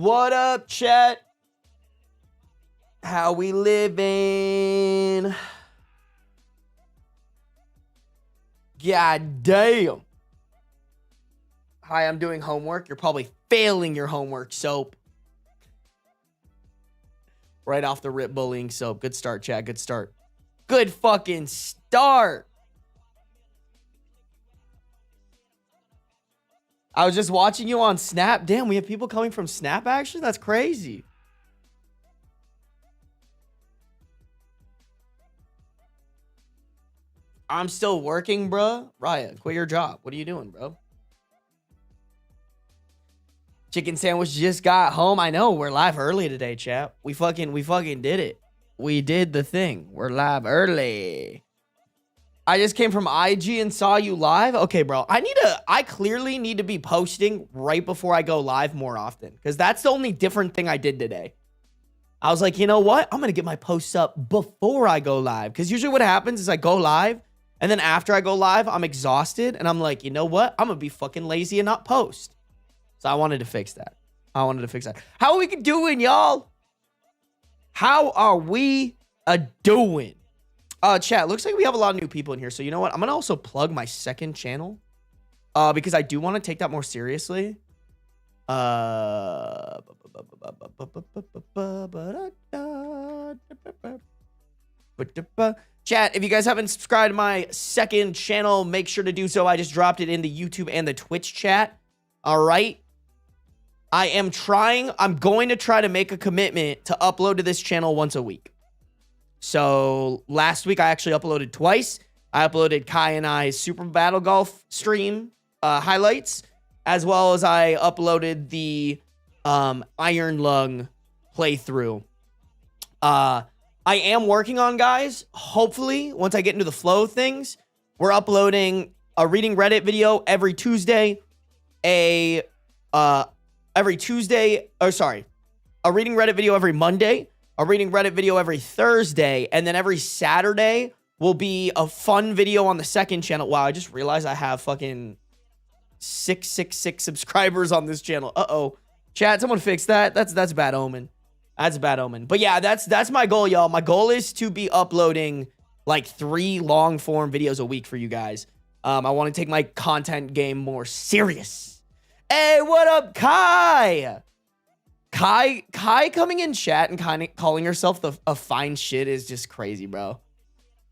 What up, chat? How we living? God damn. Hi, I'm doing homework. You're probably failing your homework, Soap. Right off the rip, bullying Soap. Good start, chat. Good start. Good fucking start. I was just watching you on Snap. Damn, we have people coming from Snap, actually? That's crazy. I'm still working, bro. Raya, quit your job. What are you doing, bro? Chicken sandwich just got home. I know, we're live early today, chat. We fucking did it. We did the thing. We're live early. I just came from IG and saw you live. Okay, bro. I clearly need to be posting right before I go live more often, because that's the only different thing I did today. I was like, you know what? I'm going to get my posts up before I go live, because usually what happens is I go live, and then after I go live, I'm exhausted, and I'm like, you know what? I'm going to be fucking lazy and not post. So I wanted to fix that. How are we doing, y'all? How are we doing? Chat, looks like we have a lot of new people in here. So you know what? I'm going to also plug my second channel. Because I do want to take that more seriously. Chat, if you guys haven't subscribed to my second channel, make sure to do so. I just dropped it in the YouTube and the Twitch chat. All right. I'm going to try to make a commitment to upload to this channel once a week. So last week I actually uploaded twice. I uploaded Kai and I's Super Battle Golf stream highlights, as well as I uploaded the Iron Lung playthrough. I am working on, guys. Hopefully, once I get into the flow of things, we're uploading a reading Reddit video every Tuesday, a reading Reddit video every Monday, a reading Reddit video every Thursday, and then every Saturday will be a fun video on the second channel. Wow, I just realized I have fucking 666 subscribers on this channel. Uh-oh. Chat, someone fix that. That's bad omen. That's a bad omen. But yeah, that's my goal, y'all. My goal is to be uploading like 3 long form videos a week for you guys. I want to take my content game more serious. Hey, what up, Kai? Kai coming in chat and kind of calling herself a fine shit is just crazy, bro.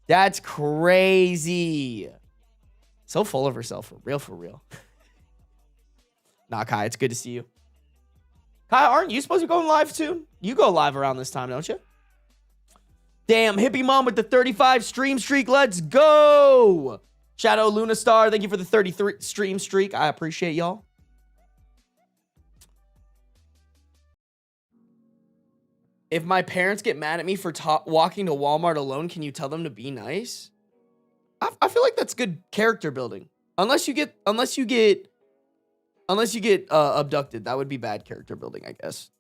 That's crazy. So full of herself, for real. Nah, Kai, it's good to see you. Kai, aren't you supposed to be going live too? You go live around this time, don't you? Damn, Hippie Mom with the 35 stream streak. Let's go. Shadow Luna Star, thank you for the 33 stream streak. I appreciate y'all. If my parents get mad at me for walking to Walmart alone, can you tell them to be nice? I feel like that's good character building. Unless you get abducted, that would be bad character building, I guess.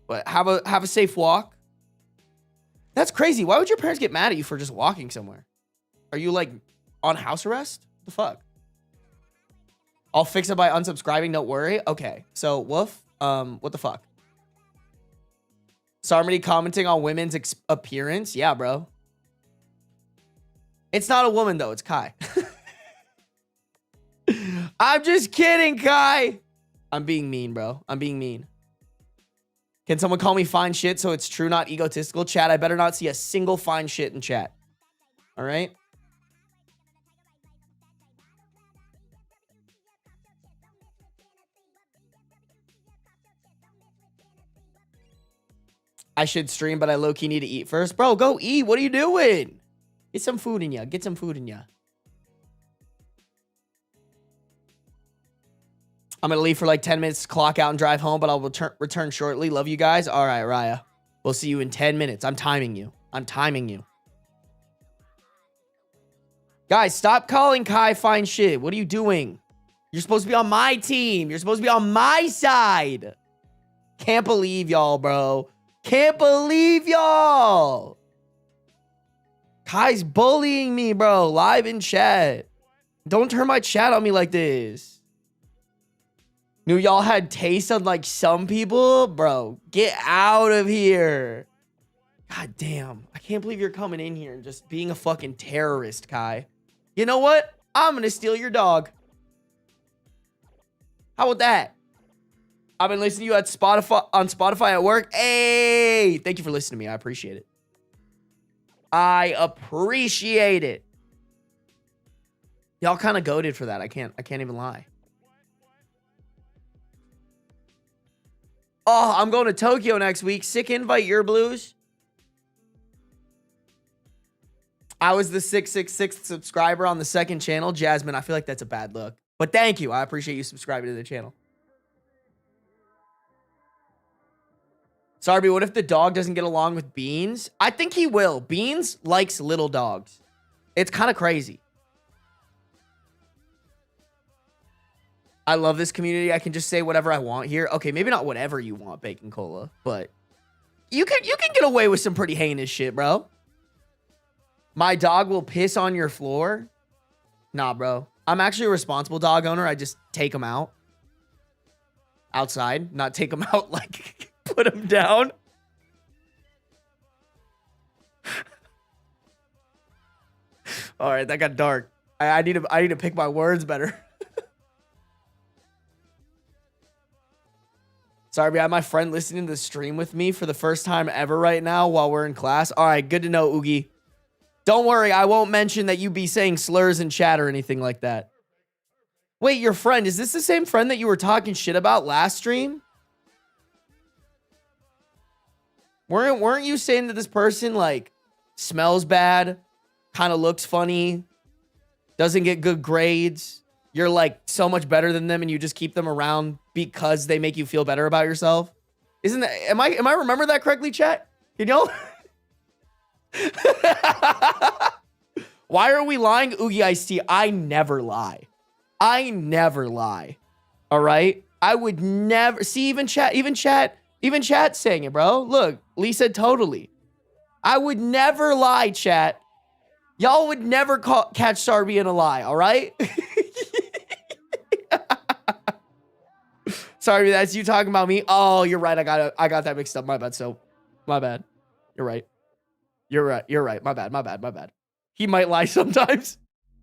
But have a safe walk. That's crazy. Why would your parents get mad at you for just walking somewhere? Are you like on house arrest? The fuck? I'll fix it by unsubscribing. Don't worry. Okay. So woof. What the fuck? Sarby commenting on women's appearance. Yeah, bro. It's not a woman though. It's Kai. I'm just kidding, Kai. I'm being mean, bro. I'm being mean. Can someone call me fine shit so it's true, not egotistical? Chat, I better not see a single fine shit in chat. All right? I should stream, but I low-key need to eat first. Bro, go eat. What are you doing? Get some food in ya. Get some food in ya. I'm going to leave for like 10 minutes, clock out and drive home, but I'll return shortly. Love you guys. All right, Raya. We'll see you in 10 minutes. I'm timing you. Guys, stop calling Kai fine shit. What are you doing? You're supposed to be on my team. You're supposed to be on my side. Can't believe y'all, bro. Can't believe y'all. Kai's bullying me, bro. Live in chat. Don't turn my chat on me like this. Knew y'all had taste on like some people? Bro, get out of here. God damn. I can't believe you're coming in here and just being a fucking terrorist, Kai. You know what? I'm gonna steal your dog. How about that? I've been listening to you at Spotify at work. Hey, thank you for listening to me. I appreciate it. I appreciate it. Y'all kind of goated for that. I can't even lie. Oh, I'm going to Tokyo next week. Sick invite, your blues. I was the 666th subscriber on the second channel. Jasmine, I feel like that's a bad look. But thank you. I appreciate you subscribing to the channel. Sarby, what if the dog doesn't get along with Beans? I think he will. Beans likes little dogs. It's kind of crazy. I love this community. I can just say whatever I want here. Okay, maybe not whatever you want, Bacon Cola, but you can get away with some pretty heinous shit, bro. My dog will piss on your floor. Nah, bro. I'm actually a responsible dog owner. I just take him out. Outside. Not take him out like put him down. All right, that got dark. I need to pick my words better. Sorry, I have my friend listening to the stream with me for the first time ever right now while we're in class. All right, good to know, Oogie. Don't worry, I won't mention that you be saying slurs in chat or anything like that. Wait, your friend, is this the same friend that you were talking shit about last stream? Weren't you saying that this person, like, smells bad, kind of looks funny, doesn't get good grades? You're, like, so much better than them and you just keep them around because they make you feel better about yourself? Isn't that... Am I remember that correctly, chat? You know? Why are we lying, Oogie Iced Tea? I never lie. I never lie. All right? I would never... See, even chat saying it, bro. Look, Lee said totally. I would never lie, chat. Y'all would never catch Sarby in a lie, all right? Sorry, that's you talking about me. Oh, you're right. I got that mixed up. My bad. So, my bad. You're right. You're right. You're right. My bad. He might lie sometimes.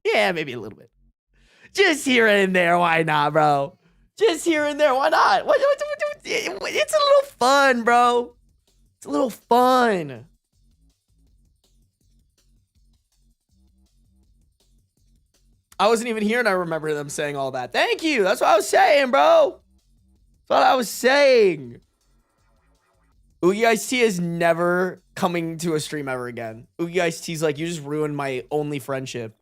Yeah, maybe a little bit. Just here and there. Why not, bro? Just here and there. Why not? It's a little fun, bro. It's a little fun. I wasn't even here and I remember them saying all that. Thank you. That's what I was saying, bro. That's what I was saying. Oogie Iced Tea is never coming to a stream ever again. Oogie Iced Tea's like, you just ruined my only friendship.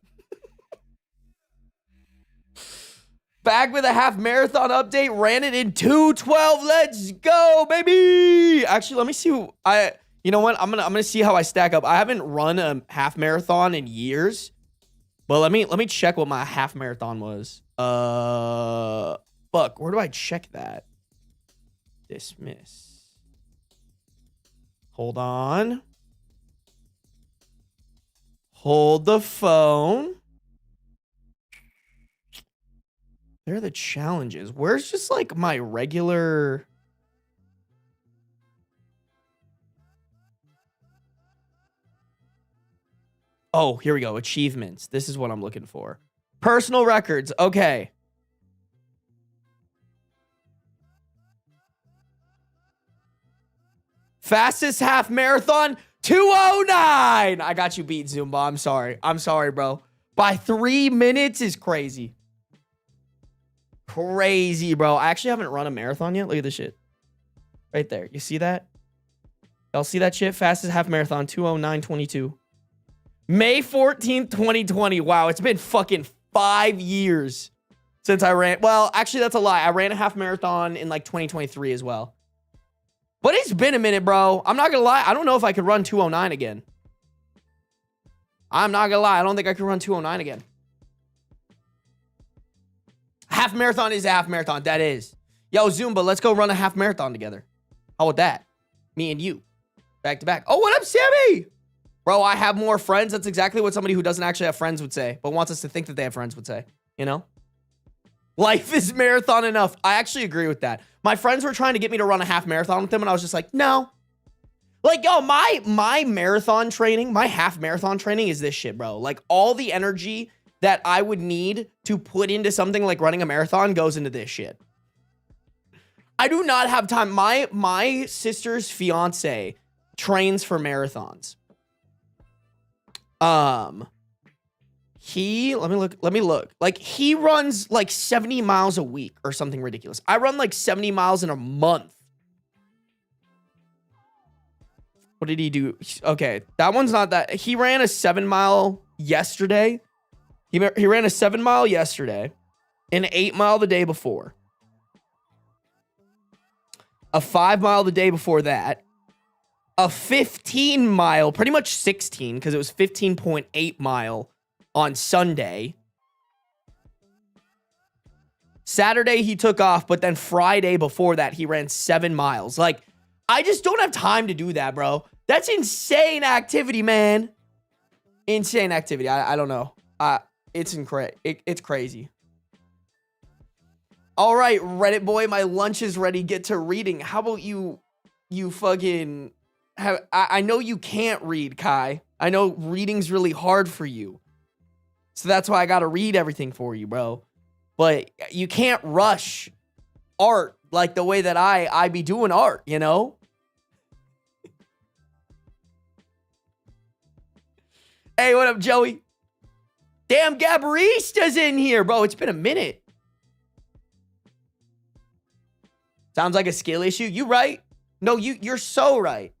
Back with a half marathon update. Ran it in 2:12. Let's go, baby. Actually, let me see who you know what? I'm gonna see how I stack up. I haven't run a half marathon in years. But let me check what my half marathon was. Fuck, where do I check that? Dismiss. Hold on. Hold the phone. There are the challenges. Where's just like my regular... Oh, here we go. Achievements. This is what I'm looking for. Personal records. Okay. Fastest half marathon, 2:09. I got you beat, Zumba. I'm sorry. I'm sorry, bro. By 3 minutes is crazy. Crazy, bro. I actually haven't run a marathon yet. Look at this shit. Right there. You see that? Y'all see that shit? Fastest half marathon, 2:09:22. May 14th, 2020. Wow, it's been fucking 5 years since I ran. Well, actually, that's a lie. I ran a half marathon in like 2023 as well. But it's been a minute, bro. I'm not gonna lie. I don't know if I could run 2:09 again. I'm not gonna lie. I don't think I could run 2:09 again. Half marathon is a half marathon. That is. Yo, Zumba, let's go run a half marathon together. How about that? Me and you. Back to back. Oh, what up, Sammy? Bro, I have more friends. That's exactly what somebody who doesn't actually have friends would say, but wants us to think that they have friends would say. You know? Life is marathon enough. I actually agree with that. My friends were trying to get me to run a half marathon with them, and I was just like, no. Like, yo, my marathon training, my half marathon training is this shit, bro. Like, all the energy that I would need to put into something like running a marathon goes into this shit. I do not have time. My sister's fiance trains for marathons. Let me look. Like, he runs like 70 miles a week or something ridiculous. I run like 70 miles in a month. What did he do? Okay, that one's not that. He ran a 7 mile yesterday. He ran a 7 mile yesterday, an 8 mile the day before, a 5 mile the day before that, a 15 mile, pretty much 16 because it was 15.8 mile on Sunday. Saturday he took off, but then Friday before that he ran 7 miles. Like, I just don't have time to do that, bro. That's insane activity, man. Insane activity. I don't know. It's crazy. All right, Reddit boy, my lunch is ready. Get to reading. How about you fucking have... I know you can't read, Kai. I know reading's really hard for you. So that's why I got to read everything for you, bro. But you can't rush art like the way that I be doing art, you know? Hey, what up, Joey? Damn, Gabarista's in here, bro. It's been a minute. Sounds like a skill issue. You right? No, you're so right.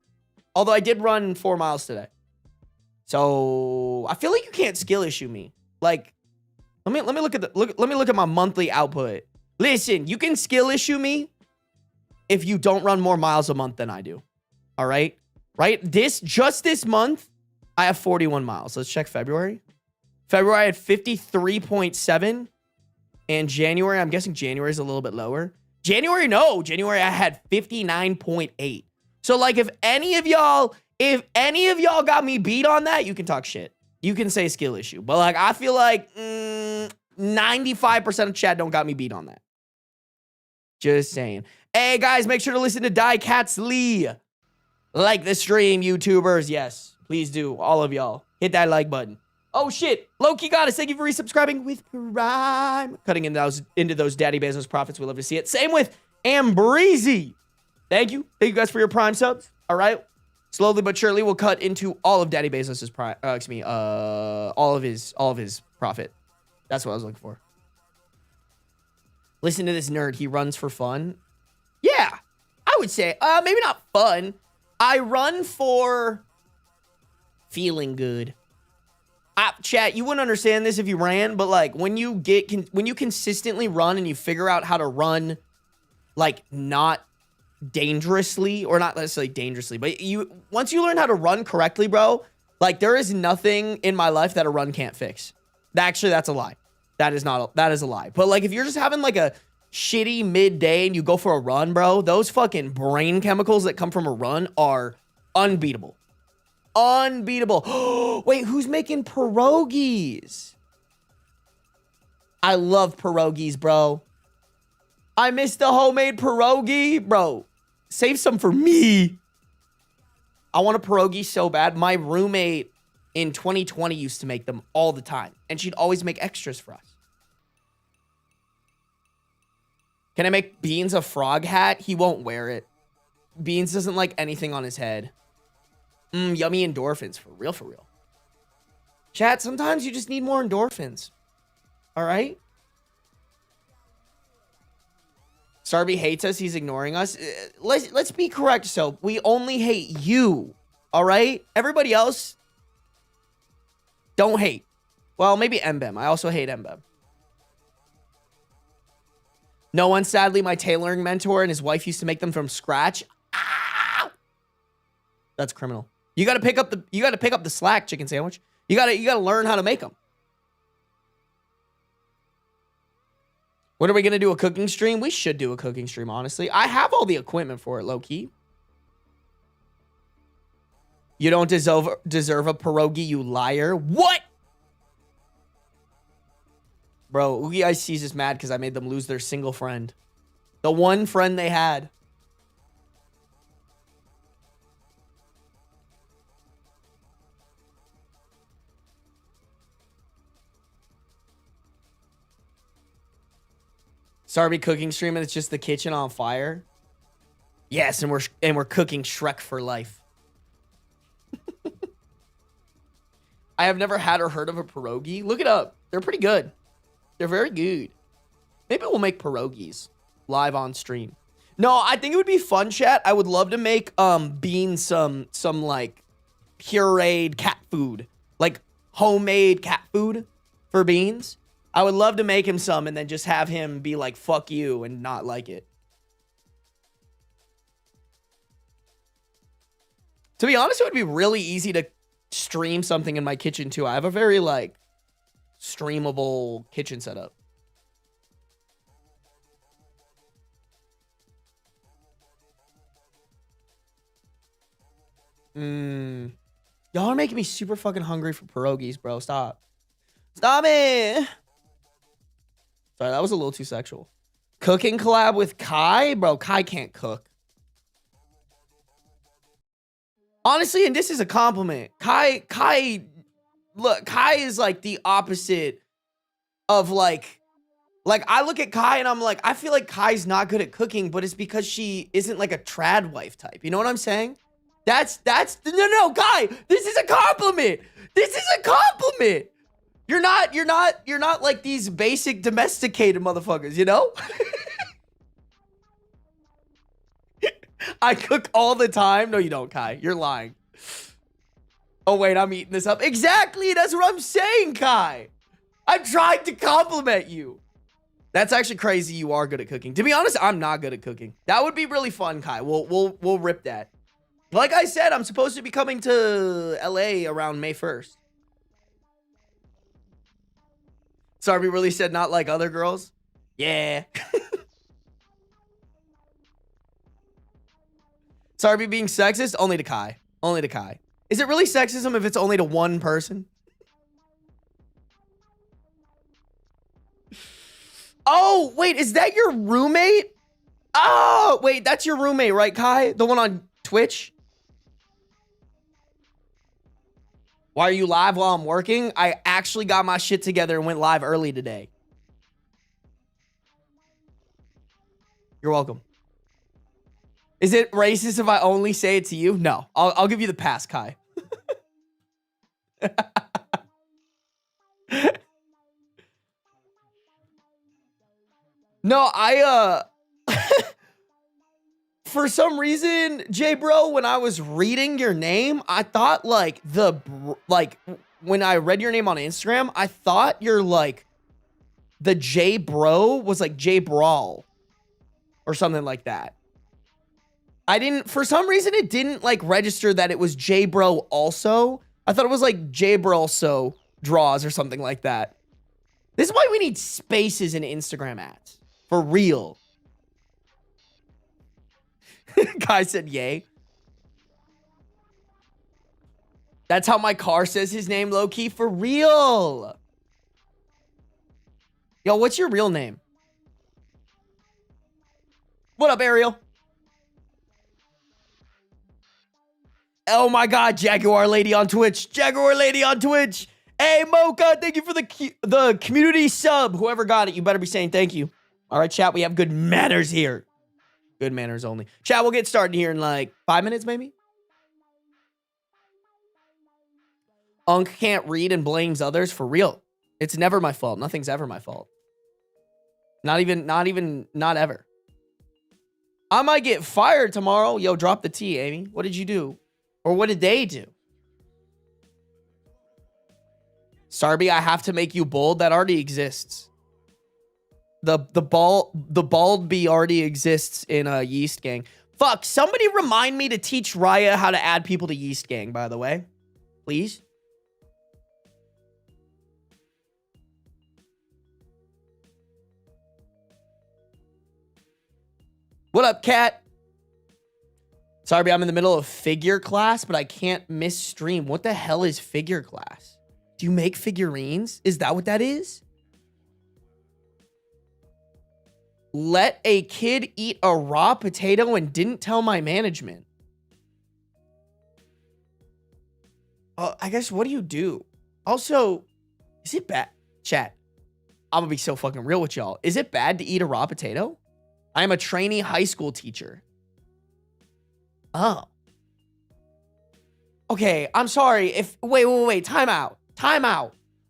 Although I did run 4 miles today. So I feel like you can't skill issue me. Like, let me look at my monthly output. Listen, you can skill issue me if you don't run more miles a month than I do. All right? Right? Just this month, I have 41 miles. Let's check February. February I had 53.7. And January, I'm guessing January is a little bit lower. January I had 59.8. So like if any of y'all got me beat on that, you can talk shit. You can say skill issue. But like I feel like 95% of chat don't got me beat on that. Just saying. Hey guys, make sure to listen to Die Cats Lee. Like the stream, YouTubers. Yes, please do. All of y'all. Hit that like button. Oh shit. Low-key goddess, thank you for resubscribing with Prime. Cutting into those Daddy Bezos profits. We love to see it. Same with Ambreezy. Thank you. Thank you guys for your Prime subs. All right. Slowly but surely we'll cut into all of Daddy Bezos's Prime. All of his profit. That's what I was looking for. Listen to this nerd. He runs for fun. Yeah. I would say, maybe not fun. I run for feeling good. Chat, you wouldn't understand this if you ran, but like when you consistently run and you figure out how to run like not dangerously, or not necessarily dangerously, but once you learn how to run correctly, bro, like there is nothing in my life that a run can't fix. Actually, that's a lie. That is a lie. But like if you're just having like a shitty midday and you go for a run, bro, those fucking brain chemicals that come from a run are unbeatable. Unbeatable. Wait, who's making pierogies? I love pierogies, bro. I miss the homemade pierogi. Bro, save some for me. I want a pierogi so bad. My roommate in 2020 used to make them all the time. And she'd always make extras for us. Can I make Beans a frog hat? He won't wear it. Beans doesn't like anything on his head. Yummy endorphins. For real, for real. Chat, sometimes you just need more endorphins. All right? Sarby hates us. He's ignoring us. Let's be correct, so we only hate you. All right? Everybody else, don't hate. Well, maybe Mbem. I also hate Mbem. No one, sadly, my tailoring mentor and his wife used to make them from scratch. Ah! That's criminal. You gotta pick up the slack, chicken sandwich. You gotta learn how to make them. When are we gonna do a cooking stream? We should do a cooking stream, honestly. I have all the equipment for it, low-key. You don't deserve a pierogi, you liar. What? Bro, Oogie Ice Seas is mad because I made them lose their single friend. The one friend they had. Sarby cooking stream and it's just the kitchen on fire. Yes, and we're cooking Shrek for life. I have never had or heard of a pierogi. Look it up. They're pretty good. They're very good. Maybe we'll make pierogies live on stream. No, I think it would be fun, chat. I would love to make Bean some like pureed cat food. Like homemade cat food for Beans. I would love to make him some and then just have him be like, fuck you, and not like it. To be honest, it would be really easy to stream something in my kitchen too. I have a very like streamable kitchen setup. Y'all are making me super fucking hungry for pierogies, bro. Stop. Stop it. Sorry, that was a little too sexual. Cooking collab with Kai? Bro, Kai can't cook. Honestly, and this is a compliment. Look, Kai is like the opposite of like I look at Kai and I'm like, I feel like Kai's not good at cooking, but it's because she isn't like a trad wife type. You know what I'm saying? No, Kai, this is a compliment. This is a compliment. You're not like these basic domesticated motherfuckers, you know? I cook all the time. No, you don't, Kai. You're lying. Oh, wait, I'm eating this up. Exactly. That's what I'm saying, Kai. I'm trying to compliment you. That's actually crazy. You are good at cooking. To be honest, I'm not good at cooking. That would be really fun, Kai. We'll rip that. Like I said, I'm supposed to be coming to LA around May 1st. Sarby really said not like other girls? Yeah. Sarby being sexist? Only to Kai. Only to Kai. Is it really sexism if it's only to one person? Oh, wait, is that your roommate? Oh, wait, that's your roommate, right, Kai? The one on Twitch? Why are you live while I'm working? I actually got my shit together and went live early today. You're welcome. Is it racist if I only say it to you? No. I'll give you the pass, Kai. No, for some reason, J bro, when I was reading your name, I thought like when I read your name on Instagram, I thought you're like the J bro was like J Brawl or something like that. For some reason, it didn't like register that it was J bro also. I thought it was like J bro also draws or something like that. This is why we need spaces in Instagram ads. For real. Guy said yay. That's how my car says his name, low-key. For real. Yo, what's your real name? What up, Ariel? Oh my God, Jaguar Lady on Twitch. Jaguar Lady on Twitch. Hey, Mocha, thank you for the community sub. Whoever got it, you better be saying thank you. All right, chat, we have good manners here. Good manners only. Chat, we'll get started here in like 5 minutes, maybe. Unk can't read and blames others. For real. It's never my fault. Nothing's ever my fault. Not ever. I might get fired tomorrow. Yo, drop the T, Amy. What did you do? Or what did they do? Sarby, I have to make you bold. That already exists. The bald bee already exists in a Yeast Gang. Fuck, somebody remind me to teach Raya how to add people to Yeast Gang, by the way. Please. What up, cat? Sorry, I'm in the middle of figure class, but I can't miss stream. What the hell is figure class? Do you make figurines? Is that what that is? let a kid eat a raw potato and didn't tell my management. I guess, what do you do? Also, is it bad? Chat, I'm gonna be so fucking real with y'all. Is it bad to eat a raw potato? I am a trainee high school teacher. Oh. Okay, I'm sorry. Wait, time out.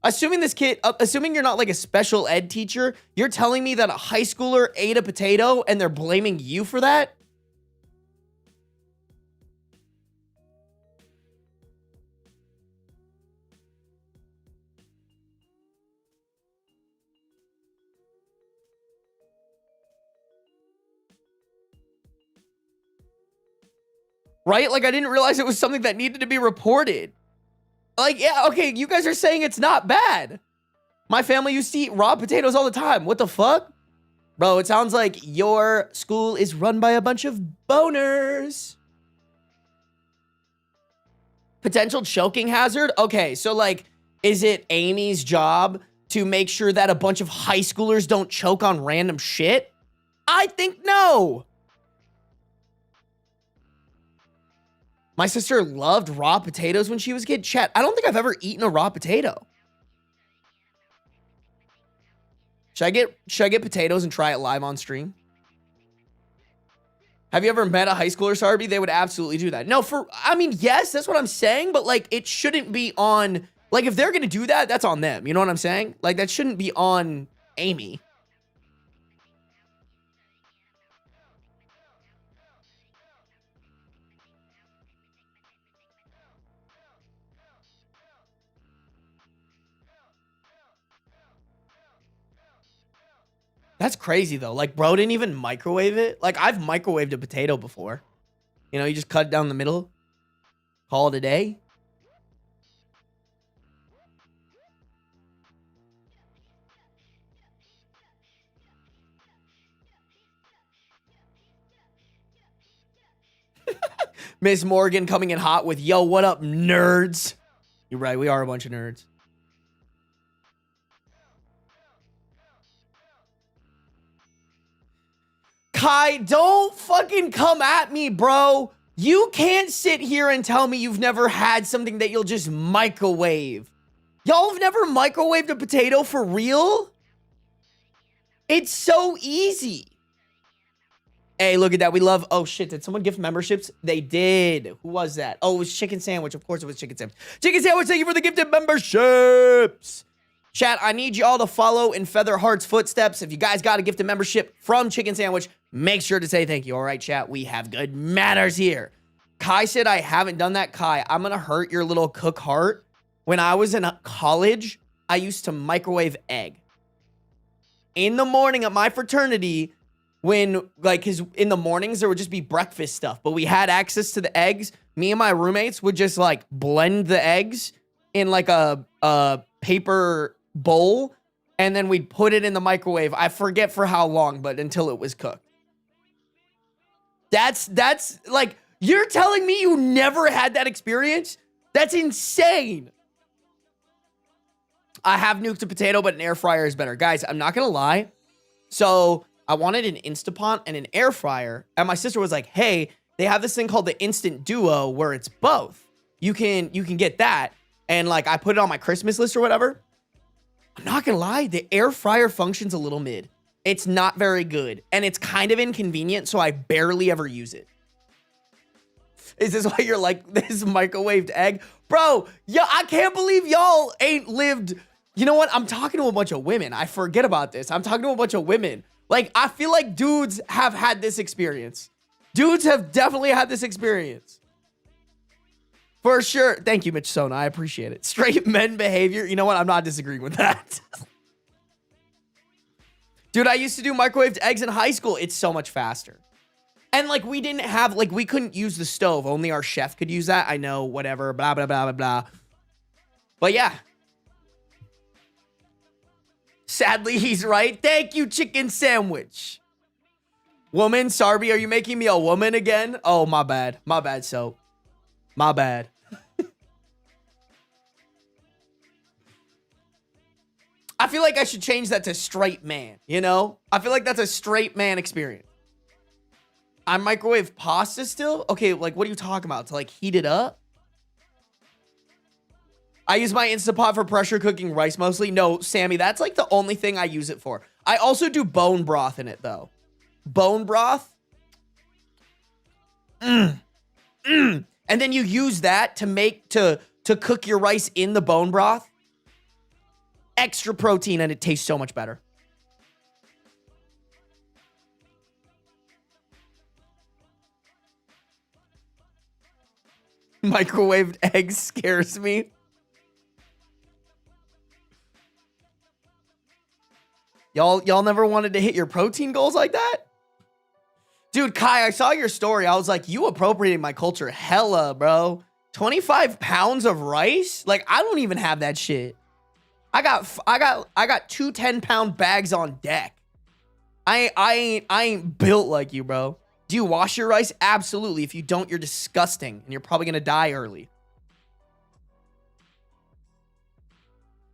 Assuming this kid, assuming you're not like a special ed teacher, you're telling me that a high schooler ate a potato and they're blaming you for that? Right? Like, I didn't realize it was something that needed to be reported. Like, yeah, okay, you guys are saying it's not bad. My family used to eat raw potatoes all the time. What the fuck? Bro, it sounds like your school is run by a bunch of boners. Potential choking hazard? Okay, so like, is it Amy's job to make sure that a bunch of high schoolers don't choke on random shit? I think no. My sister loved raw potatoes when she was a kid. Chat, I don't think I've ever eaten a raw potato. Should I get potatoes and try it live on stream? Have you ever met a high schooler, Sarby? They would absolutely do that. No, I mean, yes, that's what I'm saying, but like, it shouldn't be on, like, if they're gonna do that, that's on them. You know what I'm saying? Like, that shouldn't be on Amy. That's crazy, though. Like, bro didn't even microwave it. Like, I've microwaved a potato before. You know, you just cut it down the middle. Call it a day. Miss Morgan coming in hot with, yo, what up, nerds? You're right, we are a bunch of nerds. Kai, don't fucking come at me, bro. You can't sit here and tell me you've never had something that you'll just microwave. Y'all have never microwaved a potato for real? It's so easy. Hey, look at that. We love... Oh, shit. Did someone gift memberships? They did. Who was that? Oh, it was Chicken Sandwich. Of course it was Chicken Sandwich. Chicken Sandwich, thank you for the gifted memberships. Chat, I need y'all to follow in Feather Heart's footsteps. If you guys got a gifted membership from Chicken Sandwich, make sure to say thank you. All right, chat, we have good manners here. Kai said I haven't done that. Kai, I'm going to hurt your little cook heart. When I was in college, I used to microwave egg. In the morning at my fraternity, when, like, because in the mornings, there would just be breakfast stuff, but we had access to the eggs. Me and my roommates would just, like, blend the eggs in, like, a paper bowl, and then we'd put it in the microwave. I forget for how long, but until it was cooked. That's like, you're telling me you never had that experience? That's insane. I have nuked a potato, but an air fryer is better. Guys, I'm not gonna lie. So I wanted an Instapot and an air fryer, and my sister was like, hey, they have this thing called the Instant Duo where it's both. You can get that. And like, I put it on my Christmas list or whatever. I'm not gonna lie, the air fryer functions a little mid. It's not very good, and it's kind of inconvenient, so I barely ever use it. Is this why you're like, this microwaved egg? Bro, yeah, I can't believe y'all ain't lived. You know what? I'm talking to a bunch of women. I forget about this. I'm talking to a bunch of women. Like, I feel like dudes have had this experience. Dudes have definitely had this experience. For sure. Thank you, Mitch Sona. I appreciate it. Straight men behavior. You know what? I'm not disagreeing with that. Dude, I used to do microwaved eggs in high school. It's so much faster. And like, we didn't have, like, we couldn't use the stove. Only our chef could use that. I know, whatever, blah, blah, blah, blah, blah. But yeah. Sadly, he's right. Thank you, Chicken Sandwich. Woman, Sarby, are you making me a woman again? Oh, my bad. My bad, Soap. My bad. I feel like I should change that to straight man, you know? I feel like that's a straight man experience. I microwave pasta still? Okay, like, what are you talking about? To, like, heat it up? I use my Instant Pot for pressure cooking rice mostly. No, Sammy, that's, like, the only thing I use it for. I also do bone broth in it, though. Bone broth? And then you use that to make, to cook your rice in the bone broth. Extra protein, and it tastes so much better. Microwaved eggs scares me. Y'all never wanted to hit your protein goals like that? Dude, Kai, I saw your story. I was like, you appropriated my culture hella, bro. 25 pounds of rice? Like, I don't even have that shit. I got two 10-pound bags on deck. I ain't built like you, bro. Do you wash your rice? Absolutely. If you don't, you're disgusting, and you're probably gonna die early.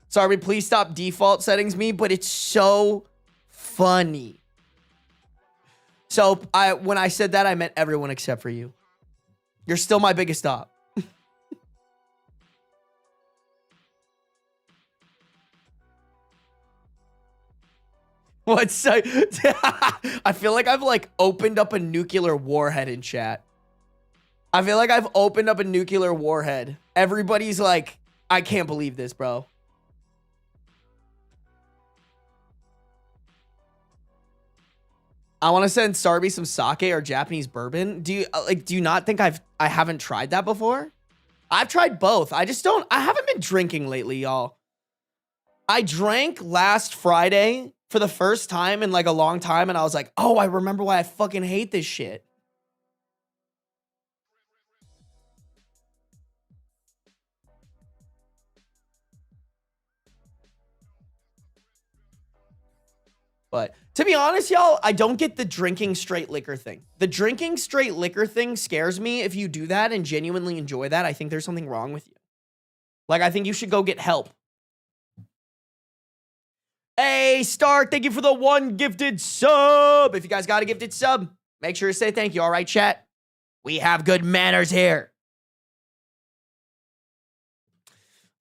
Sorry, please stop default settings me, but it's so funny. So when I said that, I meant everyone except for you. You're still my biggest stop. What's I feel like I've like opened up a nuclear warhead in chat. I feel like I've opened up a nuclear warhead. Everybody's like, I can't believe this, bro. I want to send Sarby some sake or Japanese bourbon. Do you not think I haven't tried that before? I've tried both. I haven't been drinking lately, y'all. I drank last Friday for the first time in like a long time, and I was like, oh, I remember why I fucking hate this shit. But to be honest, y'all, I don't get the drinking straight liquor thing. The drinking straight liquor thing scares me. If you do that and genuinely enjoy that, I think there's something wrong with you. Like, I think you should go get help. Hey, Stark, thank you for the 1 gifted sub. If you guys got a gifted sub, make sure to say thank you. All right, chat? We have good manners here.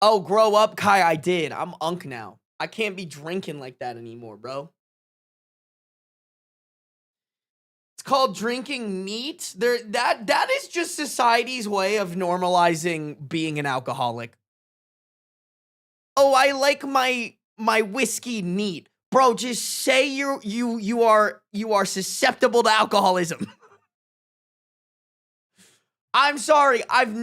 Oh, grow up, Kai. I did. I'm unk now. I can't be drinking like that anymore, bro. It's called drinking neat. That is just society's way of normalizing being an alcoholic. Oh, I like my whiskey neat. Bro, just say you are susceptible to alcoholism. I'm sorry. I've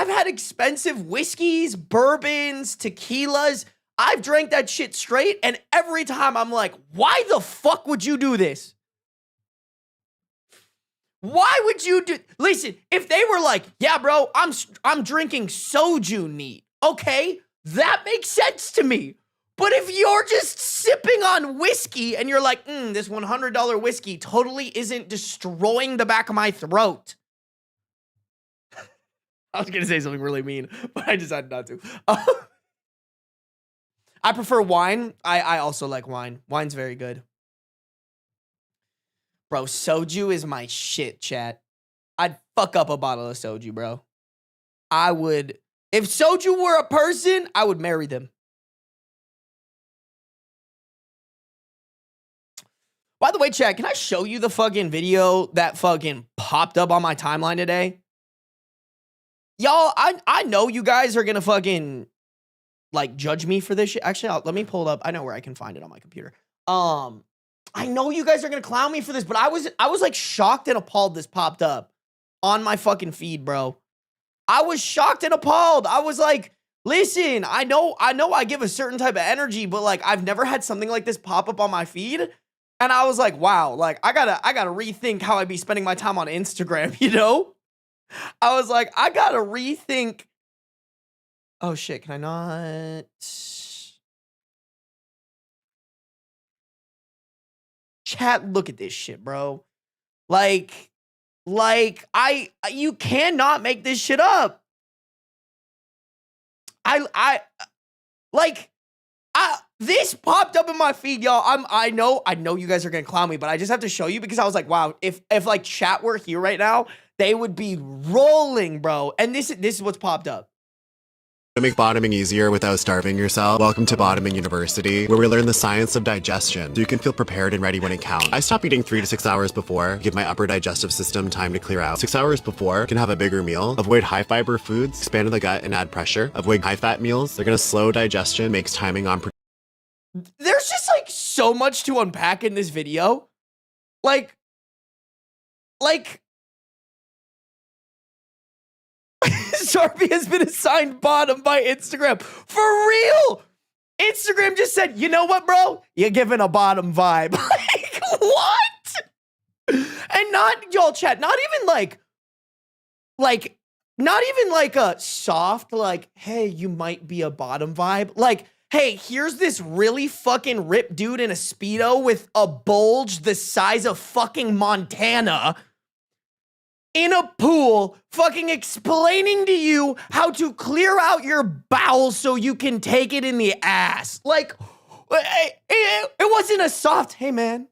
had expensive whiskeys, bourbons, tequilas. I've drank that shit straight, and every time I'm like, why the fuck would you do this? Why would you do? Listen, if they were like, yeah, bro, I'm drinking soju neat. Okay, that makes sense to me. But if you're just sipping on whiskey and you're like, this $100 whiskey totally isn't destroying the back of my throat. I was going to say something really mean, but I decided not to. I prefer wine. I also like wine. Wine's very good. Bro, soju is my shit, chat. I'd fuck up a bottle of soju, bro. I would. If soju were a person, I would marry them. By the way, chat, can I show you the fucking video that fucking popped up on my timeline today? Y'all, I know you guys are gonna fucking, like, judge me for this shit. Actually, let me pull it up. I know where I can find it on my computer. I know you guys are gonna clown me for this, but I was like shocked and appalled this popped up on my fucking feed, bro. I was shocked and appalled. I was like, listen, I know I give a certain type of energy, but like I've never had something like this pop up on my feed. And I was like, wow, like I gotta rethink how I be spending my time on Instagram, you know? I was like, I gotta rethink. Oh shit, can I not? Chat, look at this shit, bro. Like you cannot make this shit up. This popped up in my feed, y'all. I know you guys are gonna clown me, but I just have to show you because I was like, wow, if like chat were here right now, they would be rolling, bro. And this is what's popped up. To make bottoming easier without starving yourself, welcome to Bottoming University, where we learn the science of digestion so you can feel prepared and ready when it counts. I stop eating 3 to 6 hours before, give my upper digestive system time to clear out. 6 hours before, can have a bigger meal, avoid high fiber foods, expand the gut and add pressure, avoid high fat meals. They're gonna slow digestion, makes timing on. There's just like so much to unpack in this video. Like Sarby has been assigned bottom by Instagram. For real! Instagram just said, you know what, bro? You're giving a bottom vibe. Like, what? And not, y'all chat, not even not even like a soft, like, hey, you might be a bottom vibe. Like, hey, here's this really fucking ripped dude in a Speedo with a bulge the size of fucking Montana in a pool, fucking explaining to you how to clear out your bowels so you can take it in the ass. Like, it wasn't a soft, hey man,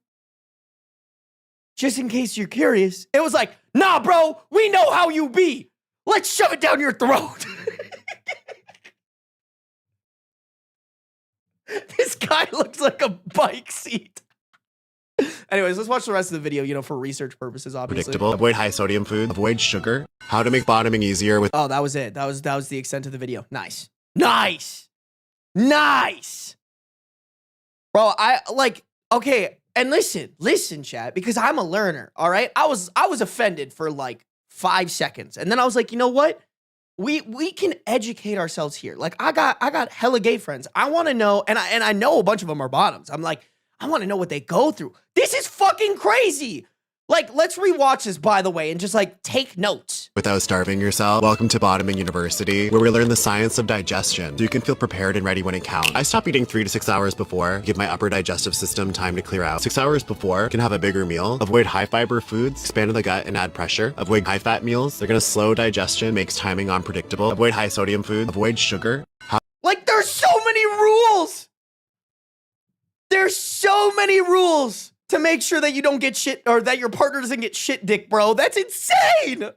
just in case you're curious. It was like, nah, bro, we know how you be. Let's shove it down your throat. This guy looks like a bike seat. Anyways, let's watch the rest of the video, you know, for research purposes, obviously. Predictable. Avoid high sodium foods. Avoid sugar. How to make bottoming easier with. Oh, that was it. That was the extent of the video. Nice. Nice. Nice. Bro, okay, and listen, chat, because I'm a learner, all right? I was offended for like 5 seconds. And then I was like, you know what? We can educate ourselves here. Like, I got hella gay friends. I want to know, and I know a bunch of them are bottoms. I'm like, I want to know what they go through. This is fucking crazy. Like, let's rewatch this, by the way, and just like take notes. Without starving yourself, welcome to Bottoming University, where we learn the science of digestion so you can feel prepared and ready when it counts. I stop eating 3 to 6 hours before, give my upper digestive system time to clear out. 6 hours before, can have a bigger meal, avoid high fiber foods, expand the gut and add pressure, avoid high fat meals. They're gonna slow digestion, makes timing unpredictable, avoid high sodium foods, avoid sugar. Like, there's so many rules. There's so many rules to make sure that you don't get shit, or that your partner doesn't get shit dick, bro. That's insane.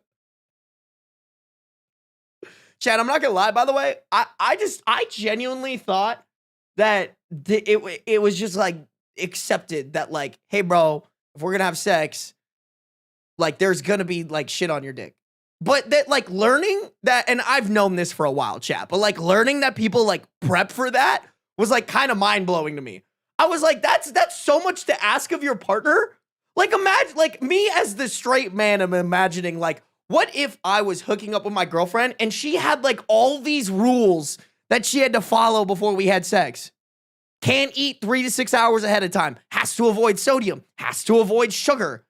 Chad, I'm not gonna lie, by the way. I genuinely thought that it was just like accepted that, like, hey, bro, if we're gonna have sex, like, there's gonna be like shit on your dick. But that, like, learning that, and I've known this for a while, chat, but like learning that people like prep for that was like kind of mind blowing to me. I was like, that's so much to ask of your partner. Like, imagine, like, me as the straight man, I'm imagining, like, what if I was hooking up with my girlfriend and she had like all these rules that she had to follow before we had sex? Can't eat 3 to 6 hours ahead of time. Has to avoid sodium. Has to avoid sugar.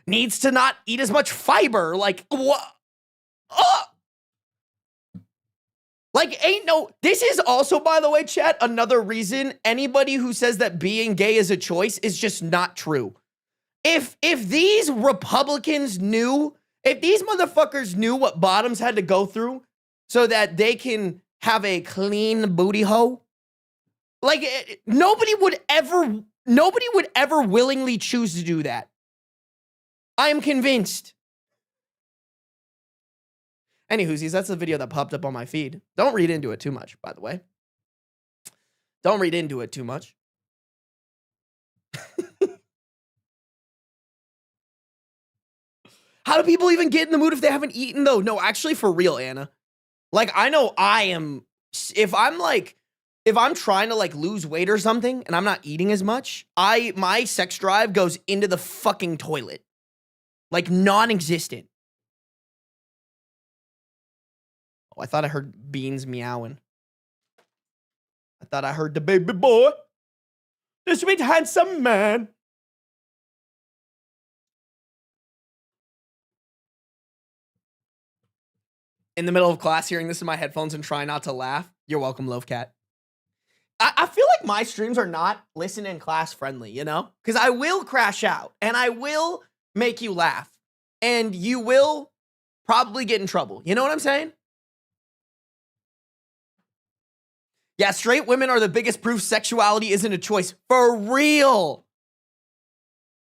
Needs to not eat as much fiber. Like, what? Like, this is also, by the way, chat, another reason anybody who says that being gay is a choice is just not true. If these Republicans knew, if these motherfuckers knew what bottoms had to go through so that they can have a clean booty hole, like, nobody would ever willingly choose to do that. I am convinced. Anywhoosies, that's the video that popped up on my feed. Don't read into it too much, by the way. Don't read into it too much. How do people even get in the mood if they haven't eaten, though? No, actually, for real, Anna. Like, I know I am, if I'm trying to like lose weight or something and I'm not eating as much, my sex drive goes into the fucking toilet. Like, non-existent. Oh, I thought I heard Beans meowing. I thought I heard the baby boy. The sweet handsome man. In the middle of class, hearing this in my headphones and trying not to laugh. You're welcome, Loaf Cat. I feel like my streams are not listen in class friendly, you know? Because I will crash out and I will make you laugh and you will probably get in trouble. You know what I'm saying? Yeah, straight women are the biggest proof sexuality isn't a choice. For real.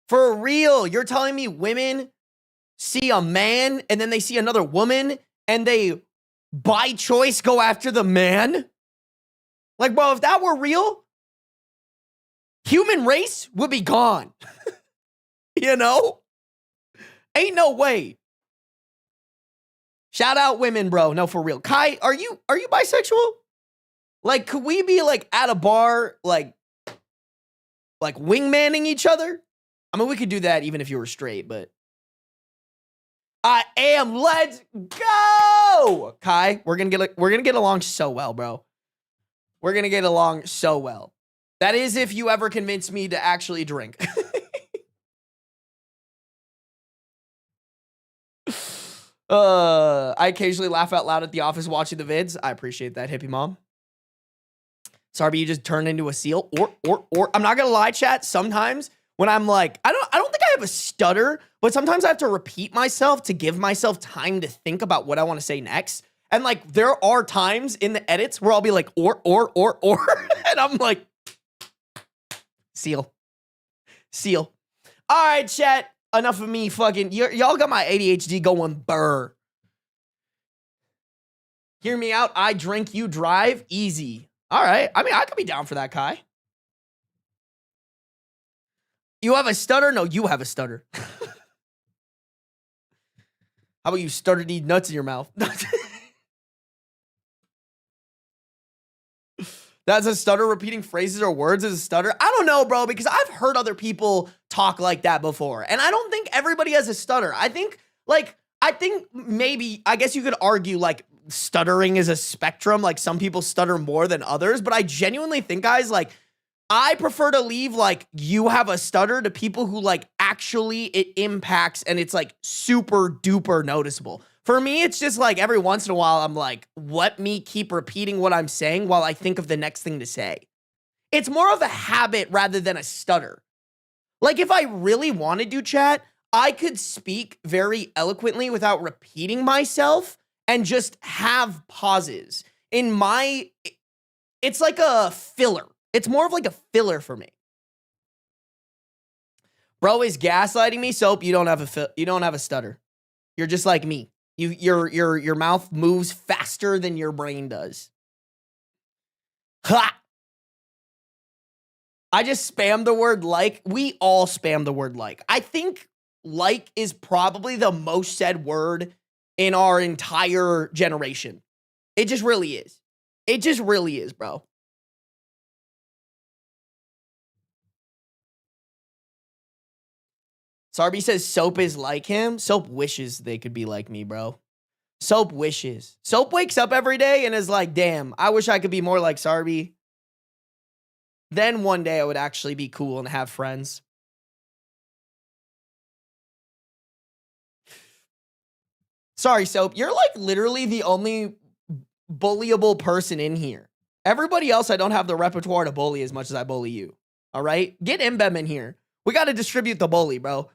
For real. You're telling me women see a man and then they see another woman and they, by choice, go after the man? Like, bro, if that were real, human race would be gone. You know? Ain't no way. Shout out women, bro. No, for real. Kai, are you bisexual? Like, could we be like at a bar, like wingmanning each other? I mean, we could do that even if you were straight, but I am. Let's go, Kai. We're gonna get along so well, bro. We're gonna get along so well. That is if you ever convince me to actually drink. I occasionally laugh out loud at the office watching the vids. I appreciate that, hippie mom. Sarby, you just turned into a seal. Or I'm not gonna lie, chat. Sometimes when I'm like, I don't think I have a stutter, but sometimes I have to repeat myself to give myself time to think about what I want to say next. And like, there are times in the edits where I'll be like, or, and I'm like, seal. All right, chat. Enough of me fucking, y'all got my ADHD going burr. Hear me out. I drink, you drive. Easy. All right. I mean, I could be down for that, Kai. You have a stutter? No, you have a stutter. How about you stutter these nuts in your mouth? That's a stutter. Repeating phrases or words is a stutter. I don't know, bro, because I've heard other people talk like that before. And I don't think everybody has a stutter. I think maybe, I guess you could argue like stuttering is a spectrum. Like some people stutter more than others. But I genuinely think, guys, like I prefer to leave like you have a stutter to people who like actually it impacts and it's like super duper noticeable. For me, it's just like every once in a while, I'm like, let me keep repeating what I'm saying while I think of the next thing to say. It's more of a habit rather than a stutter. Like if I really wanted to, chat, I could speak very eloquently without repeating myself and just have pauses. It's like a filler. It's more of like a filler for me. Bro is gaslighting me, Soap. You don't have a stutter. You're just like me. Your mouth moves faster than your brain does. Ha! I just spammed the word like. We all spam the word like. I think like is probably the most said word in our entire generation. It just really is. It just really is, bro. Sarby says Soap is like him. Soap wishes they could be like me, bro. Soap wishes. Soap wakes up every day and is like, damn, I wish I could be more like Sarby. Then one day I would actually be cool and have friends. Sorry, Soap. You're like literally the only bullyable person in here. Everybody else, I don't have the repertoire to bully as much as I bully you. All right? Get Mbem in here. We got to distribute the bully, bro.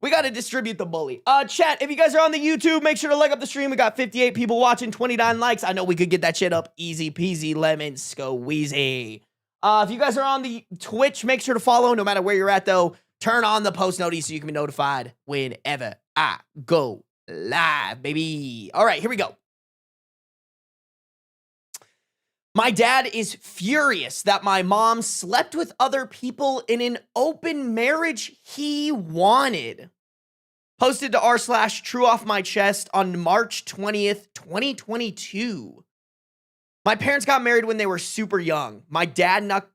We got to distribute the bully. Chat, if you guys are on the YouTube, make sure to like up the stream. We got 58 people watching, 29 likes. I know we could get that shit up easy peasy lemon squeezy. If you guys are on the Twitch, make sure to follow. No matter where you're at, though, turn on the post notice so you can be notified whenever I go live, baby. All right, here we go. My dad is furious that my mom slept with other people in an open marriage he wanted. Posted to r/true off my chest on March 20th, 2022. My parents got married when they were super young. My dad knocked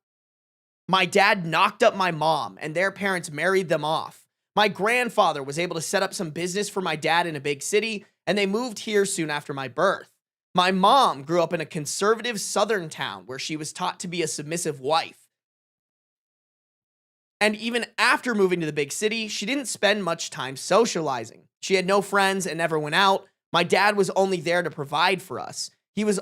up my mom, and their parents married them off. My grandfather was able to set up some business for my dad in a big city, and they moved here soon after my birth. My mom grew up in a conservative southern town where she was taught to be a submissive wife. And even after moving to the big city, she didn't spend much time socializing. She had no friends and never went out. My dad was only there to provide for us. He was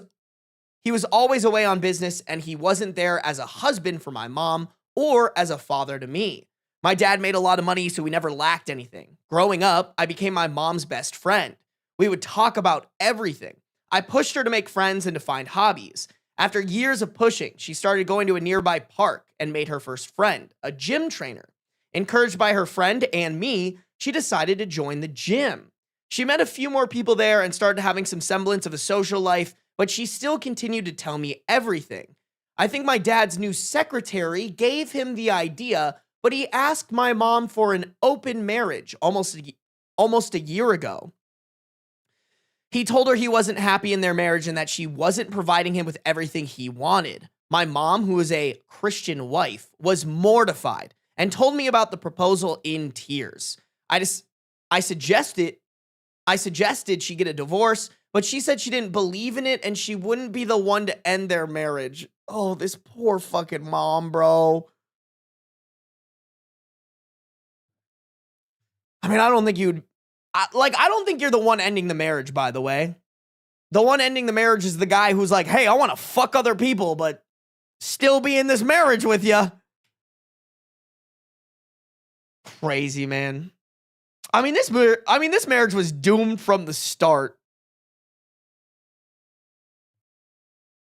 always away on business, and he wasn't there as a husband for my mom or as a father to me. My dad made a lot of money, so we never lacked anything. Growing up, I became my mom's best friend. We would talk about everything. I pushed her to make friends and to find hobbies. After years of pushing, she started going to a nearby park and made her first friend, a gym trainer. Encouraged by her friend and me, she decided to join the gym. She met a few more people there and started having some semblance of a social life, but she still continued to tell me everything. I think my dad's new secretary gave him the idea, but he asked my mom for an open marriage almost a year ago. He told her he wasn't happy in their marriage and that she wasn't providing him with everything he wanted. My mom, who is a Christian wife, was mortified and told me about the proposal in tears. I suggested she get a divorce, but she said she didn't believe in it and she wouldn't be the one to end their marriage. Oh, this poor fucking mom, bro. I mean, I don't think you're the one ending the marriage, by the way. The one ending the marriage is the guy who's like, hey, I want to fuck other people, but still be in this marriage with you. Crazy, man. I mean, this marriage was doomed from the start.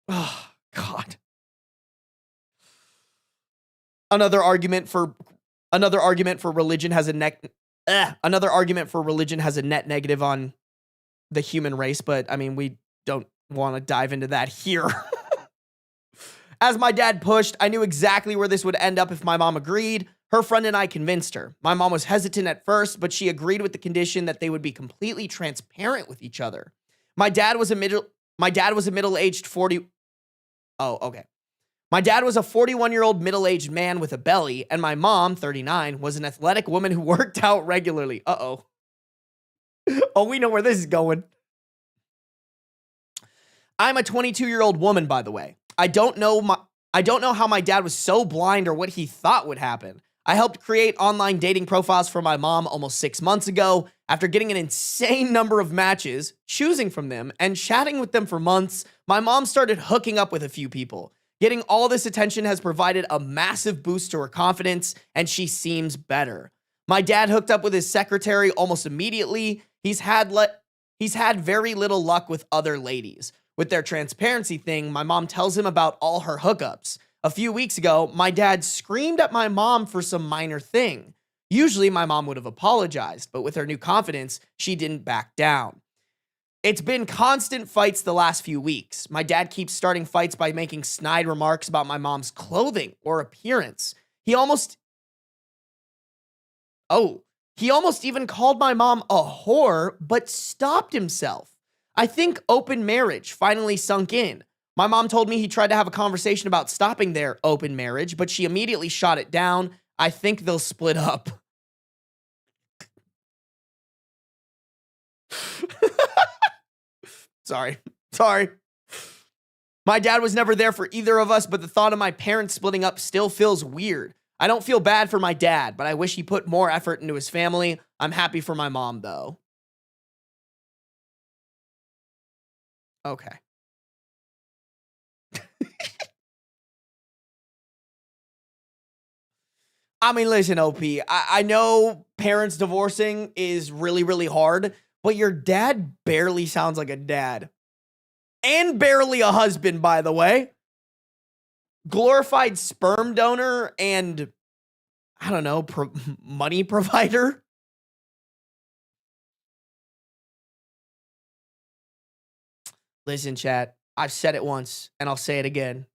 Oh, God. Another argument for religion has a net negative on the human race, but I mean, we don't want to dive into that here. As my dad pushed, I knew exactly where this would end up if my mom agreed. Her friend and I convinced her. My mom was hesitant at first, but she agreed with the condition that they would be completely transparent with each other. My dad was a middle-aged 40. Oh, okay. My dad was a 41-year-old middle-aged man with a belly, and my mom, 39, was an athletic woman who worked out regularly. Uh-oh. Oh, we know where this is going. I'm a 22-year-old woman, by the way. I don't know how my dad was so blind or what he thought would happen. I helped create online dating profiles for my mom almost 6 months ago. After getting an insane number of matches, choosing from them, and chatting with them for months, my mom started hooking up with a few people. Getting all this attention has provided a massive boost to her confidence, and she seems better. My dad hooked up with his secretary almost immediately. He's had very little luck with other ladies. With their transparency thing, my mom tells him about all her hookups. A few weeks ago, my dad screamed at my mom for some minor thing. Usually, my mom would have apologized, but with her new confidence, she didn't back down. It's been constant fights the last few weeks. My dad keeps starting fights by making snide remarks about my mom's clothing or appearance. He almost even called my mom a whore, but stopped himself. I think open marriage finally sunk in. My mom told me he tried to have a conversation about stopping their open marriage, but she immediately shot it down. I think they'll split up. Sorry. My dad was never there for either of us, but the thought of my parents splitting up still feels weird. I don't feel bad for my dad, but I wish he put more effort into his family. I'm happy for my mom, though. Okay. I mean, listen, OP, I know parents divorcing is really, really hard, but your dad barely sounds like a dad. And barely a husband, by the way. Glorified sperm donor and, I don't know, money provider. Listen, chat, I've said it once, and I'll say it again.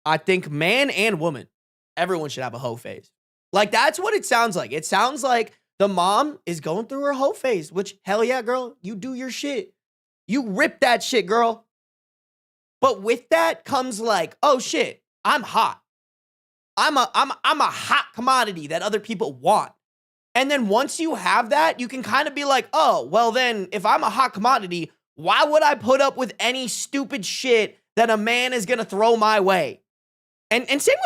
I think man and woman, everyone should have a hoe phase. Like, that's what it sounds like. It sounds like the mom is going through her hoe phase, which, hell yeah, girl, you do your shit. You rip that shit, girl. But with that comes like, oh shit, I'm hot. I'm a hot commodity that other people want. And then once you have that, you can kind of be like, oh, well then, if I'm a hot commodity, why would I put up with any stupid shit that a man is gonna throw my way? And same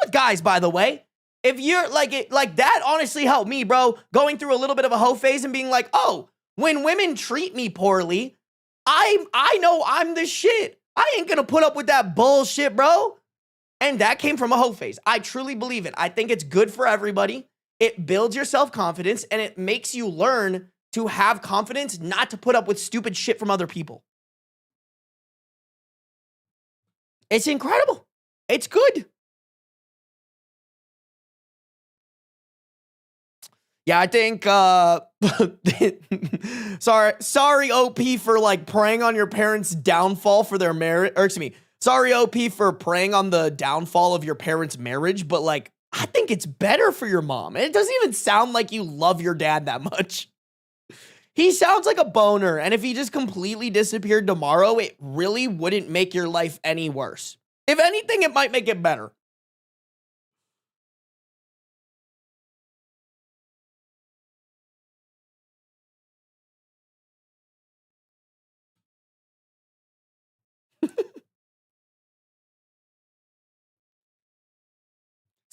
with guys, by the way. If you're like that honestly helped me, bro, going through a little bit of a hoe phase and being like, oh, when women treat me poorly, I know I'm the shit. I ain't gonna put up with that bullshit, bro. And that came from a hoe phase. I truly believe it. I think it's good for everybody. It builds your self-confidence and it makes you learn to have confidence not to put up with stupid shit from other people. It's incredible. It's good. Yeah, I think sorry OP for like preying on your parents' downfall for their marriage, or excuse me, sorry OP for preying on the downfall of your parents' marriage, but like I think it's better for your mom. And it doesn't even sound like you love your dad that much. He sounds like a boner, and if he just completely disappeared tomorrow, it really wouldn't make your life any worse. If anything, it might make it better.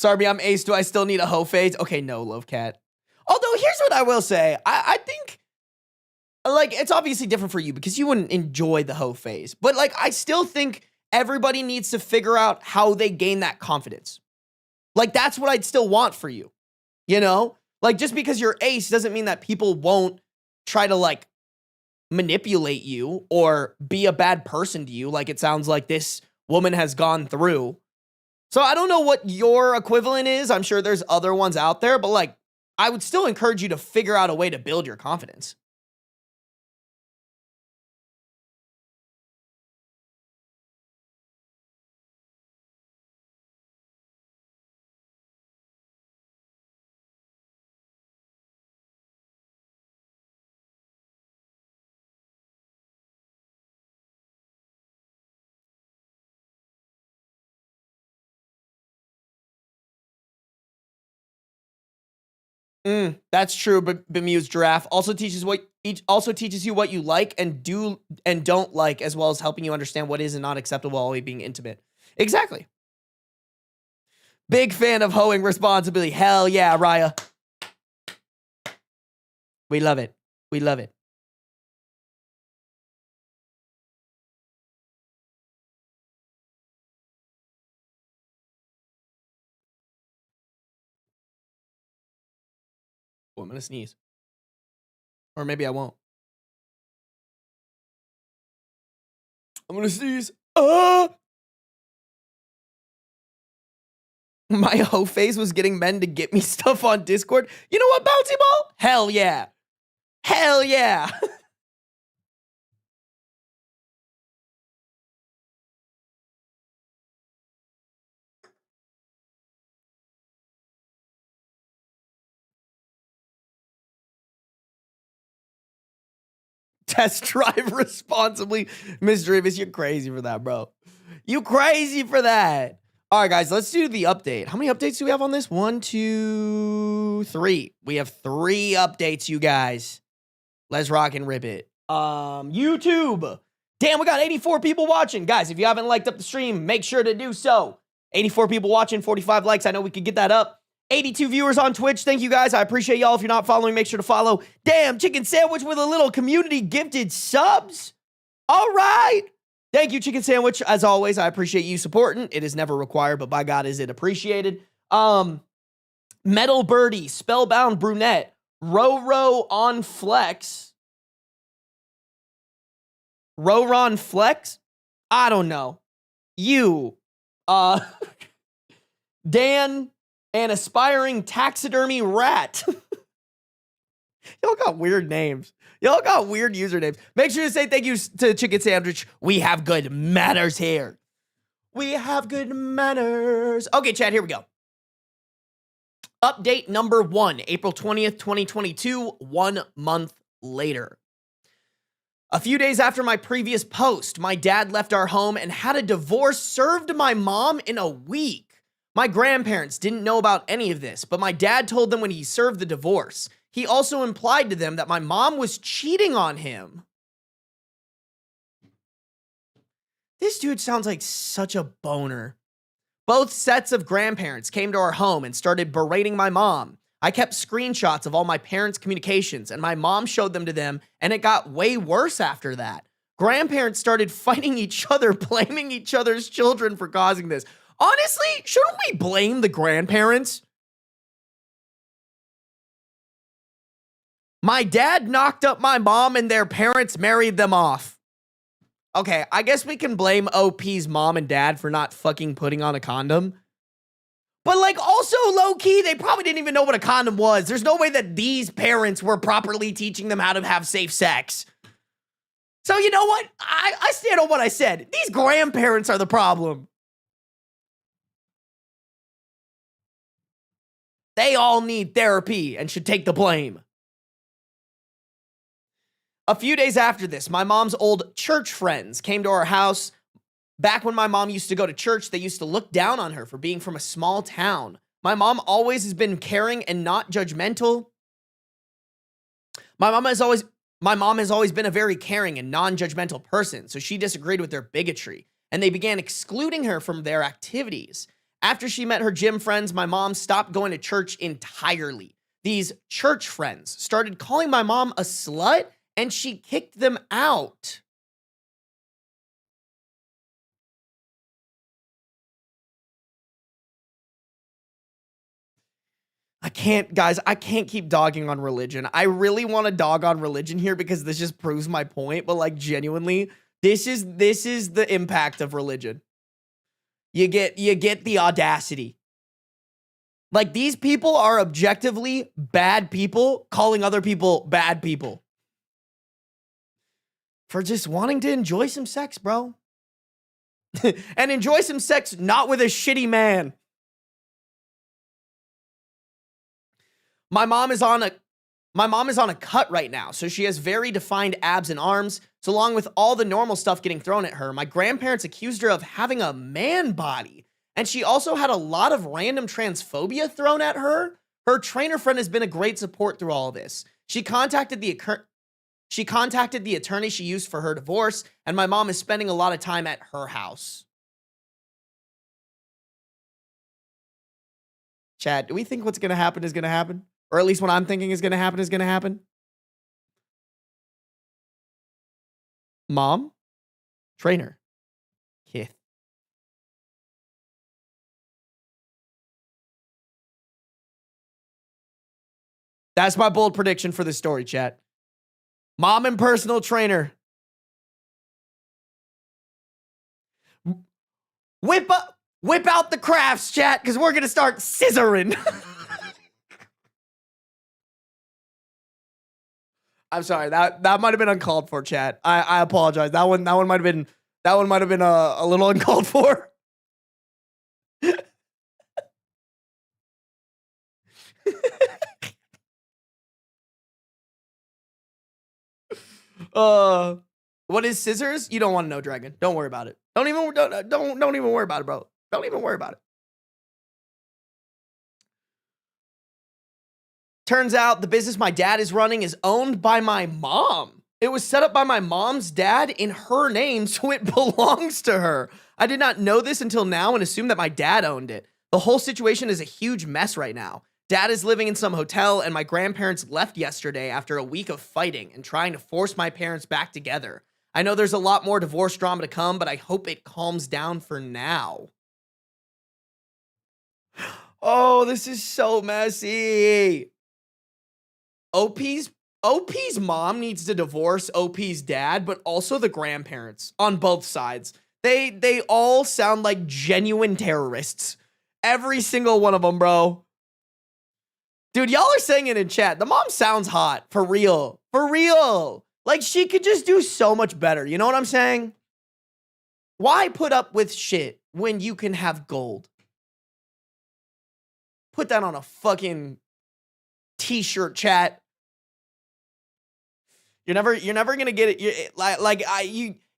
Sarby, I'm ace. Do I still need a hoe phase? Okay, no, love cat. Although, here's what I will say. I think, like, it's obviously different for you because you wouldn't enjoy the hoe phase. But, like, I still think everybody needs to figure out how they gain that confidence. Like, that's what I'd still want for you. You know? Like, just because you're ace doesn't mean that people won't try to, like, manipulate you or be a bad person to you. Like, it sounds like this woman has gone through. So I don't know what your equivalent is. I'm sure there's other ones out there, but like, I would still encourage you to figure out a way to build your confidence. That's true, but Bemused Giraffe also teaches you what you like and do and don't like, as well as helping you understand what is and not acceptable while being intimate. Exactly. Big fan of hoeing responsibility. Hell yeah, Raya. We love it. We love it. Oh, I'm gonna sneeze. Or maybe I won't. I'm gonna sneeze. My hoe phase was getting men to get me stuff on Discord. You know what, Bouncy Ball? Hell yeah. Hell yeah. Test drive responsibly. Miss Dravis, you're crazy for that, bro. You crazy for that. All right, guys, let's do the update. How many updates do we have on this? 1, 2, 3. We have 3 updates, you guys. Let's rock and rip it. YouTube. Damn, we got 84 people watching. Guys, if you haven't liked up the stream, make sure to do so. 84 people watching, 45 likes. I know we could get that up. 82 viewers on Twitch. Thank you, guys. I appreciate y'all. If you're not following, make sure to follow. Damn, Chicken Sandwich with a little community gifted subs. All right. Thank you, Chicken Sandwich. As always, I appreciate you supporting. It is never required, but by God, is it appreciated. Metal Birdie, Spellbound Brunette, Roro on Flex. Roron Flex? I don't know. You. Dan, an aspiring taxidermy rat. Y'all got weird names. Y'all got weird usernames. Make sure to say thank you to Chicken Sandwich. We have good manners here. We have good manners. Okay, chat, here we go. Update number 1, April 20th, 2022, 1 month later. A few days after my previous post, my dad left our home and had a divorce served my mom in a week. My grandparents didn't know about any of this, but my dad told them when he served the divorce. He also implied to them that my mom was cheating on him. This dude sounds like such a boner. Both sets of grandparents came to our home and started berating my mom. I kept screenshots of all my parents' communications, and my mom showed them to them, and it got way worse after that. Grandparents started fighting each other, blaming each other's children for causing this. Honestly, shouldn't we blame the grandparents? My dad knocked up my mom, and their parents married them off. Okay, I guess we can blame OP's mom and dad for not fucking putting on a condom. But like also low key, they probably didn't even know what a condom was. There's no way that these parents were properly teaching them how to have safe sex. So you know what? I stand on what I said. These grandparents are the problem. They all need therapy and should take the blame. A few days after this, my mom's old church friends came to our house. Back when my mom used to go to church, they used to look down on her for being from a small town. My mom always has been caring and not judgmental. My mom has always been a very caring and non-judgmental person, so she disagreed with their bigotry, and they began excluding her from their activities. After she met her gym friends, my mom stopped going to church entirely. These church friends started calling my mom a slut, and she kicked them out. I can't keep dogging on religion. I really want to dog on religion here because this just proves my point, but like genuinely, this is the impact of religion. You get the audacity. Like these people are objectively bad people calling other people bad people for just wanting to enjoy some sex, bro. And enjoy some sex not with a shitty man. My mom is on a cut right now, so she has very defined abs and arms. So along with all the normal stuff getting thrown at her, my grandparents accused her of having a man body. And she also had a lot of random transphobia thrown at her. Her trainer friend has been a great support through all of this. She contacted the attorney she used for her divorce, and my mom is spending a lot of time at her house. Chad, do we think what's going to happen is going to happen? Or at least what I'm thinking is going to happen is going to happen? Mom, trainer, Kith. That's my bold prediction for the story, chat. Mom and personal trainer. Whip out the crafts, chat, because we're going to start scissoring. I'm sorry. That might have been uncalled for, chat. I apologize. That one might have been a little uncalled for. What is scissors? You don't want to know, Dragon. Don't worry about it. Don't even worry about it, bro. Don't even worry about it. Turns out the business my dad is running is owned by my mom. It was set up by my mom's dad in her name, so it belongs to her. I did not know this until now and assumed that my dad owned it. The whole situation is a huge mess right now. Dad is living in some hotel, and my grandparents left yesterday after a week of fighting and trying to force my parents back together. I know there's a lot more divorce drama to come, but I hope it calms down for now. Oh, this is so messy. OP's mom needs to divorce OP's dad, but also the grandparents on both sides. They all sound like genuine terrorists. Every single one of them, bro. Dude, y'all are saying it in chat. The mom sounds hot. For real. For real. Like, she could just do so much better. You know what I'm saying? Why put up with shit when you can have gold? Put that on a fucking t-shirt, chat. You're never gonna get it.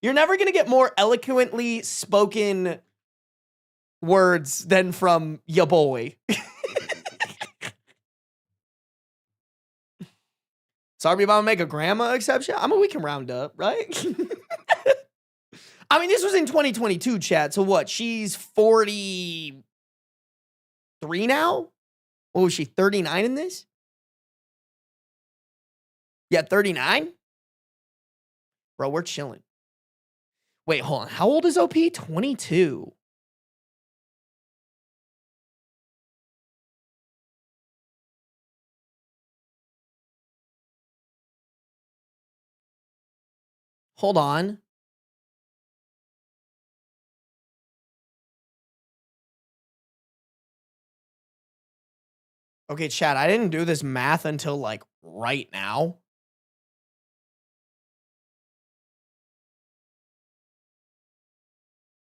You're never gonna get more eloquently spoken words than from ya boy. Sorry about make a grandma exception. I mean, we can round up, right? I mean, this was in 2022, chat. So what? She's 43 now? What was she, 39 in this? Yeah, 39? Bro, we're chilling. Wait, hold on. How old is OP? 22. Hold on. Okay, chat, I didn't do this math until like right now.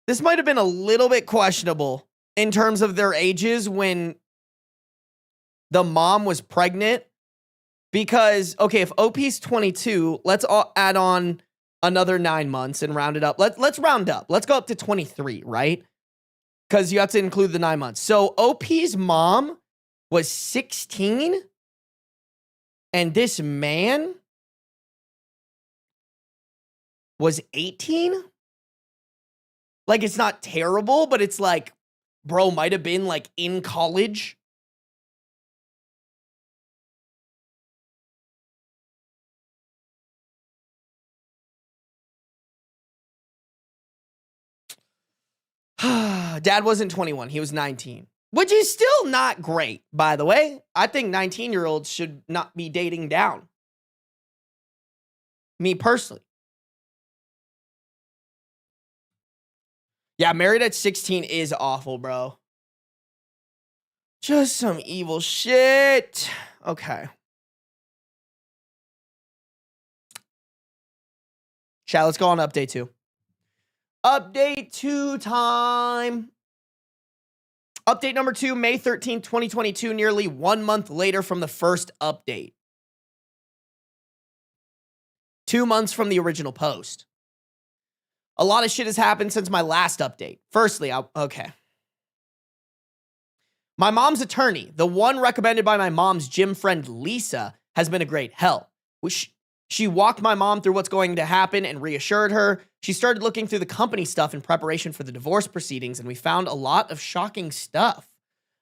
This might have been a little bit questionable in terms of their ages when the mom was pregnant. Because, okay, if OP's 22, let's add on another 9 months and round it up. Let's round up. Let's go up to 23, right? Because you have to include the 9 months. So OP's mom was 16, and this man was 18. Like, it's not terrible, but it's like, bro might have been like in college. Dad wasn't 21. He was 19. Which is still not great, by the way. I think 19-year-olds should not be dating down. Me personally. Yeah, married at 16 is awful, bro. Just some evil shit. Okay. Chat, let's go on update 2. Update 2 time. Update number 2, May 13th, 2022, nearly 1 month later from the first update. 2 months from the original post. A lot of shit has happened since my last update. Firstly, okay. My mom's attorney, the one recommended by my mom's gym friend Lisa, has been a great help. She walked my mom through what's going to happen and reassured her. She started looking through the company stuff in preparation for the divorce proceedings, and we found a lot of shocking stuff.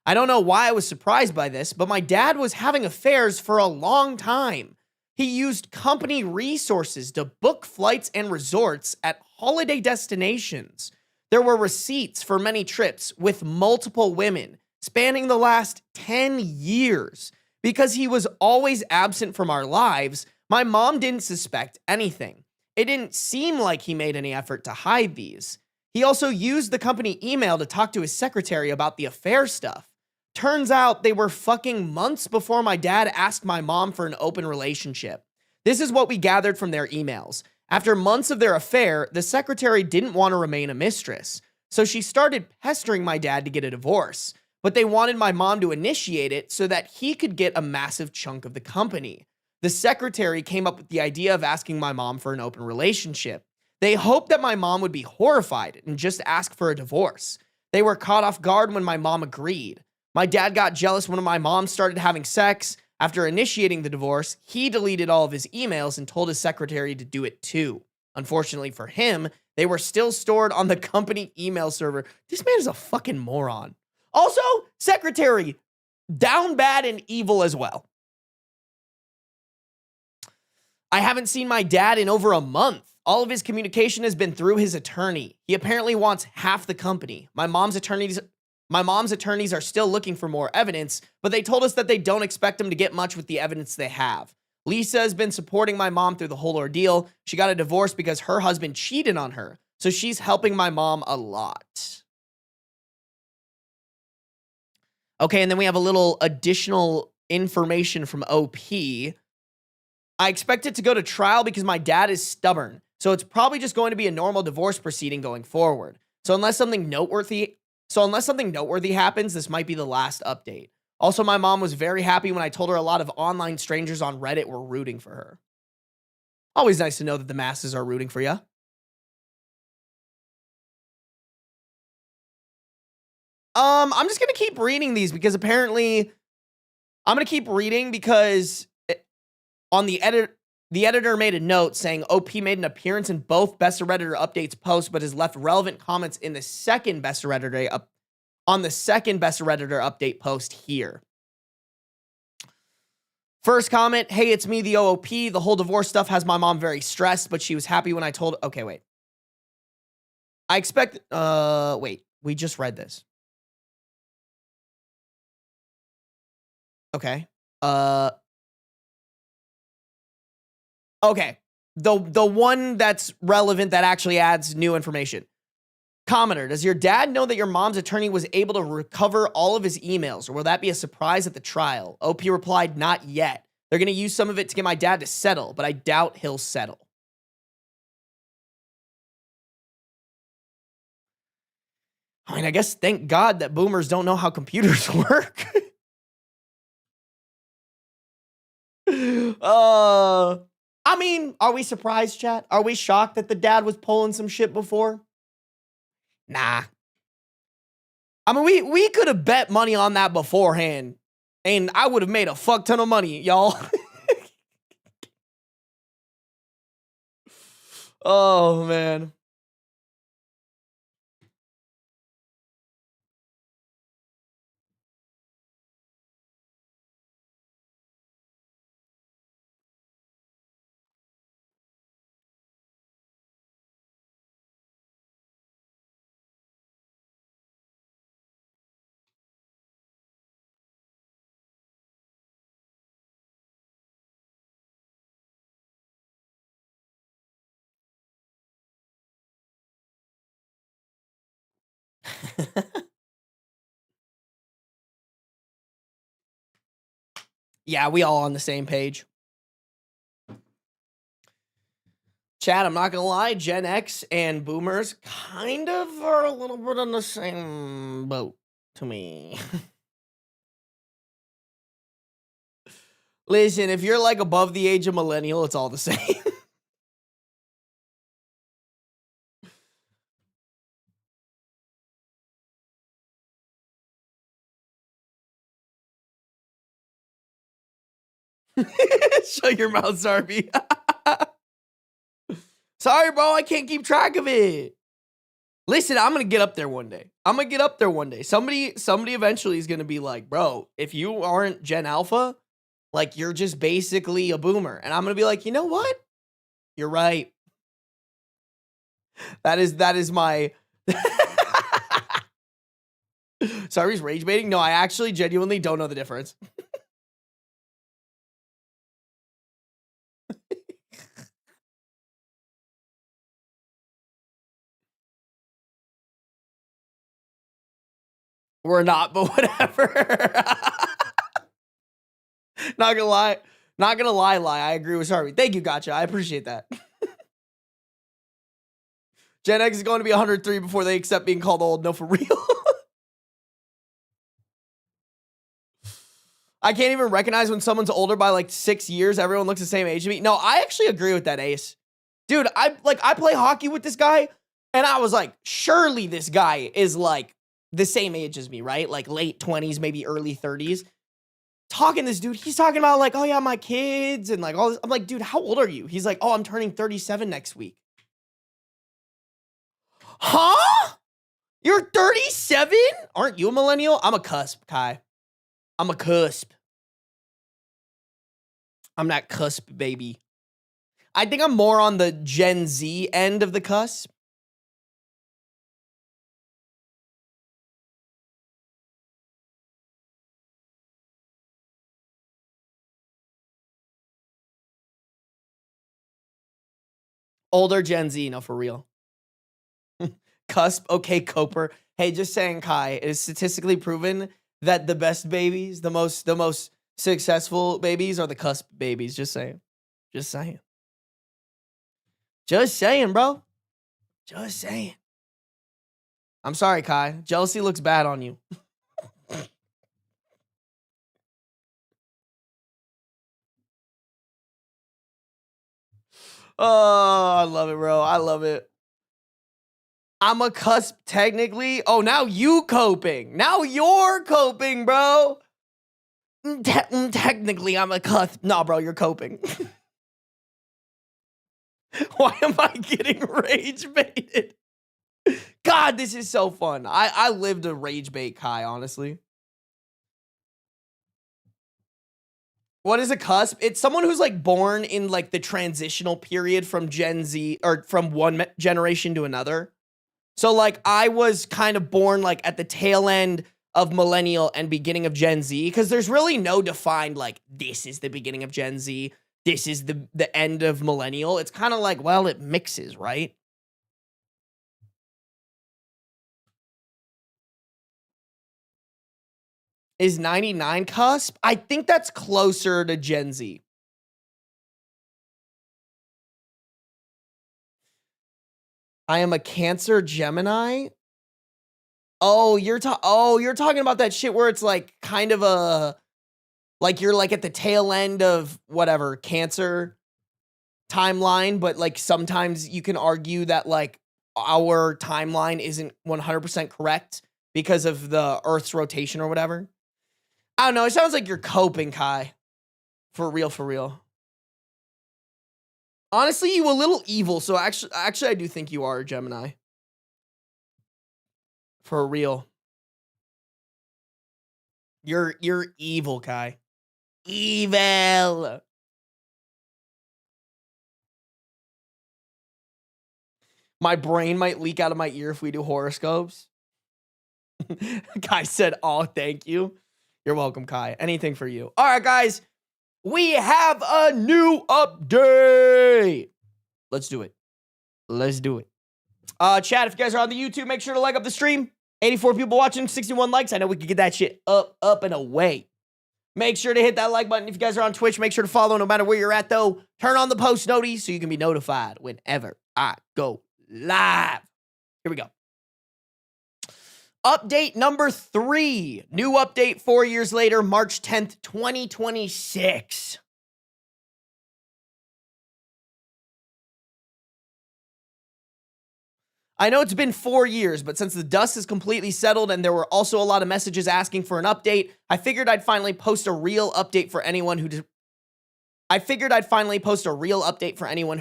I don't know why I was surprised by this, but my dad was having affairs for a long time. He used company resources to book flights and resorts at holiday destinations. There were receipts for many trips with multiple women spanning the last 10 years. Because he was always absent from our lives, my mom didn't suspect anything. It didn't seem like he made any effort to hide these. He also used the company email to talk to his secretary about the affair stuff. Turns out they were fucking months before my dad asked my mom for an open relationship. This is what we gathered from their emails. After months of their affair, the secretary didn't want to remain a mistress. So she started pestering my dad to get a divorce. But they wanted my mom to initiate it so that he could get a massive chunk of the company. The secretary came up with the idea of asking my mom for an open relationship. They hoped that my mom would be horrified and just ask for a divorce. They were caught off guard when my mom agreed. My dad got jealous when my mom started having sex. After initiating the divorce, he deleted all of his emails and told his secretary to do it too. Unfortunately for him, they were still stored on the company email server. This man is a fucking moron. Also, secretary, down bad and evil as well. I haven't seen my dad in over a month. All of his communication has been through his attorney. He apparently wants half the company. My mom's attorneys are still looking for more evidence, but they told us that they don't expect him to get much with the evidence they have. Lisa has been supporting my mom through the whole ordeal. She got a divorce because her husband cheated on her, so she's helping my mom a lot. Okay, and then we have a little additional information from OP. I expect it to go to trial because my dad is stubborn, so it's probably just going to be a normal divorce proceeding going forward. So unless something noteworthy happens, this might be the last update. Also, my mom was very happy when I told her a lot of online strangers on Reddit were rooting for her. Always nice to know that the masses are rooting for you. I'm just going to keep reading these because apparently I'm going to keep reading because on the editor made a note saying OP made an appearance in both Best of Redditor updates posts, but has left relevant comments in the second Best of Redditor update post here. First comment, hey, it's me, the OOP. The whole divorce stuff has my mom very stressed, but she was happy when I told, okay, wait. I expect, wait, we just read this. Okay. Okay. The one that's relevant that actually adds new information. Commenter, does your dad know that your mom's attorney was able to recover all of his emails, or will that be a surprise at the trial? OP replied, not yet. They're going to use some of it to get my dad to settle, but I doubt he'll settle. I mean, I guess thank God that boomers don't know how computers work. I mean, are we surprised, chat? Are we shocked that the dad was pulling some shit before? Nah. I mean, we could have bet money on that beforehand, and I would have made a fuck ton of money, y'all. Oh, man. Yeah, we all on the same page. Chat, I'm not gonna lie, Gen X and boomers kind of are a little bit on the same boat to me. Listen, if you're like above the age of millennial, it's all the same. Shut your mouth, Sarby. Sorry, bro, I can't keep track of it. Listen, I'm gonna get up there one day. Somebody eventually is gonna be like, bro, if you aren't Gen Alpha, like you're just basically a boomer. And I'm gonna be like, you know what? You're right. That is my Sarby's rage baiting. No, I actually genuinely don't know the difference. We're not, but whatever. Not gonna lie. I agree with Sarby. Thank you, Gotcha. I appreciate that. Gen X is going to be 103 before they accept being called old. No, for real. I can't even recognize when someone's older by like 6 years. Everyone looks the same age to me. No, I actually agree with that, Ace. Dude, I play hockey with this guy, and I was like, surely this guy is like the same age as me, right? Like late 20s, maybe early 30s. Talking to this dude, he's talking about like, oh yeah, my kids and like all this. I'm like, dude, how old are you? He's like, oh, I'm turning 37 next week. Huh? You're 37? Aren't you a millennial? I'm a cusp, Kai. I'm a cusp. I'm that cusp, baby. I think I'm more on the Gen Z end of the cusp. Older Gen Z, no, for real. Cusp, okay, Coper. Hey, just saying, Kai, it is statistically proven that the best babies, the most successful babies are the cusp babies. Just saying. Just saying. Just saying, bro. Just saying. I'm sorry, Kai. Jealousy looks bad on you. Oh, I love it, bro. I love it. I'm a cusp technically. Oh, now you coping. Now you're coping, bro. Technically, I'm a cusp. Nah, bro, you're coping. Why am I getting rage baited? God, this is so fun. I lived a rage bait Kai, honestly. What is a cusp? It's someone who's like born in like the transitional period from Gen Z or from one generation to another. So like I was kind of born like at the tail end of millennial and beginning of Gen Z because there's really no defined like this is the beginning of Gen Z, this is the end of millennial. It's kind of like, well, it mixes, right? Is 99 cusp? I think that's closer to Gen Z. I am a Cancer Gemini. Oh, you're talking about that shit where it's like kind of a, like you're like at the tail end of whatever Cancer timeline, but like sometimes you can argue that like our timeline isn't 100% correct because of the Earth's rotation or whatever. I don't know. It sounds like you're coping, Kai. For real, for real. Honestly, you a little evil. So actually, I do think you are a Gemini. For real. You're evil, Kai. Evil. My brain might leak out of my ear if we do horoscopes. Kai said, "Oh, thank you." You're welcome, Kai. Anything for you. All right, guys. We have a new update. Let's do it. Let's do it. Chat, if you guys are on the YouTube, make sure to like up the stream. 84 people watching, 61 likes. I know we can get that shit up, and away. Make sure to hit that like button. If you guys are on Twitch, make sure to follow no matter where you're at, though. Turn on the post noties so you can be notified whenever I go live. Here we go. Update number 3. New update 4 years later, March 10th, 2026. I know it's been 4 years, but since the dust has completely settled and there were also a lot of messages asking for an update, I figured I'd finally post a real update for anyone who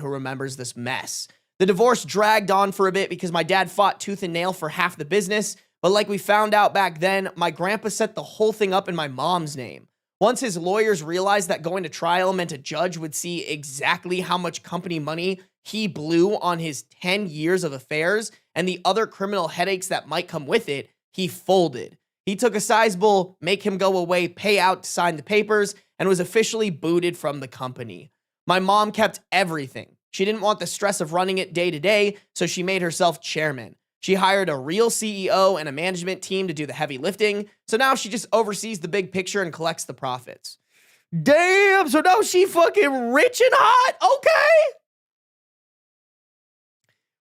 remembers this mess. The divorce dragged on for a bit because my dad fought tooth and nail for half the business, but like we found out back then, my grandpa set the whole thing up in my mom's name. Once his lawyers realized that going to trial meant a judge would see exactly how much company money he blew on his 10 years of affairs and the other criminal headaches that might come with it, he folded. He took a sizable make him go away payout to sign the papers and was officially booted from the company. My mom kept everything. She didn't want the stress of running it day to day, so she made herself chairman. She hired a real CEO and a management team to do the heavy lifting, so now she just oversees the big picture and collects the profits. Damn, so now she fucking rich and hot? Okay.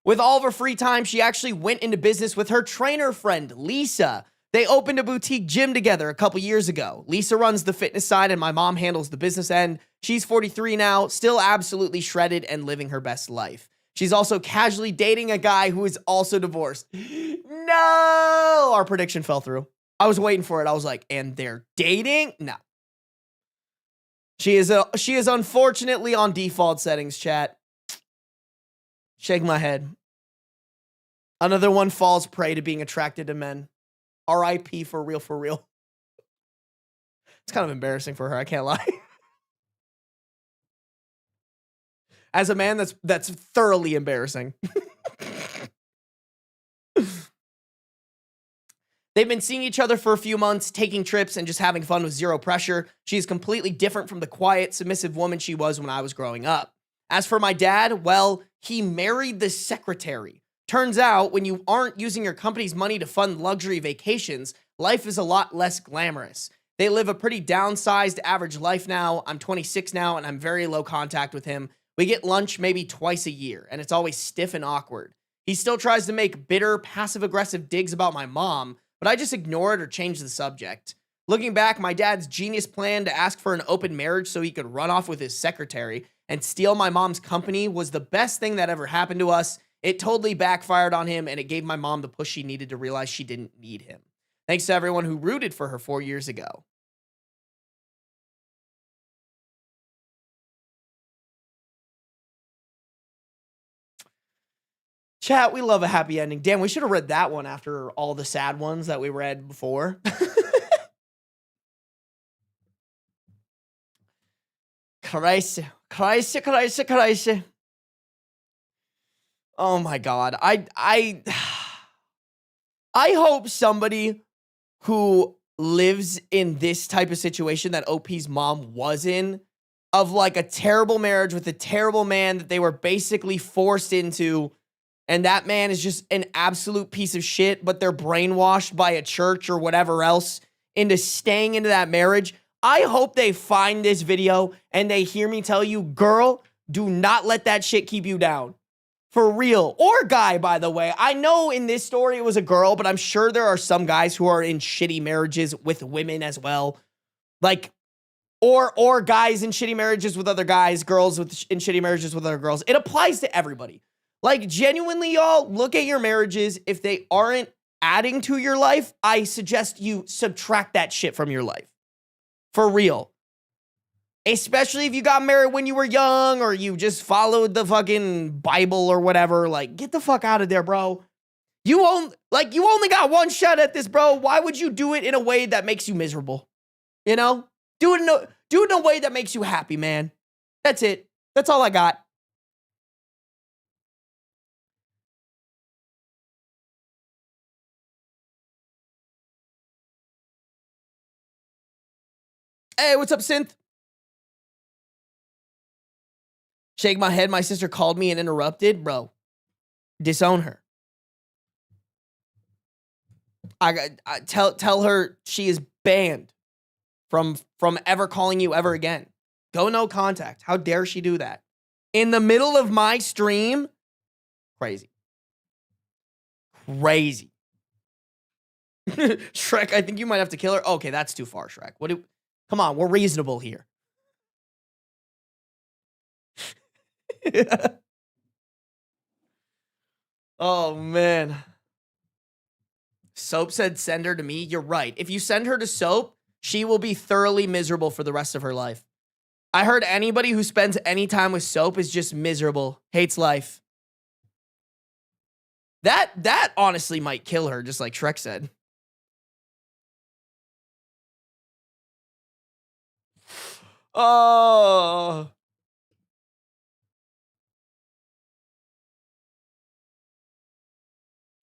With all of her free time, she actually went into business with her trainer friend, Lisa. They opened a boutique gym together a couple years ago. Lisa runs the fitness side and my mom handles the business end. She's 43 now, still absolutely shredded and living her best life. She's also casually dating a guy who is also divorced. No! Our prediction fell through. I was waiting for it. I was like, and they're dating? No. She is unfortunately on default settings, chat. Shake my head. Another one falls prey to being attracted to men. R.I.P. for real, for real. It's kind of embarrassing for her, I can't lie. As a man, that's thoroughly embarrassing. They've been seeing each other for a few months, taking trips, and just having fun with zero pressure. She is completely different from the quiet, submissive woman she was when I was growing up. As for my dad, well, he married the secretary. Turns out, when you aren't using your company's money to fund luxury vacations, life is a lot less glamorous. They live a pretty downsized average life now. I'm 26 now, and I'm very low contact with him. We get lunch maybe twice a year, and it's always stiff and awkward. He still tries to make bitter, passive-aggressive digs about my mom, but I just ignore it or change the subject. Looking back, my dad's genius plan to ask for an open marriage so he could run off with his secretary and steal my mom's company was the best thing that ever happened to us. It totally backfired on him, and it gave my mom the push she needed to realize she didn't need him. Thanks to everyone who rooted for her 4 years ago. Chat, we love a happy ending. Damn, we should have read that one after all the sad ones that we read before. Crazy. Oh my God. I hope somebody who lives in this type of situation that OP's mom was in, of like a terrible marriage with a terrible man that they were basically forced into, and that man is just an absolute piece of shit, but they're brainwashed by a church or whatever else into staying into that marriage, I hope they find this video and they hear me tell you, girl, do not let that shit keep you down. For real. Or guy, by the way. I know in this story it was a girl, but I'm sure there are some guys who are in shitty marriages with women as well. Like, or guys in shitty marriages with other guys, girls in shitty marriages with other girls. It applies to everybody. Like, genuinely, y'all, look at your marriages. If they aren't adding to your life, I suggest you subtract that shit from your life. For real. Especially if you got married when you were young or you just followed the fucking Bible or whatever. Like, get the fuck out of there, bro. You only got one shot at this, bro. Why would you do it in a way that makes you miserable? You know? Do it in a way that makes you happy, man. That's it. That's all I got. Hey, what's up, Synth? Shake my head. My sister called me and interrupted. Bro, disown her. I tell her she is banned from ever calling you ever again. Go no contact. How dare she do that? In the middle of my stream? Crazy. Crazy. Shrek, I think you might have to kill her. Okay, that's too far, Shrek. Come on, we're reasonable here. Oh, man. Soap said send her to me. You're right. If you send her to Soap, she will be thoroughly miserable for the rest of her life. I heard anybody who spends any time with Soap is just miserable. Hates life. That honestly might kill her, just like Shrek said. Oh.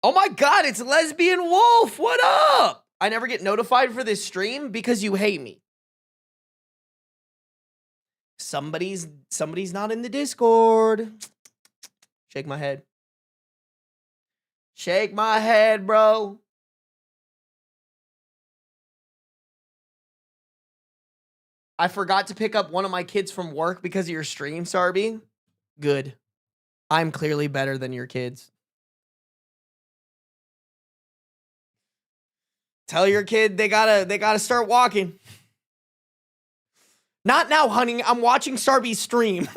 Oh my God, it's Lesbian Wolf. What up? I never get notified for this stream because you hate me. Somebody's not in the Discord. Shake my head. Shake my head, bro. I forgot to pick up one of my kids from work because of your stream, Sarby. Good. I'm clearly better than your kids. Tell your kid they gotta start walking. Not now, honey. I'm watching Sarby's stream.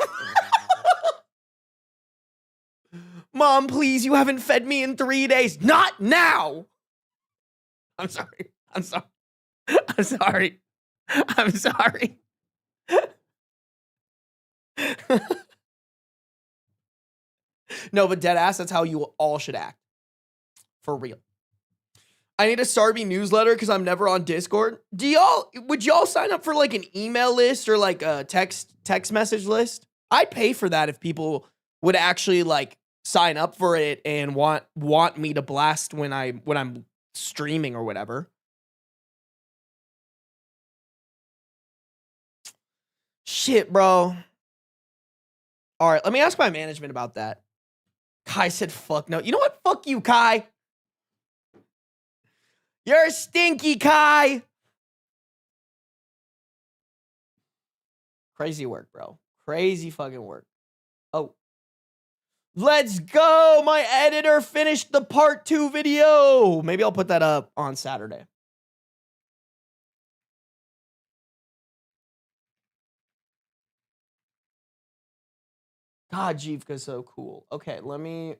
Mom, please, you haven't fed me in 3 days. Not now. I'm sorry. I'm sorry. I'm sorry. I'm sorry. No, but deadass, that's how you all should act. For real. I need a Sarby newsletter because I'm never on Discord. Would y'all sign up for like an email list or like a text message list? I'd pay for that if people would actually like sign up for it and want me to blast when I'm streaming or whatever. Shit, bro. All right, let me ask my management about that. Kai said, fuck no. You know what? Fuck you, Kai. You're stinky, Kai. Crazy work, bro. Crazy fucking work. Oh. Let's go. My editor finished the part 2 video. Maybe I'll put that up on Saturday. God, Jeevka's so cool. Okay, let me...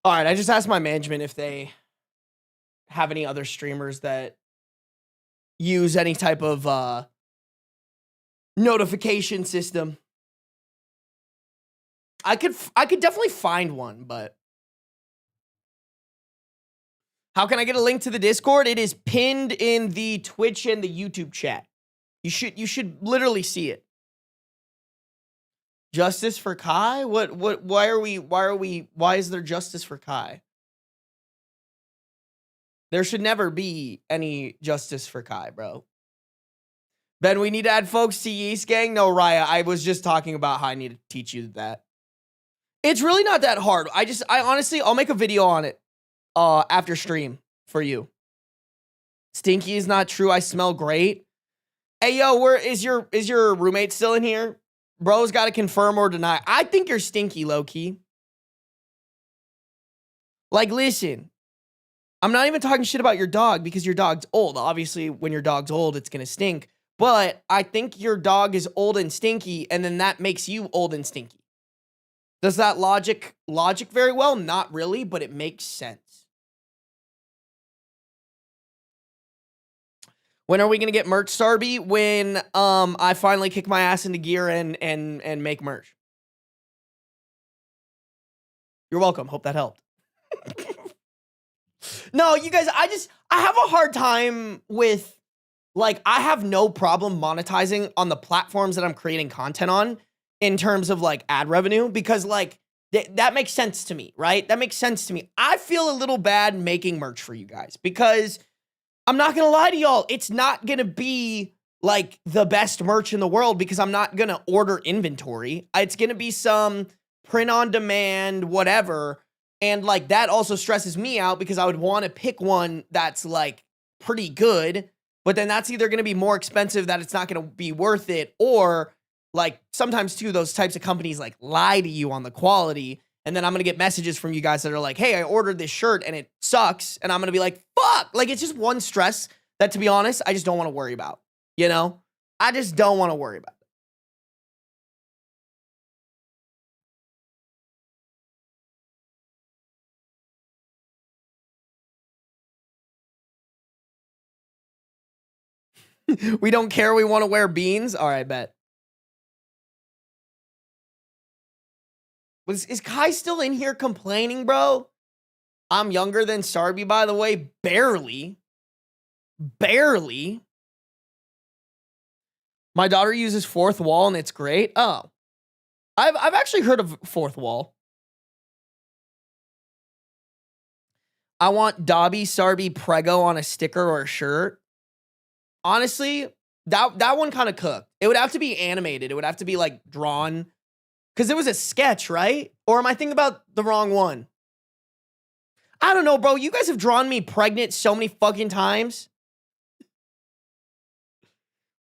All right, I just asked my management if they have any other streamers that use any type of notification system. I could definitely find one, but how can I get a link to the Discord? It is pinned in the Twitch and the YouTube chat. You should literally see it. Justice for Kai? Why is there justice for Kai? There should never be any justice for Kai, bro. Ben, we need to add folks to Yeast Gang. No, Raya, I was just talking about how I need to teach you that. It's really not that hard. I honestly, I'll make a video on it after stream for you. Stinky is not true. I smell great. Hey, yo, where is your roommate still in here? Bro's got to confirm or deny. I think you're stinky, low-key. Like, listen. I'm not even talking shit about your dog because your dog's old. Obviously, when your dog's old, it's going to stink. But I think your dog is old and stinky, and then that makes you old and stinky. Does that logic very well? Not really, but it makes sense. When are we going to get merch, Sarby? When I finally kick my ass into gear and make merch. You're welcome. Hope that helped. No, you guys, I have a hard time with, like, I have no problem monetizing on the platforms that I'm creating content on in terms of, like, ad revenue because, like, that makes sense to me, right? That makes sense to me. I feel a little bad making merch for you guys because I'm not going to lie to y'all. It's not going to be, like, the best merch in the world because I'm not going to order inventory. It's going to be some print on demand, whatever. And, like, that also stresses me out because I would want to pick one that's, like, pretty good. But then that's either going to be more expensive that it's not going to be worth it. Or, like, sometimes, too, those types of companies, like, lie to you on the quality. And then I'm going to get messages from you guys that are like, hey, I ordered this shirt and it sucks. And I'm going to be like, fuck. Like, it's just one stress that, to be honest, I just don't want to worry about. You know? I just don't want to worry about it. We don't care. We want to wear beans. All right, bet. Is Kai still in here complaining, bro? I'm younger than Sarby, by the way. Barely. Barely. My daughter uses Fourth Wall and it's great. Oh. I've actually heard of Fourth Wall. I want Dobby, Sarby, Prego on a sticker or a shirt. Honestly, that one kind of cooked. It would have to be animated. It would have to be, like, drawn. Because it was a sketch, right? Or am I thinking about the wrong one? I don't know, bro. You guys have drawn me pregnant so many fucking times.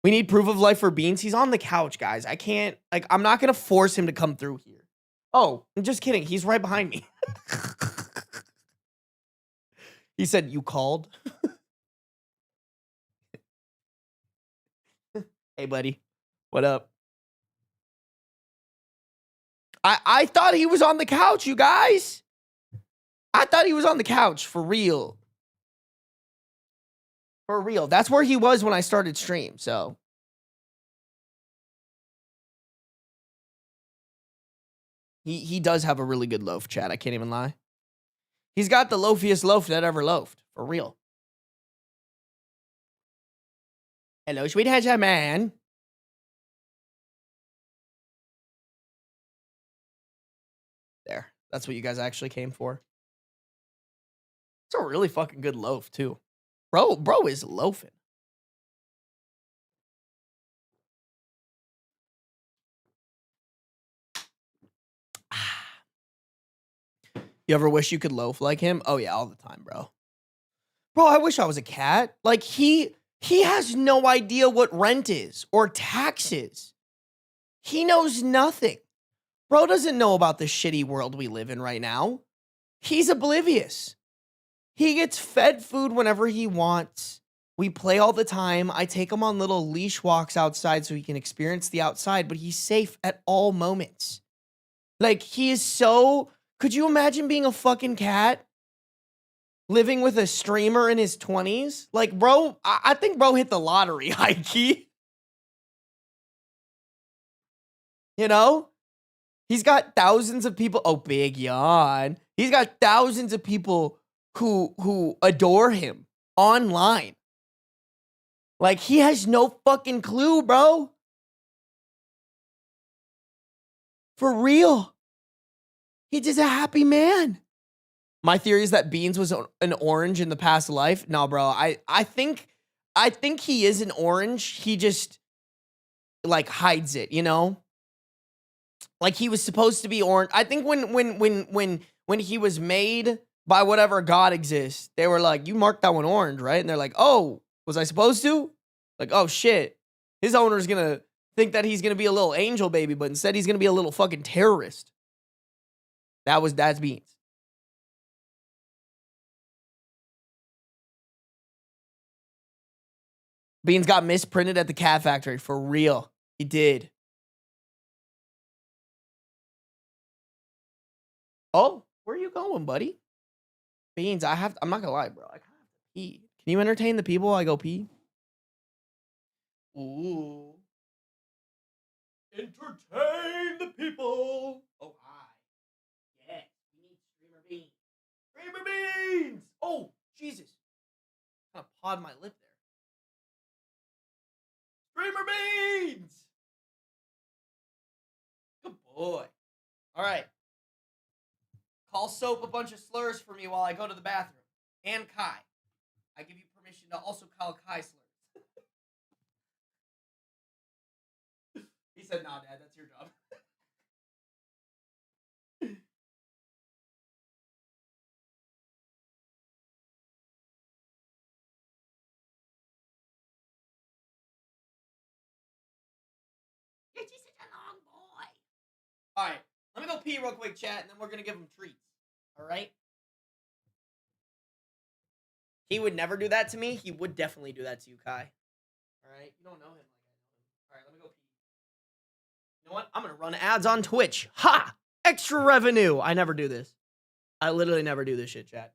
We need proof of life for Beans. He's on the couch, guys. I can't, like, I'm not going to force him to come through here. Oh, I'm just kidding. He's right behind me. He said, you called? Hey, buddy. What up? I thought he was on the couch, you guys. I thought he was on the couch, for real. For real. That's where he was when I started stream, so. He does have a really good loaf, chat. I can't even lie. He's got the loafiest loaf that ever loafed, for real. Hello, sweet hedgehog man. There. That's what you guys actually came for. It's a really fucking good loaf, too. Bro is loafing. You ever wish you could loaf like him? Oh, yeah, all the time, bro. Bro, I wish I was a cat. Like, he has no idea what rent is or taxes. He knows nothing. Bro doesn't know about the shitty world we live in right now. He's oblivious. He gets fed food whenever he wants. We play all the time. I take him on little leash walks outside so he can experience the outside, but he's safe at all moments. Like, he is so... Could you imagine being a fucking cat? living with a streamer in his 20s. Like, bro, I think bro hit the lottery, high key. You know? He's got thousands of people. Oh, big yawn. He's got thousands of people who adore him online. Like, he has no fucking clue, bro. For real. He's just a happy man. My theory is that Beans was an orange in the past life. No, bro. I think he is an orange. He just like hides it, you know? Like he was supposed to be orange. I think when he was made by whatever god exists, they were like, "You marked that one orange, right?" And they're like, "Oh, was I supposed to?" Like, "Oh shit." His owner's going to think that he's going to be a little angel baby, but instead he's going to be a little fucking terrorist. That's Beans. Beans got misprinted at the cat factory for real. He did. Oh, where are you going, buddy? Beans, I'm not gonna lie, bro. I kind of have to pee. Can you entertain the people while I go pee? Ooh. Entertain the people. Oh, hi. Yes, we need streamer beans. Streamer beans! Oh, Jesus. Kind of pawed my lip there. Streamer beans! Good boy. All right. Call Soap a bunch of slurs for me while I go to the bathroom. And Kai. I give you permission to also call Kai slurs. He said, "Nah, Dad, that's your job." You're just such a long boy. All right, let me go pee real quick, chat, and then we're gonna give him treats. All right. He would never do that to me. He would definitely do that to you, Kai. All right, you don't know him like I know him. All right, let me go pee. You know what? I'm gonna run ads on Twitch. Ha! Extra revenue. I never do this. I literally never do this shit, chat.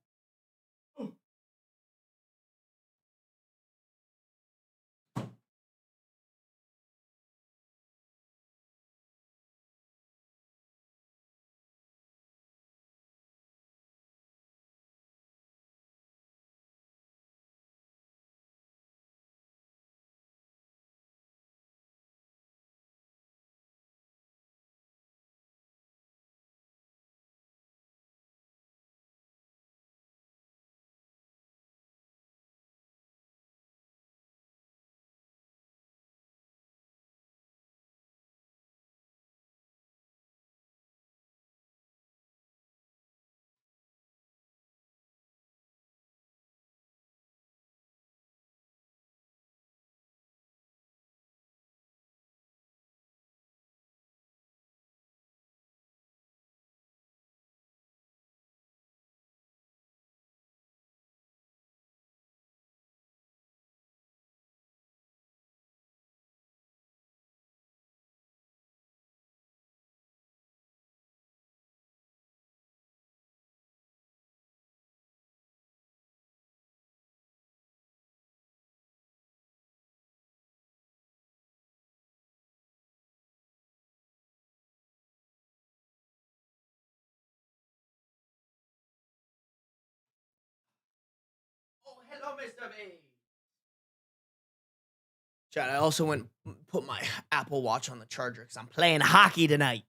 Oh, hello, Mr. B. Chat, I also went and put my Apple Watch on the charger because I'm playing hockey tonight.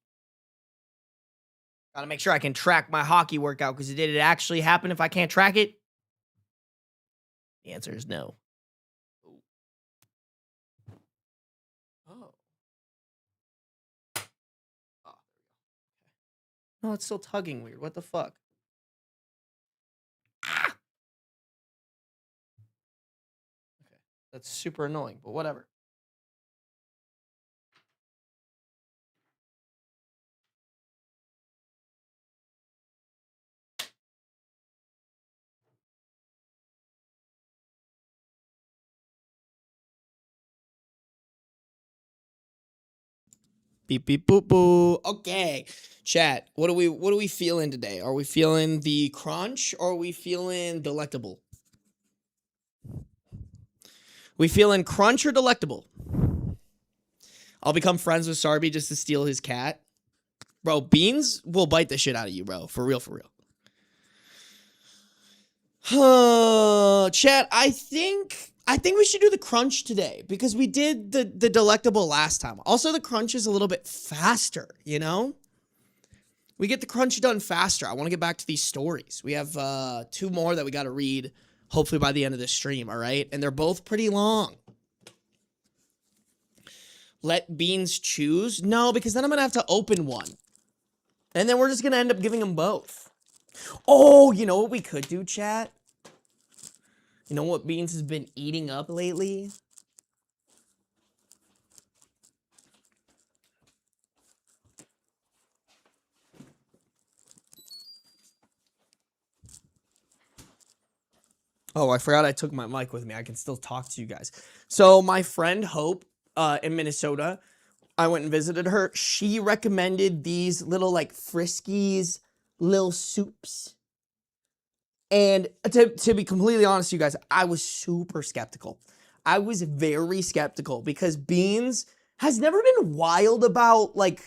Gotta make sure I can track my hockey workout because did it actually happen if I can't track it? The answer is no. Oh. Oh. No, it's still tugging weird. What the fuck? Ah! Okay. That's super annoying, but whatever. Beep beep boop boo. Okay, chat. What are we feeling today? Are we feeling the crunch or are we feeling delectable? We feeling crunch or delectable? I'll become friends with Sarby just to steal his cat. Bro, Beans will bite the shit out of you, bro. For real, for real. Chat, I think we should do the crunch today because we did the delectable last time. Also, the crunch is a little bit faster, you know? We get the crunch done faster. I want to get back to these stories. We have 2 more that we got to read, hopefully by the end of this stream, all right? And they're both pretty long. Let Beans choose? No, because then I'm going to have to open one. And then we're just going to end up giving them both. Oh, you know what we could do, chat? You know what Beans has been eating up lately? Oh, I forgot I took my mic with me. I can still talk to you guys. So my friend Hope in Minnesota, I went and visited her. She recommended these little like Friskies, little soups. And to be completely honest, you guys, I was super skeptical. I was very skeptical because Beans has never been wild about like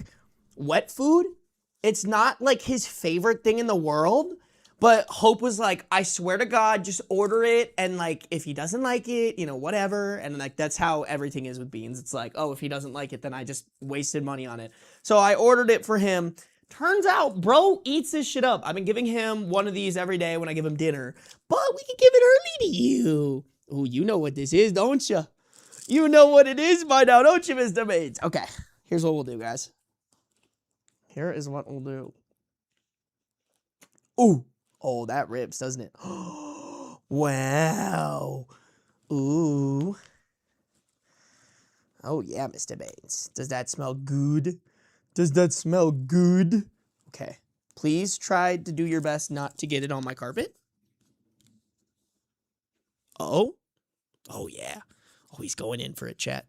wet food. It's not like his favorite thing in the world. But Hope was like, I swear to God, just order it. And like, if he doesn't like it, you know, whatever. And like, that's how everything is with Beans. It's like, oh, if he doesn't like it, then I just wasted money on it. So I ordered it for him. Turns out, bro eats this shit up. I've been giving him one of these every day when I give him dinner. But we can give it early to you. Oh, you know what this is, don't you? You know what it is by now, don't you, Mr. Bates? Okay, here's what we'll do, guys. Here is what we'll do. Ooh. Oh, that rips, doesn't it? Wow. Ooh. Oh, yeah, Mr. Bates. Does that smell good? Does that smell good? Okay. Please try to do your best not to get it on my carpet. Oh. Oh, yeah. Oh, he's going in for it, chat.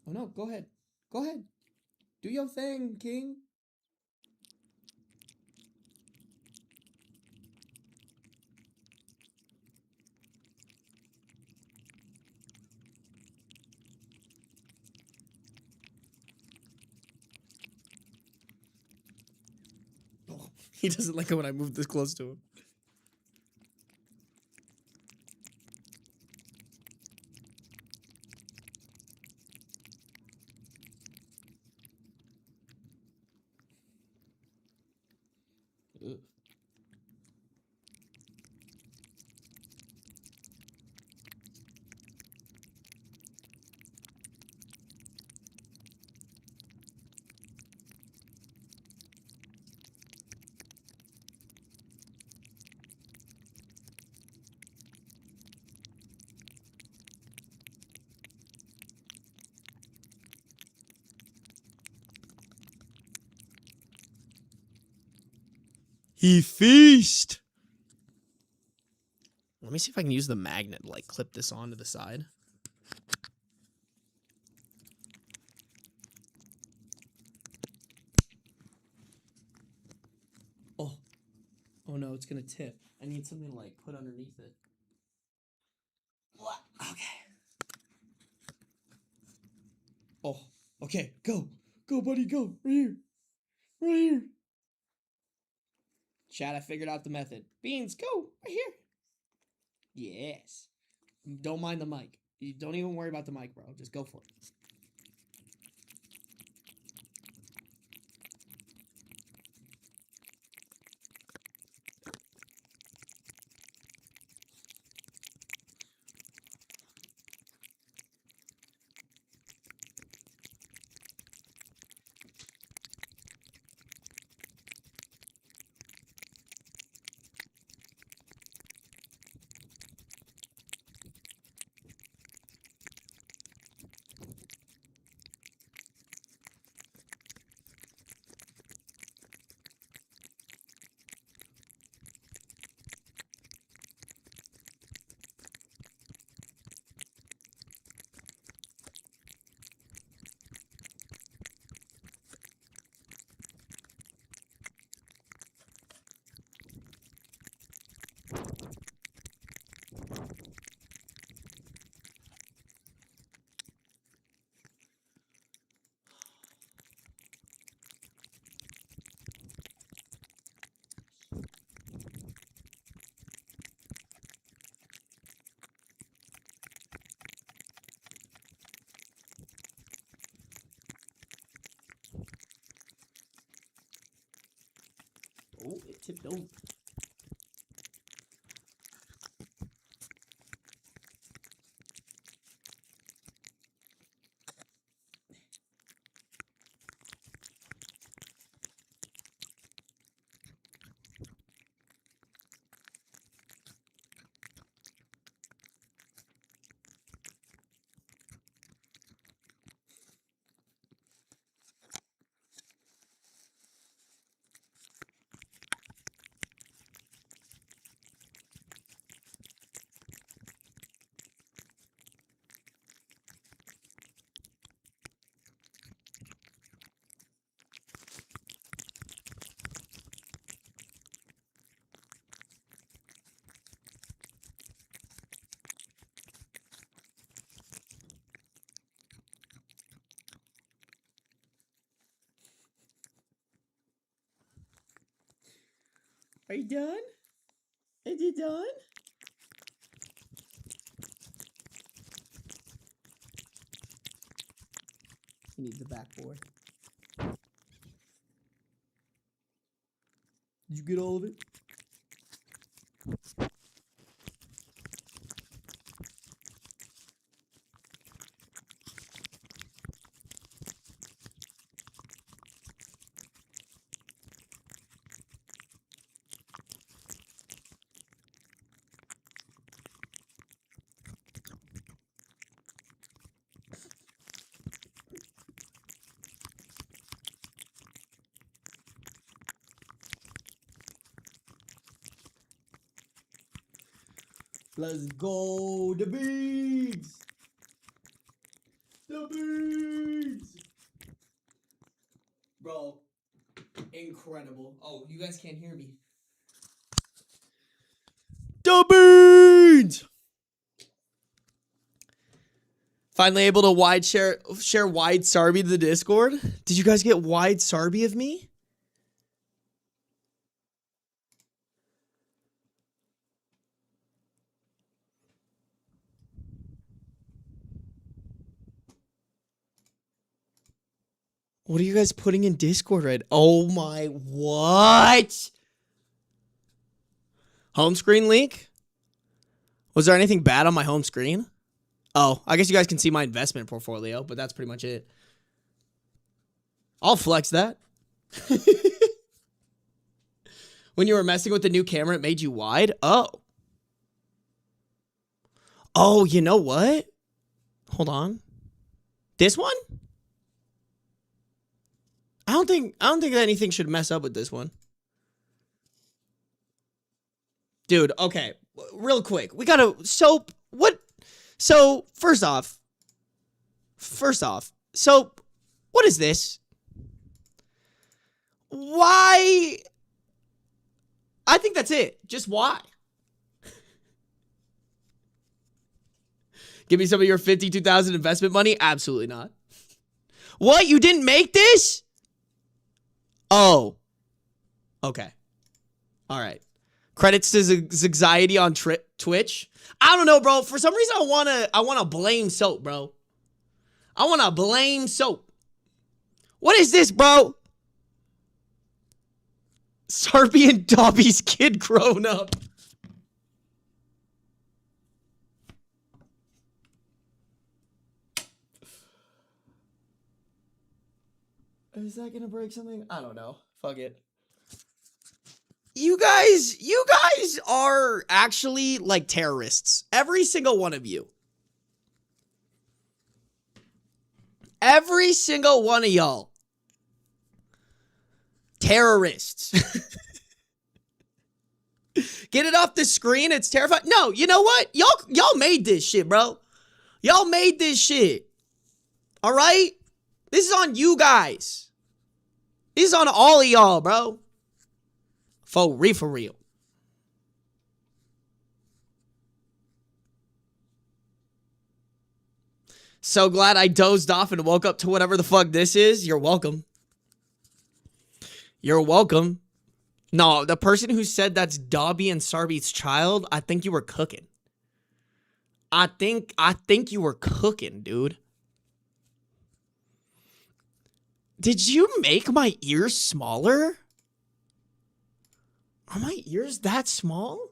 Oh, no. Go ahead. Go ahead. Do your thing, King. Oh, he doesn't like it when I move this close to him. Ugh. He feast. Let me see if I can use the magnet to like clip this onto the side. Oh. Oh no, it's gonna tip. I need something to like put underneath it. Okay. Oh, okay, go. Go, buddy, go. Right here. Right here. Chat, I figured out the method. Beans, go. Right here. Yes. Don't mind the mic. You don't even worry about the mic, bro. Just go for it. Oh, it tipped over. Are you done? Is you done? He needs the backboard. Did you get all of it? Let's go, the beads! The beads! Bro, incredible. Oh, you guys can't hear me. The beads! Finally able to share wide Sarby to the Discord. Did you guys get wide Sarby of me? What are you guys putting in Discord right? Oh my, what? Home screen leak? Was there anything bad on my home screen? Oh, I guess you guys can see my investment portfolio, but that's pretty much it. I'll flex that. When you were messing with the new camera, it made you wide? Oh. Oh, you know what? Hold on. This one? I don't think anything should mess up with this one. Dude, okay. Real quick. We gotta soap. What? So, first off, soap, what is this? Why? I think that's it. Just why? Give me some of your 52,000 investment money? Absolutely not. What? You didn't make this? Oh. Okay. All right. Credits to anxiety on Twitch. I don't know, bro. For some reason, I wanna blame Soap, bro. I wanna blame Soap. What is this, bro? Sarby and Dobby's kid grown up. Is that gonna break something? I don't know. Fuck it. You guys are actually like terrorists. Every single one of you. Every single one of y'all. Terrorists. Get it off the screen. It's terrifying. No, you know what? Y'all made this shit, bro. Y'all made this shit. All right? This is on you guys. This is on all of y'all, bro. For real. So glad I dozed off and woke up to whatever the fuck this is. You're welcome. You're welcome. No, the person who said that's Dobby and Sarby's child, I think you were cooking. I think you were cooking, dude. Did you make my ears smaller? Are my ears that small?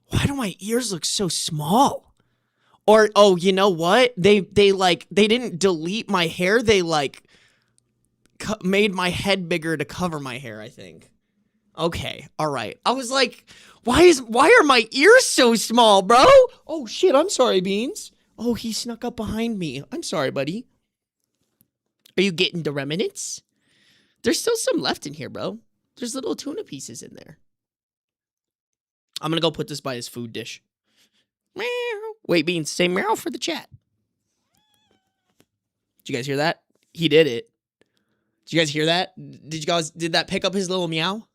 Why do my ears look so small? Or, oh, you know what? They didn't delete my hair. They like made my head bigger to cover my hair, I think. Okay, all right. I was like, why are my ears so small, bro? Oh shit, I'm sorry, Beans. Oh, he snuck up behind me. I'm sorry, buddy. Are you getting the remnants? There's still some left in here, bro. There's little tuna pieces in there. I'm gonna go put this by his food dish. Meow. Wait, Beans, say meow for the chat. Did you guys hear that? He did it. Did you guys hear that? Did that pick up his little meow?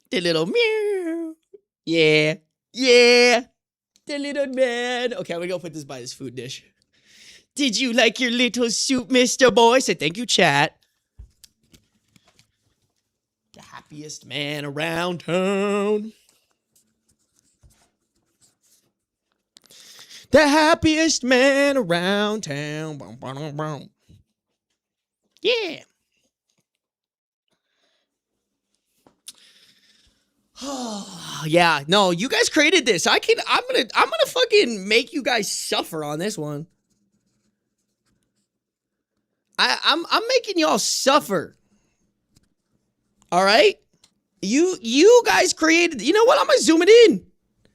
The little meow. Yeah. Yeah. The little man. Okay, I'm gonna go put this by his food dish. Did you like your little soup, Mr. Boy? Said thank you, chat. The happiest man around town. The happiest man around town. Yeah. Yeah, no, you guys created this. I'm gonna fucking make you guys suffer on this one. I'm making y'all suffer. All right? You guys created. You know what? I'm gonna zoom it in.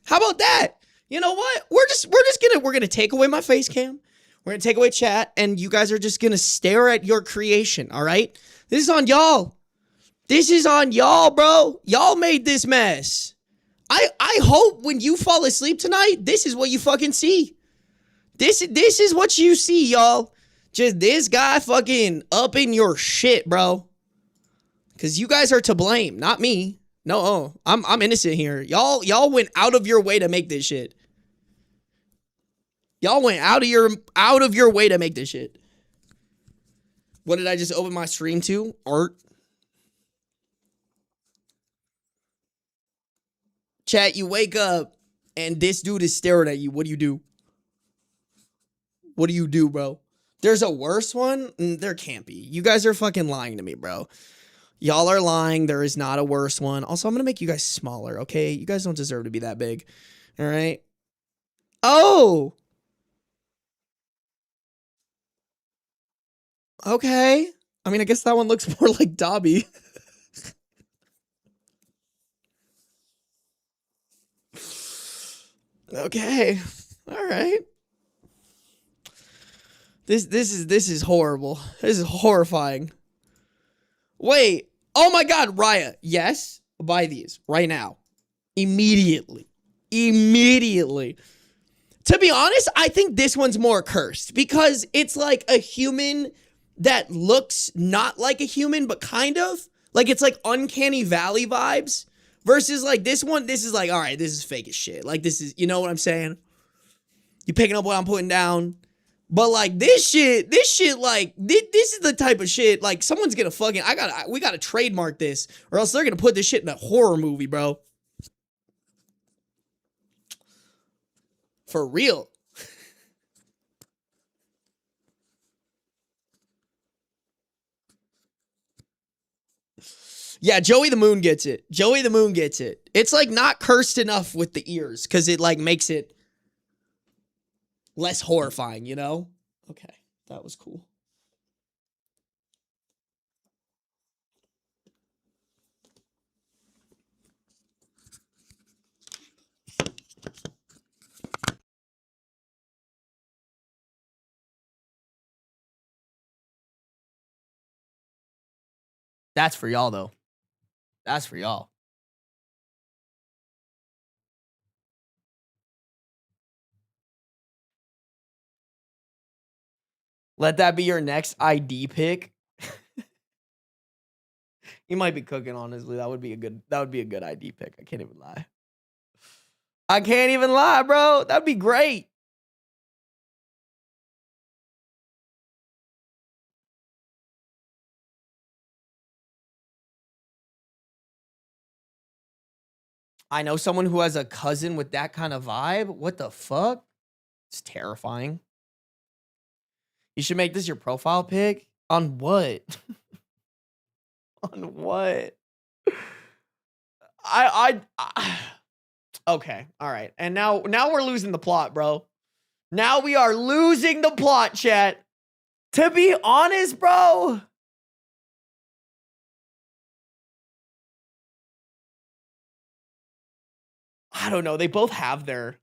How about that? You know what? We're gonna take away my face cam. We're gonna take away chat, and you guys are just gonna stare at your creation. All right? This is on y'all. This is on y'all, bro. Y'all made this mess. I hope when you fall asleep tonight, this is what you fucking see. This is what you see, y'all. Just this guy fucking up in your shit, bro. Cause you guys are to blame, not me. No, I'm innocent here. Y'all went out of your way to make this shit. Y'all went out of your way to make this shit. What did I just open my stream to? Art. Chat, you wake up and this dude is staring at you. What do you do? What do you do, bro? There's a worse one? There can't be. You guys are fucking lying to me, bro. Y'all are lying. There is not a worse one. Also, I'm going to make you guys smaller, okay? You guys don't deserve to be that big. All right? Oh! Okay. I mean, I guess that one looks more like Dobby. Okay. All right. This is horrible. This is horrifying. Wait. Oh my god, Raya. Yes. Buy these right now. Immediately. Immediately. To be honest, I think this one's more cursed because it's like a human that looks not like a human, but kind of. Like it's like Uncanny Valley vibes versus like this one. This is like, all right, this is fake as shit. Like this is, you know what I'm saying? You picking up what I'm putting down. But like this shit, like this is the type of shit like someone's gonna fucking, we gotta trademark this or else they're gonna put this shit in a horror movie, bro. For real. Yeah, Joey the Moon gets it. Joey the Moon gets it. It's like not cursed enough with the ears because it like makes it less horrifying, you know? Okay, that was cool. That's for y'all, though. That's for y'all. Let that be your next ID pick. You might be cooking, honestly. That would be a good ID pick. I can't even lie. I can't even lie, bro. That'd be great. I know someone who has a cousin with that kind of vibe. What the fuck? It's terrifying. You should make this your profile pic. On what? On what? Okay, all right. And now we're losing the plot, bro. Now we are losing the plot, chat. To be honest, bro. I don't know. They both have their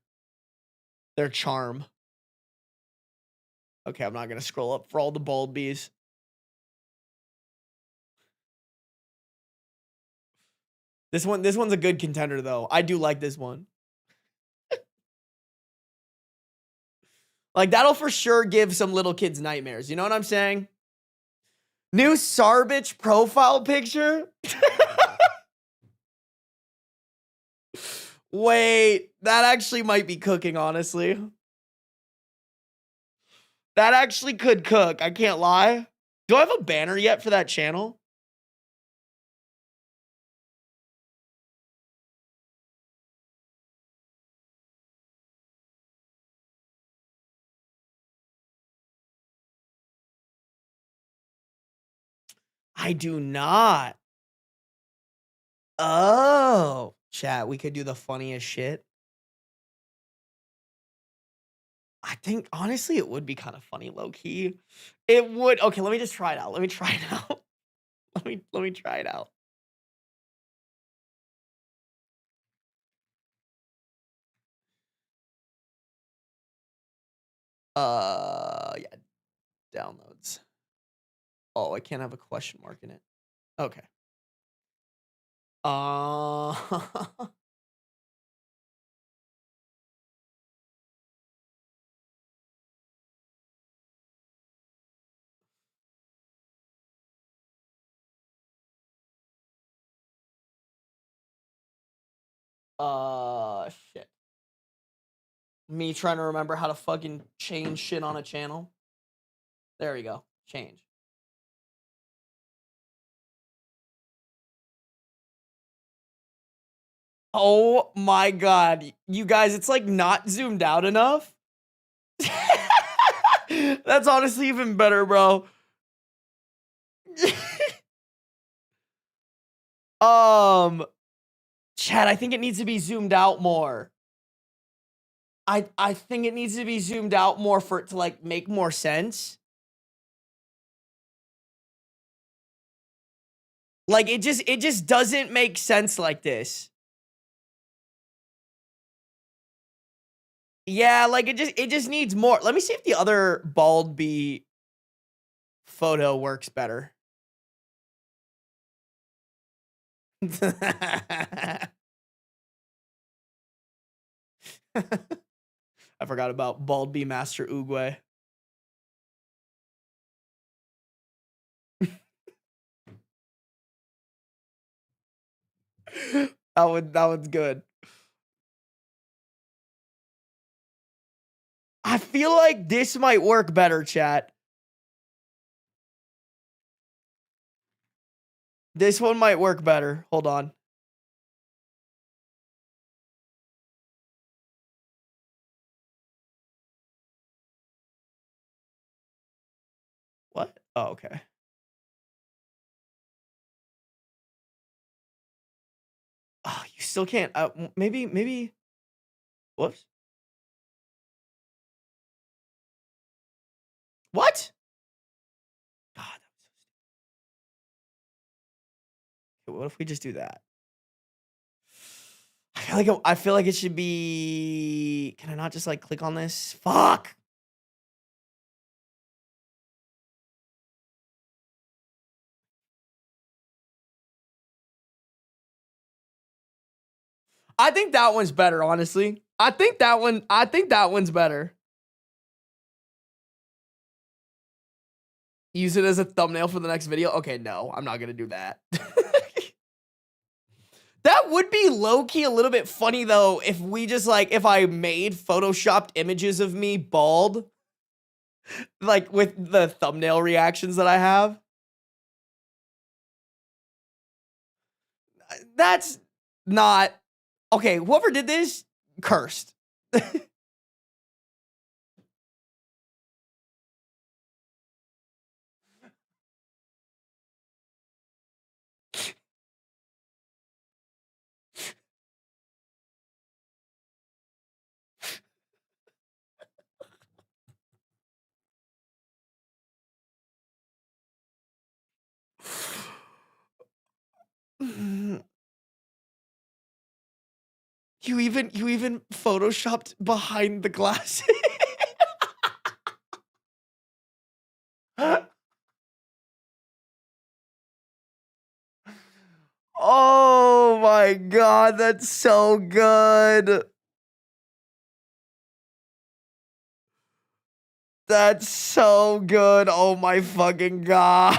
charm. Okay, I'm not gonna scroll up for all the bald bees. This one's a good contender though. I do like this one. Like that'll for sure give some little kids nightmares. You know what I'm saying? New Sarby profile picture. Wait, that actually might be cooking, honestly. That actually could cook. I can't lie. Do I have a banner yet for that channel? I do not. Oh, chat, we could do the funniest shit. I think honestly it would be kind of funny low key. It would. Okay, let me just try it out. Let me try it out. let me try it out. Yeah, downloads. Oh, I can't have a question mark in it. Okay. Shit. Me trying to remember how to fucking change shit on a channel. There we go. Change. Oh my god. You guys, it's like not zoomed out enough. That's honestly even better, bro. Chad, I think it needs to be zoomed out more. I think it needs to be zoomed out more for it to like make more sense. Like it just doesn't make sense like this. Yeah, like it just needs more. Let me see if the other bald bee photo works better. I forgot about bald bee master Uguay. That one's good. I feel like this might work better, chat. This one might work better. Hold on. What? Oh, okay. Oh, you still can't. Maybe. Whoops. What? God. What if we just do that? I feel like it should be. Can I not just like click on this? Fuck. I think that one's better, honestly. I think that one's better. Use it as a thumbnail for the next video. Okay, no, I'm not gonna do that. That would be low-key a little bit funny though if we just like if I made photoshopped images of me bald, like with the thumbnail reactions that I have. That's not Okay, whoever did this, cursed. You even photoshopped behind the glasses. Oh my god, that's so good. That's so good. Oh my fucking god.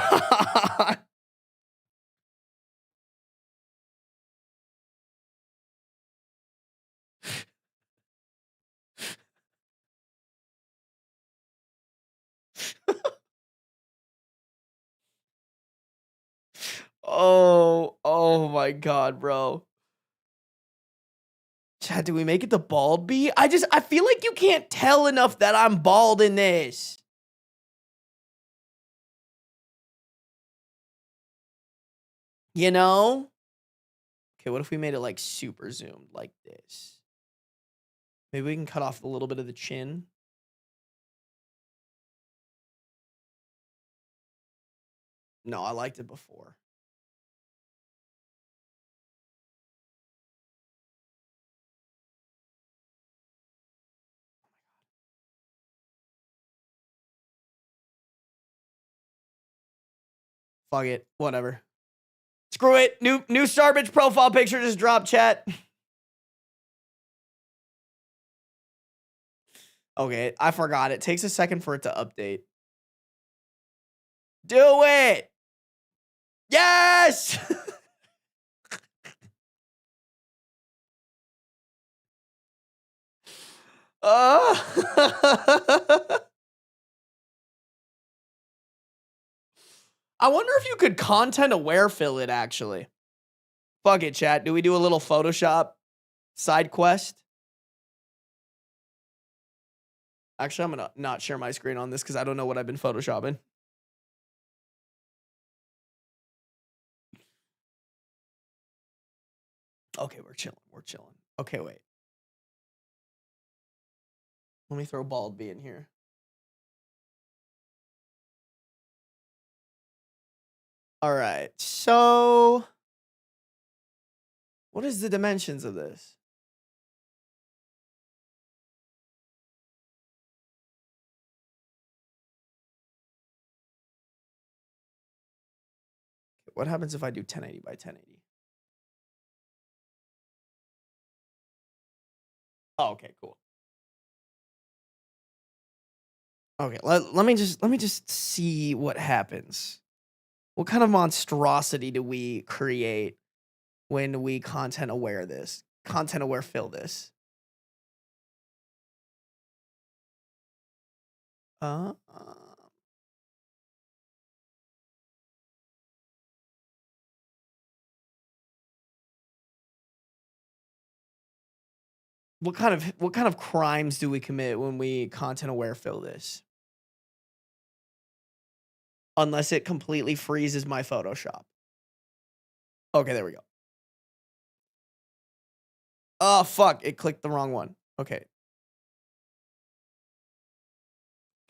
Oh my god, bro. Chad, do we make it the bald bee? I feel like you can't tell enough that I'm bald in this. You know? Okay, what if we made it like super zoomed like this? Maybe we can cut off a little bit of the chin. No, I liked it before. Fuck it. Whatever. Screw it. New Sarby profile picture just dropped, chat. Okay, I forgot. It takes a second for it to update. Do it. Yes. I wonder if you could content aware fill it actually. Fuck it, chat. Do we do a little Photoshop side quest? Actually, I'm gonna not share my screen on this because I don't know what I've been Photoshopping. Okay, we're chilling. We're chilling. Okay, wait. Let me throw bald bee in here. All right. So, what is the dimensions of this? What happens if I do 1080 by 1080? Oh, okay, cool. Okay, let me just see what happens. What kind of monstrosity do we create when we content aware fill this? Uh, what kind of crimes do we commit when we content aware fill this? Unless it completely freezes my Photoshop. Okay, there we go. Oh, fuck. It clicked the wrong one. Okay.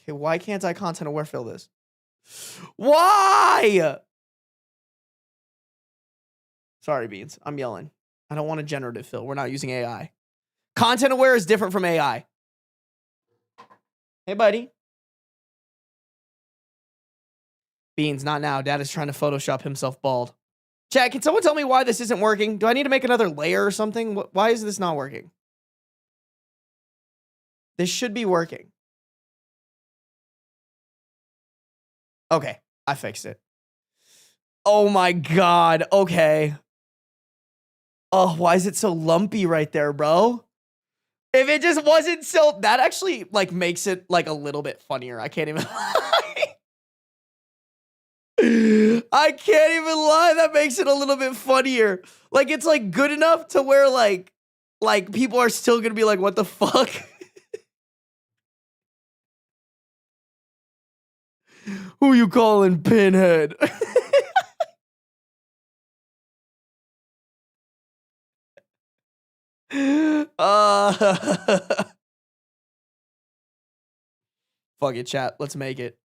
Okay, why can't I content aware fill this? Why? Sorry, Beans. I'm yelling. I don't want a generative fill. We're not using AI. Content aware is different from AI. Hey, buddy. Beans, not now. Dad is trying to Photoshop himself bald. Chat, can someone tell me why this isn't working? Do I need to make another layer or something? Why is this not working? This should be working. Okay, I fixed it. Oh my god. Okay. Oh, why is it so lumpy right there, bro? If it just wasn't so, that actually like makes it like a little bit funnier. I can't even lie. I can't even lie. That makes it a little bit funnier. Like it's like good enough to where like like, people are still gonna be like, what the fuck? Who you calling Pinhead? Fuck it, chat. Let's make it.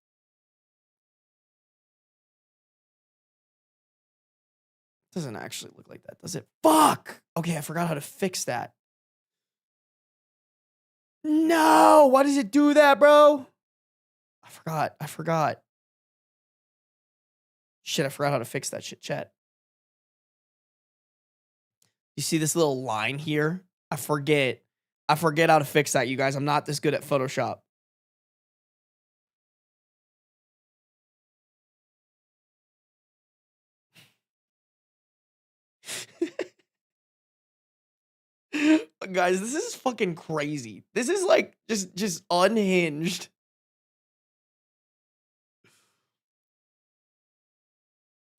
Doesn't actually look like that, does it? Fuck! Okay, I forgot how to fix that. No! Why does it do that, bro? I forgot. Shit, I forgot how to fix that shit, chat. You see this little line here? I forget how to fix that, you guys. I'm not this good at Photoshop. Guys, this is fucking crazy. This is like just unhinged.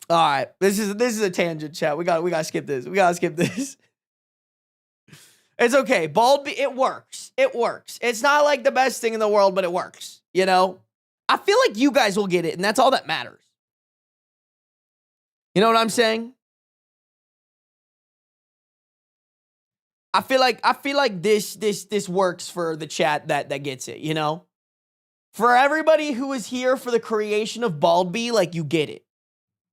All right, this is a tangent, chat. We gotta skip this. We gotta skip this. It's okay. It works. It works. It's not like the best thing in the world, but it works. You know? I feel like you guys will get it, and that's all that matters. You know what I'm saying? I feel like this works for the chat that gets it, you know? For everybody who is here for the creation of Baldby, like, you get it.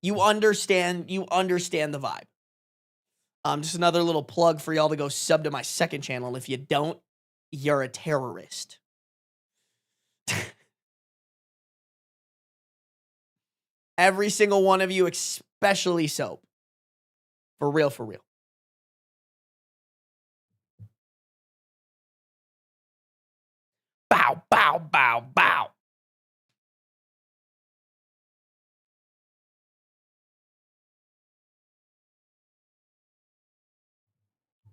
You understand the vibe. Just another little plug for y'all to go sub to my second channel. If you don't, you're a terrorist. Every single one of you, especially Soap. For real, for real. Bow, bow, bow, bow.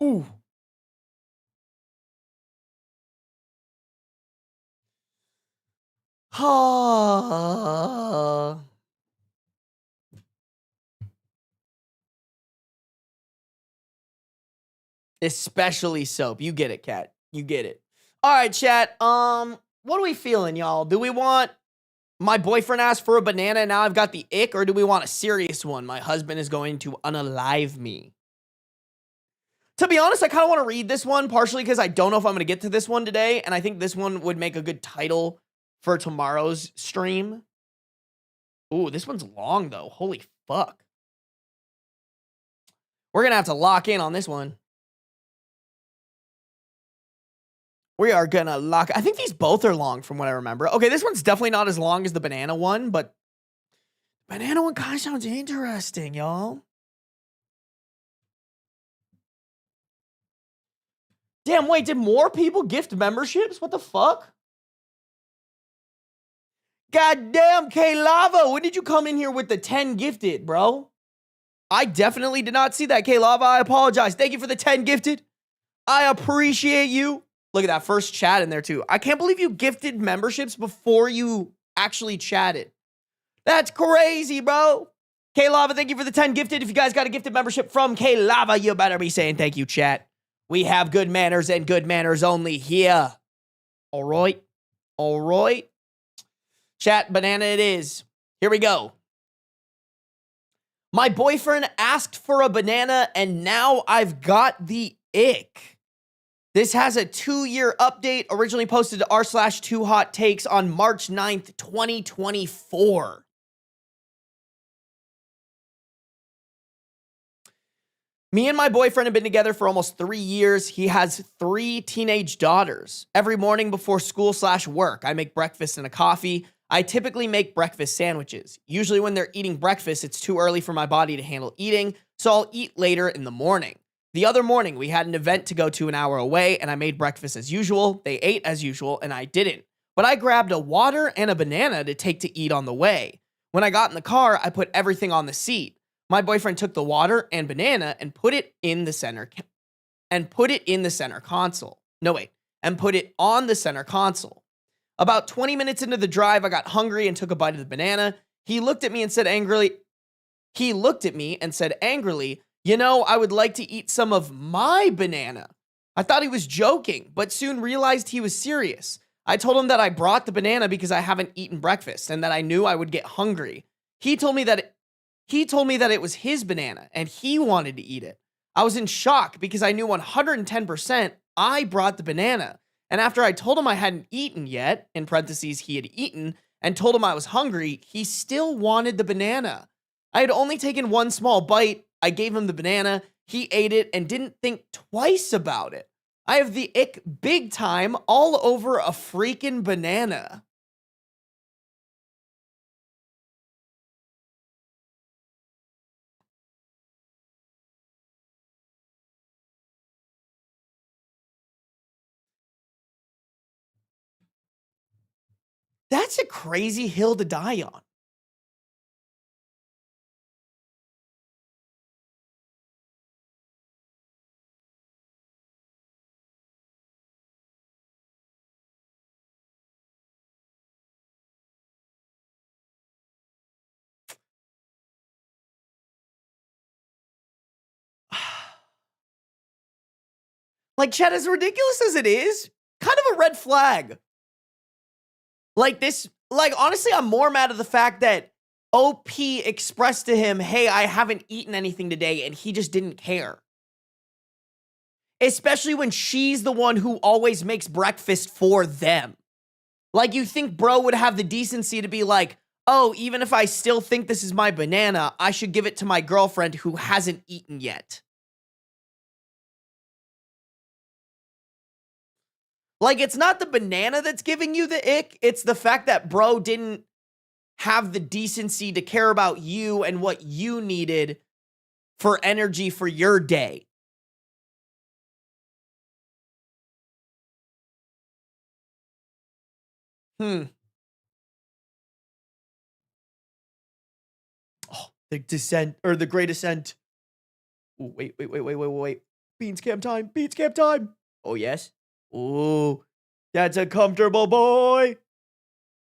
Ooh. Especially Soap. You get it, Cat. You get it. All right, chat. What are we feeling, y'all? Do we want my boyfriend asked for a banana and now I've got the ick, or do we want a serious one? My husband is going to unalive me. To be honest, I kind of want to read this one, partially because I don't know if I'm going to get to this one today, and I think this one would make a good title for tomorrow's stream. Ooh, this one's long, though. Holy fuck. We're going to have to lock in on this one. We are going to lock... I think these both are long from what I remember. Okay, this one's definitely not as long as the banana one, but... banana one kind of sounds interesting, y'all. Damn, wait, did more people gift memberships? What the fuck? Goddamn, K-Lava, when did you come in here with the 10 gifted, bro? I definitely did not see that, K-Lava. I apologize. Thank you for the 10 gifted. I appreciate you. Look at that first chat in there, too. I can't believe you gifted memberships before you actually chatted. That's crazy, bro. K-Lava, thank you for the 10 gifted. If you guys got a gifted membership from K-Lava, you better be saying thank you, chat. We have good manners and good manners only here. All right. All right. Chat, banana it is. Here we go. My boyfriend asked for a banana and now I've got the ick. This has a 2-year update, originally posted to r/2hottakes on March 9th, 2024. Me and my boyfriend have been together for almost 3 years. He has 3 teenage daughters. Every morning before school/work, I make breakfast and a coffee. I typically make breakfast sandwiches. Usually when they're eating breakfast, it's too early for my body to handle eating, so I'll eat later in the morning. The other morning, we had an event to go to an hour away, and I made breakfast as usual. They ate as usual, and I didn't. But I grabbed a water and a banana to take to eat on the way. When I got in the car, I put everything on the seat. My boyfriend took the water and banana and put it in the center console. No, wait. And put it on the center console. About 20 minutes into the drive, I got hungry and took a bite of the banana. He looked at me and said angrily, you know, I would like to eat some of my banana. I thought he was joking, but soon realized he was serious. I told him that I brought the banana because I haven't eaten breakfast and that I knew I would get hungry. He told me that it was his banana and he wanted to eat it. I was in shock because I knew 110% I brought the banana. And after I told him I hadn't eaten yet, in parentheses, he had eaten, and told him I was hungry, he still wanted the banana. I had only taken one small bite. I gave him the banana. He ate it and didn't think twice about it. I have the ick big time all over a freaking banana. That's a crazy hill to die on. Like, Chad, as ridiculous as it is, kind of a red flag. Like this, like, honestly, I'm more mad at the fact that OP expressed to him, hey, I haven't eaten anything today, and he just didn't care. Especially when she's the one who always makes breakfast for them. Like, you think bro would have the decency to be like, oh, even if I still think this is my banana, I should give it to my girlfriend who hasn't eaten yet. Like, it's not the banana that's giving you the ick. It's the fact that bro didn't have the decency to care about you and what you needed for energy for your day. Oh, the descent, or the great ascent. Ooh, wait. Beans camp time. Beans camp time. Oh, yes. Ooh, that's a comfortable boy.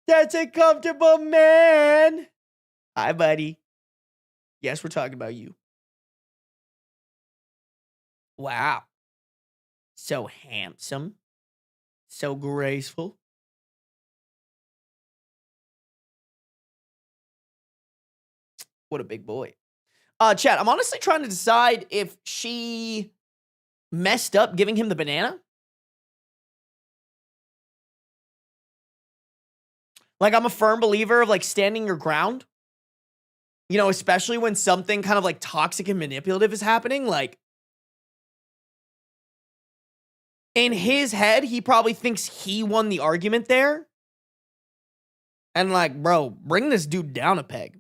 That's a comfortable man. Hi, buddy. Yes, we're talking about you. Wow. So handsome. So graceful. What a big boy. Chat, I'm honestly trying to decide if she messed up giving him the banana. Like, I'm a firm believer of, like, standing your ground. You know, especially when something kind of, like, toxic and manipulative is happening. Like, in his head, he probably thinks he won the argument there. And, like, bro, bring this dude down a peg.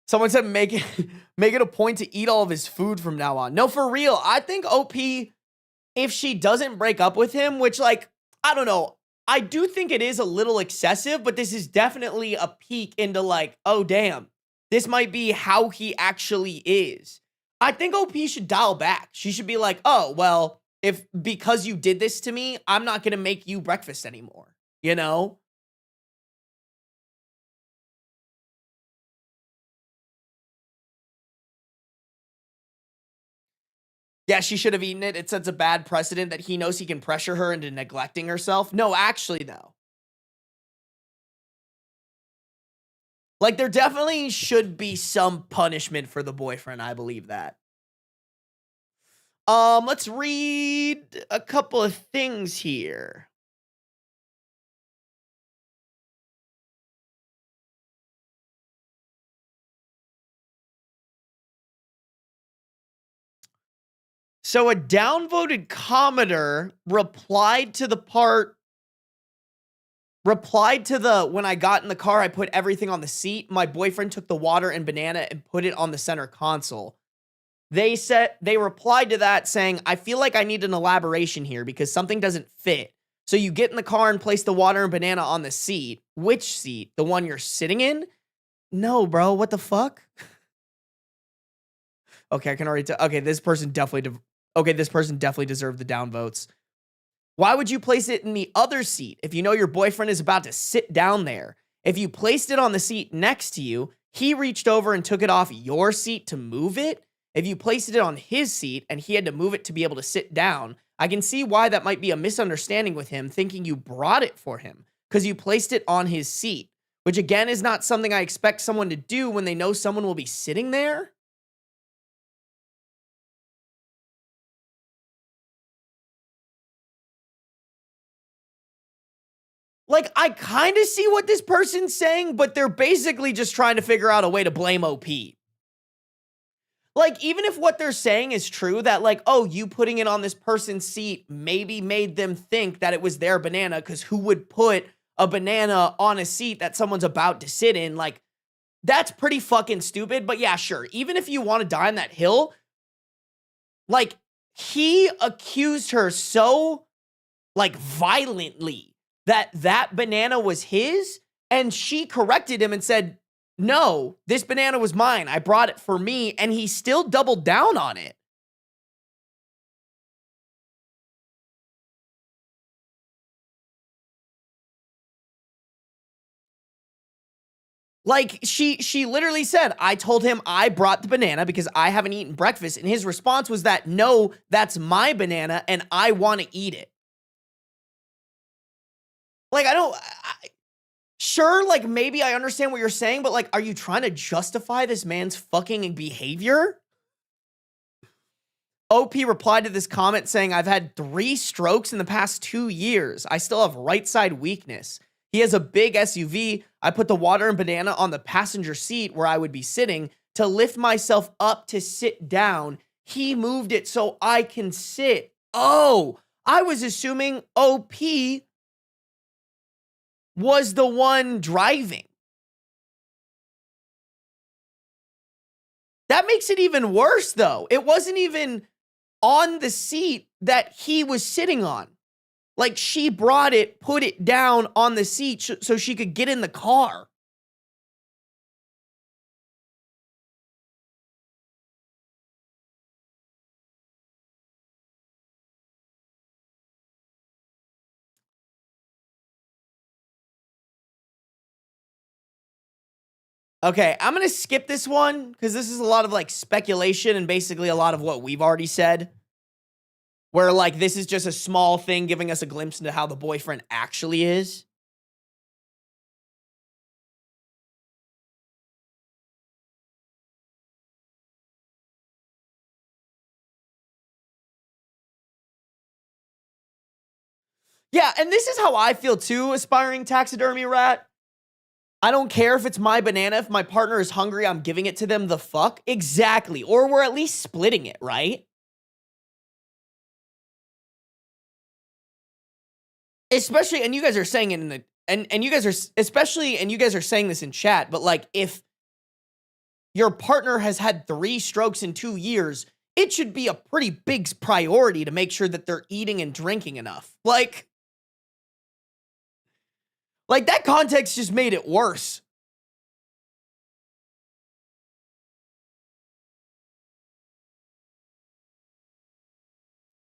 Someone said make it a point to eat all of his food from now on. No, for real. I think OP, if she doesn't break up with him, which, like, I don't know. I do think it is a little excessive, but this is definitely a peek into, like, oh, damn. This might be how he actually is. I think OP should dial back. She should be like, oh, well, if because you did this to me, I'm not going to make you breakfast anymore. You know? Yeah, she should have eaten it. It sets a bad precedent that he knows he can pressure her into neglecting herself. No, actually, though. Like, there definitely should be some punishment for the boyfriend. I believe that. Let's read a couple of things here. So a downvoted commenter replied to the when I got in the car, I put everything on the seat. My boyfriend took the water and banana and put it on the center console. They replied to that saying, I feel like I need an elaboration here because something doesn't fit. So you get in the car and place the water and banana on the seat. Which seat? The one you're sitting in? No, bro. What the fuck? Okay, I can already tell. Okay, this person definitely deserved the downvotes. Why would you place it in the other seat if you know your boyfriend is about to sit down there? If you placed it on the seat next to you, he reached over and took it off your seat to move it. If you placed it on his seat and he had to move it to be able to sit down, I can see why that might be a misunderstanding with him thinking you brought it for him because you placed it on his seat, which again is not something I expect someone to do when they know someone will be sitting there. Like, I kind of see what this person's saying, but they're basically just trying to figure out a way to blame OP. Like, even if what they're saying is true, that like, oh, you putting it on this person's seat maybe made them think that it was their banana, because who would put a banana on a seat that someone's about to sit in? Like, that's pretty fucking stupid. But yeah, sure. Even if you want to die on that hill, like, he accused her so, like, violently that banana was his, and she corrected him and said, no, this banana was mine. I brought it for me, and he still doubled down on it. Like, she literally said, I told him I brought the banana because I haven't eaten breakfast, and his response was that, no, that's my banana, and I want to eat it. Like, sure, like, maybe I understand what you're saying, but, like, are you trying to justify this man's fucking behavior? OP replied to this comment saying, I've had 3 strokes in the past 2 years. I still have right side weakness. He has a big SUV. I put the water and banana on the passenger seat where I would be sitting to lift myself up to sit down. He moved it so I can sit. Oh, I was assuming OP was the one driving. That makes it even worse, though. It wasn't even on the seat that he was sitting on. Like, she brought it, put it down on the seat so she could get in the car. Okay, I'm going to skip this one because this is a lot of, like, speculation and basically a lot of what we've already said. Where, like, this is just a small thing giving us a glimpse into how the boyfriend actually is. Yeah, and this is how I feel too, aspiring taxidermy rat. I don't care if it's my banana. If my partner is hungry, I'm giving it to them. The fuck? Exactly. Or we're at least splitting it, right? Especially, and you guys are saying it in the, and you guys are, especially, and you guys are saying this in chat, but like, if your partner has had 3 strokes in 2 years, it should be a pretty big priority to make sure that they're eating and drinking enough. Like that context just made it worse.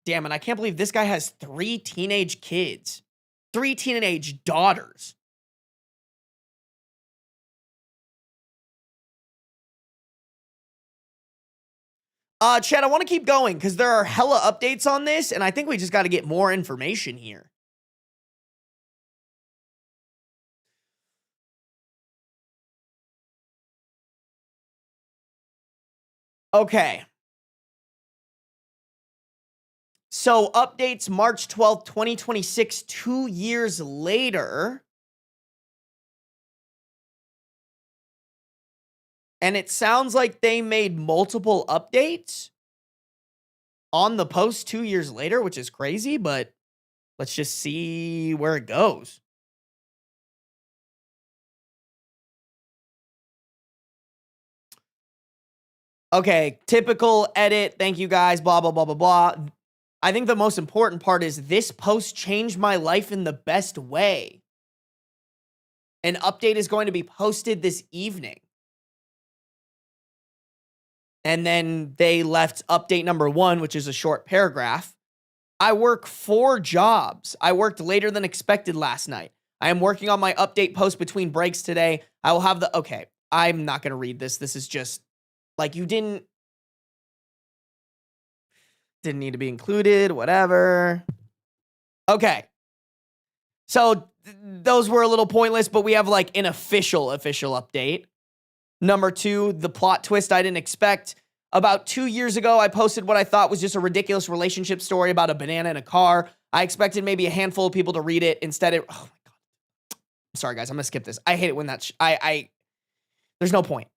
Damn it, I can't believe this guy has 3 teenage kids. 3 teenage daughters. Chad, I want to keep going because there are hella updates on this, and I think we just got to get more information here. Okay. So, updates March 12th, 2026, 2 years later. And it sounds like they made multiple updates on the post 2 years later, which is crazy, but let's just see where it goes. Okay, typical edit. Thank you guys, blah, blah, blah, blah, blah. I think the most important part is this post changed my life in the best way. An update is going to be posted this evening. And then they left update number 1, which is a short paragraph. I work 4 jobs. I worked later than expected last night. I am working on my update post between breaks today. I will have okay, I'm not going to read this. This is just like you didn't need to be included, whatever. Okay. So those were a little pointless, but we have like an official update. Number 2, the plot twist I didn't expect. About 2 years ago, I posted what I thought was just a ridiculous relationship story about a banana in a car. I expected maybe a handful of people to read it. Instead, oh my God. I'm sorry, guys. I'm going to skip this. I hate it when that's, there's no point.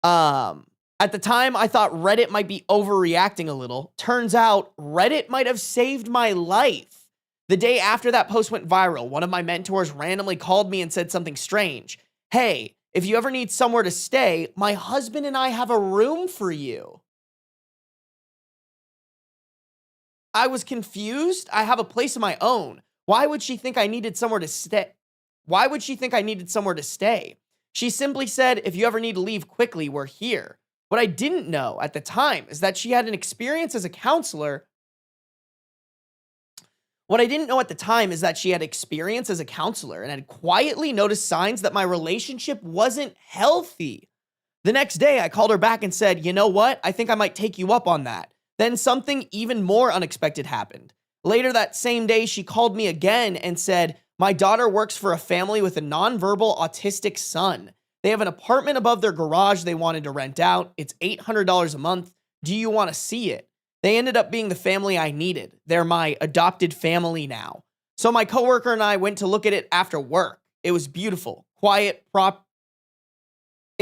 At the time, I thought Reddit might be overreacting a little. Turns out, Reddit might have saved my life. The day after that post went viral, one of my mentors randomly called me and said something strange. Hey, if you ever need somewhere to stay, my husband and I have a room for you. I was confused. I have a place of my own. Why would she think I needed somewhere to stay? Why would she think I needed somewhere to stay? She simply said, if you ever need to leave quickly, we're here. What I didn't know at the time is that she had an experience as a counselor. What I didn't know at the time is that she had experience as a counselor and had quietly noticed signs that my relationship wasn't healthy. The next day, I called her back and said, you know what? I think I might take you up on that. Then something even more unexpected happened. Later that same day, she called me again and said, my daughter works for a family with a nonverbal autistic son. They have an apartment above their garage they wanted to rent out. It's $800 a month. Do you want to see it? They ended up being the family I needed. They're my adopted family now. So my coworker and I went to look at it after work. It was beautiful, It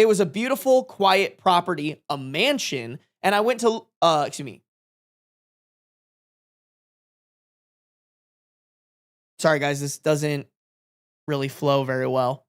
was a beautiful, quiet property, a mansion, and I went to, Sorry guys, this doesn't really flow very well.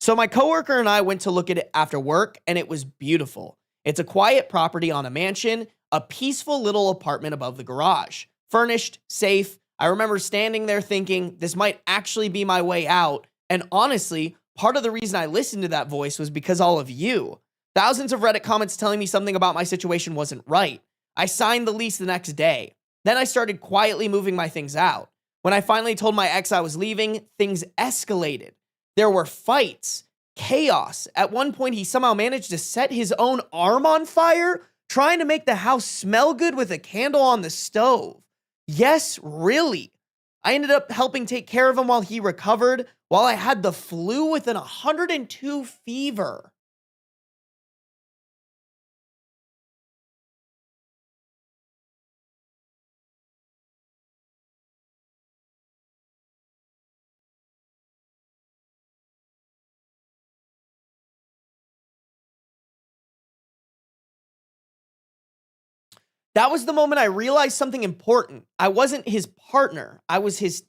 So my coworker and I went to look at it after work, and it was beautiful. It's a quiet property on a mansion, a peaceful little apartment above the garage. Furnished, safe. I remember standing there thinking, this might actually be my way out. And honestly, part of the reason I listened to that voice was because all of you. Thousands of Reddit comments telling me something about my situation wasn't right. I signed the lease the next day. Then I started quietly moving my things out. When I finally told my ex I was leaving, things escalated. There were fights, chaos. At one point, he somehow managed to set his own arm on fire, trying to make the house smell good with a candle on the stove. Yes, really. I ended up helping take care of him while he recovered, while I had the flu with an 102 fever. That was the moment I realized something important. I wasn't his partner. I was his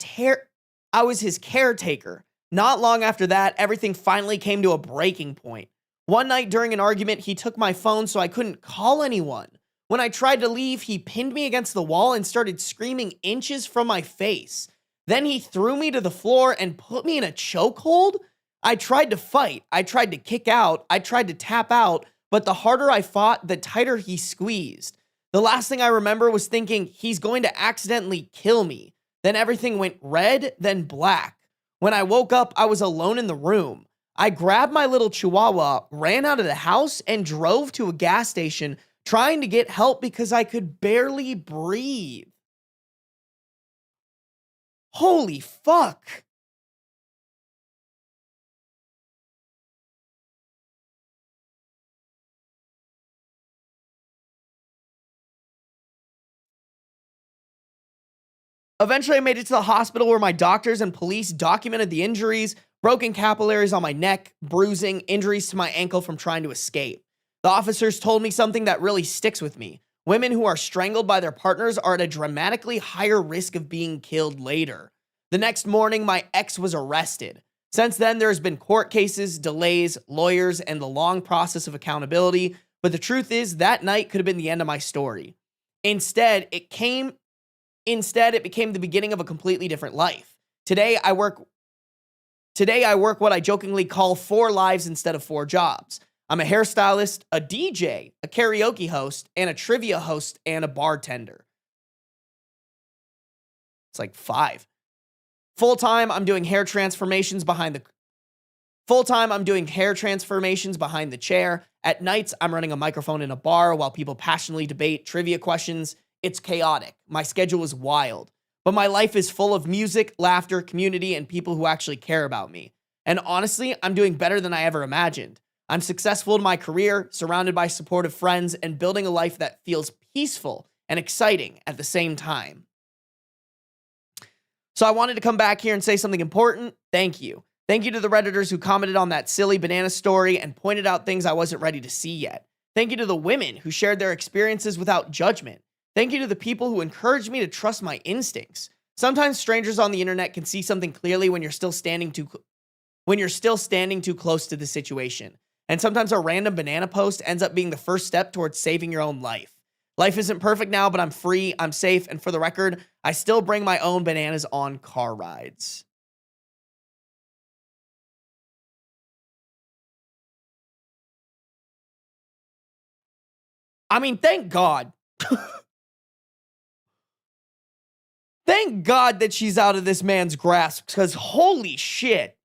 caretaker. Not long after that, everything finally came to a breaking point. One night during an argument, he took my phone so I couldn't call anyone. When I tried to leave, he pinned me against the wall and started screaming inches from my face. Then he threw me to the floor and put me in a chokehold. I tried to fight. I tried to kick out. I tried to tap out, but the harder I fought, the tighter he squeezed. The last thing I remember was thinking, he's going to accidentally kill me. Then everything went red, then black. When I woke up, I was alone in the room. I grabbed my little chihuahua, ran out of the house, and drove to a gas station trying to get help because I could barely breathe. Holy fuck. Eventually, I made it to the hospital where my doctors and police documented the injuries, broken capillaries on my neck, bruising, injuries to my ankle from trying to escape. The officers told me something that really sticks with me. Women who are strangled by their partners are at a dramatically higher risk of being killed later. The next morning, my ex was arrested. Since then, there has been court cases, delays, lawyers, and the long process of accountability. But the truth is, that night could have been the end of my story. Instead, it became the beginning of a completely different life. Today, I work what I jokingly call 4 lives instead of 4 jobs. I'm a hairstylist, a DJ, a karaoke host, and a trivia host and a bartender. It's like 5. Full-time, I'm doing hair transformations behind the chair. At nights, I'm running a microphone in a bar while people passionately debate trivia questions. It's chaotic. My schedule is wild. But my life is full of music, laughter, community, and people who actually care about me. And honestly, I'm doing better than I ever imagined. I'm successful in my career, surrounded by supportive friends, and building a life that feels peaceful and exciting at the same time. So I wanted to come back here and say something important. Thank you. Thank you to the Redditors who commented on that silly banana story and pointed out things I wasn't ready to see yet. Thank you to the women who shared their experiences without judgment. Thank you to the people who encouraged me to trust my instincts. Sometimes strangers on the internet can see something clearly when you're still standing too close to the situation. And sometimes a random banana post ends up being the first step towards saving your own life. Life isn't perfect now, but I'm free, I'm safe, and for the record, I still bring my own bananas on car rides. I mean, thank God. Thank God that she's out of this man's grasp, because holy shit.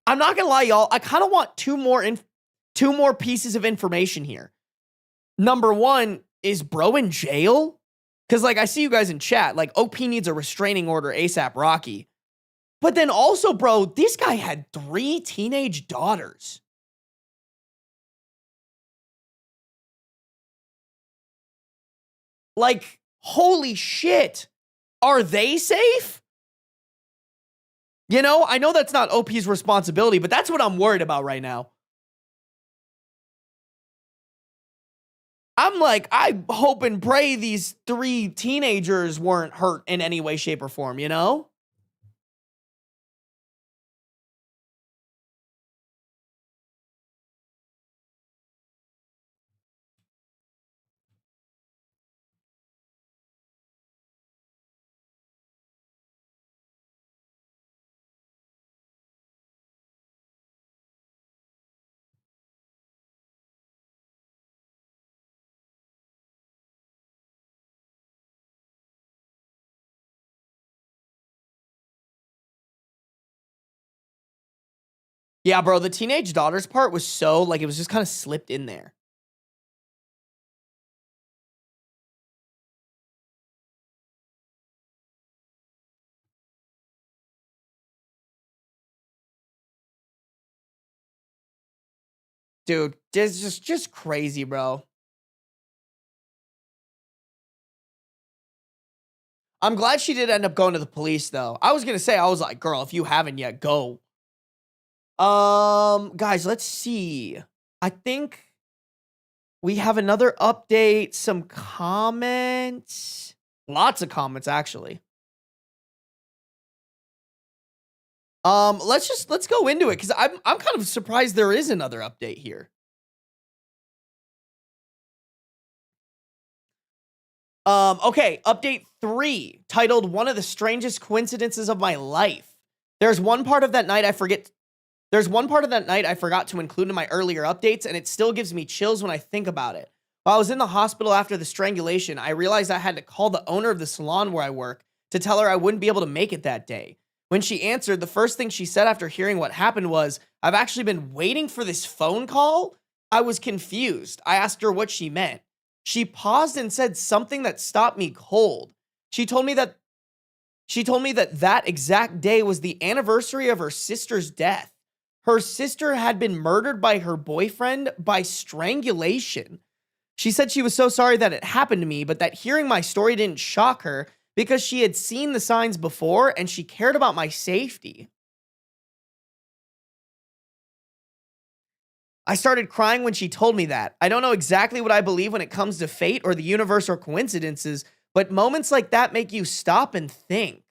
I'm not gonna lie, y'all. I kind of want two more pieces of information here. Number one, is bro in jail? Because, like, I see you guys in chat. Like, OP needs a restraining order ASAP Rocky. But then also, bro, this guy had 3 teenage daughters. Like, holy shit. Are they safe? You know, I know that's not OP's responsibility, but that's what I'm worried about right now. I'm like, I hope and pray these 3 teenagers weren't hurt in any way, shape, or form, you know? Yeah, bro, the teenage daughters part was so, like, it was just kind of slipped in there. Dude, this is just crazy, bro. I'm glad she did end up going to the police, though. I was gonna say, I was like, girl, if you haven't yet, go. Guys, let's see. I think we have another update, some comments. Lots of comments, actually. Let's go into it, because I'm kind of surprised there is another update here. Okay, update 3, titled "One of the Strangest Coincidences of My Life." There's one part of that night I forgot to include in my earlier updates, and it still gives me chills when I think about it. While I was in the hospital after the strangulation, I realized I had to call the owner of the salon where I work to tell her I wouldn't be able to make it that day. When she answered, the first thing she said after hearing what happened was, "I've actually been waiting for this phone call." I was confused. I asked her what she meant. She paused and said something that stopped me cold. She told me that that exact day was the anniversary of her sister's death. Her sister had been murdered by her boyfriend by strangulation. She said she was so sorry that it happened to me, but that hearing my story didn't shock her because she had seen the signs before and she cared about my safety. I started crying when she told me that. I don't know exactly what I believe when it comes to fate or the universe or coincidences, but moments like that make you stop and think.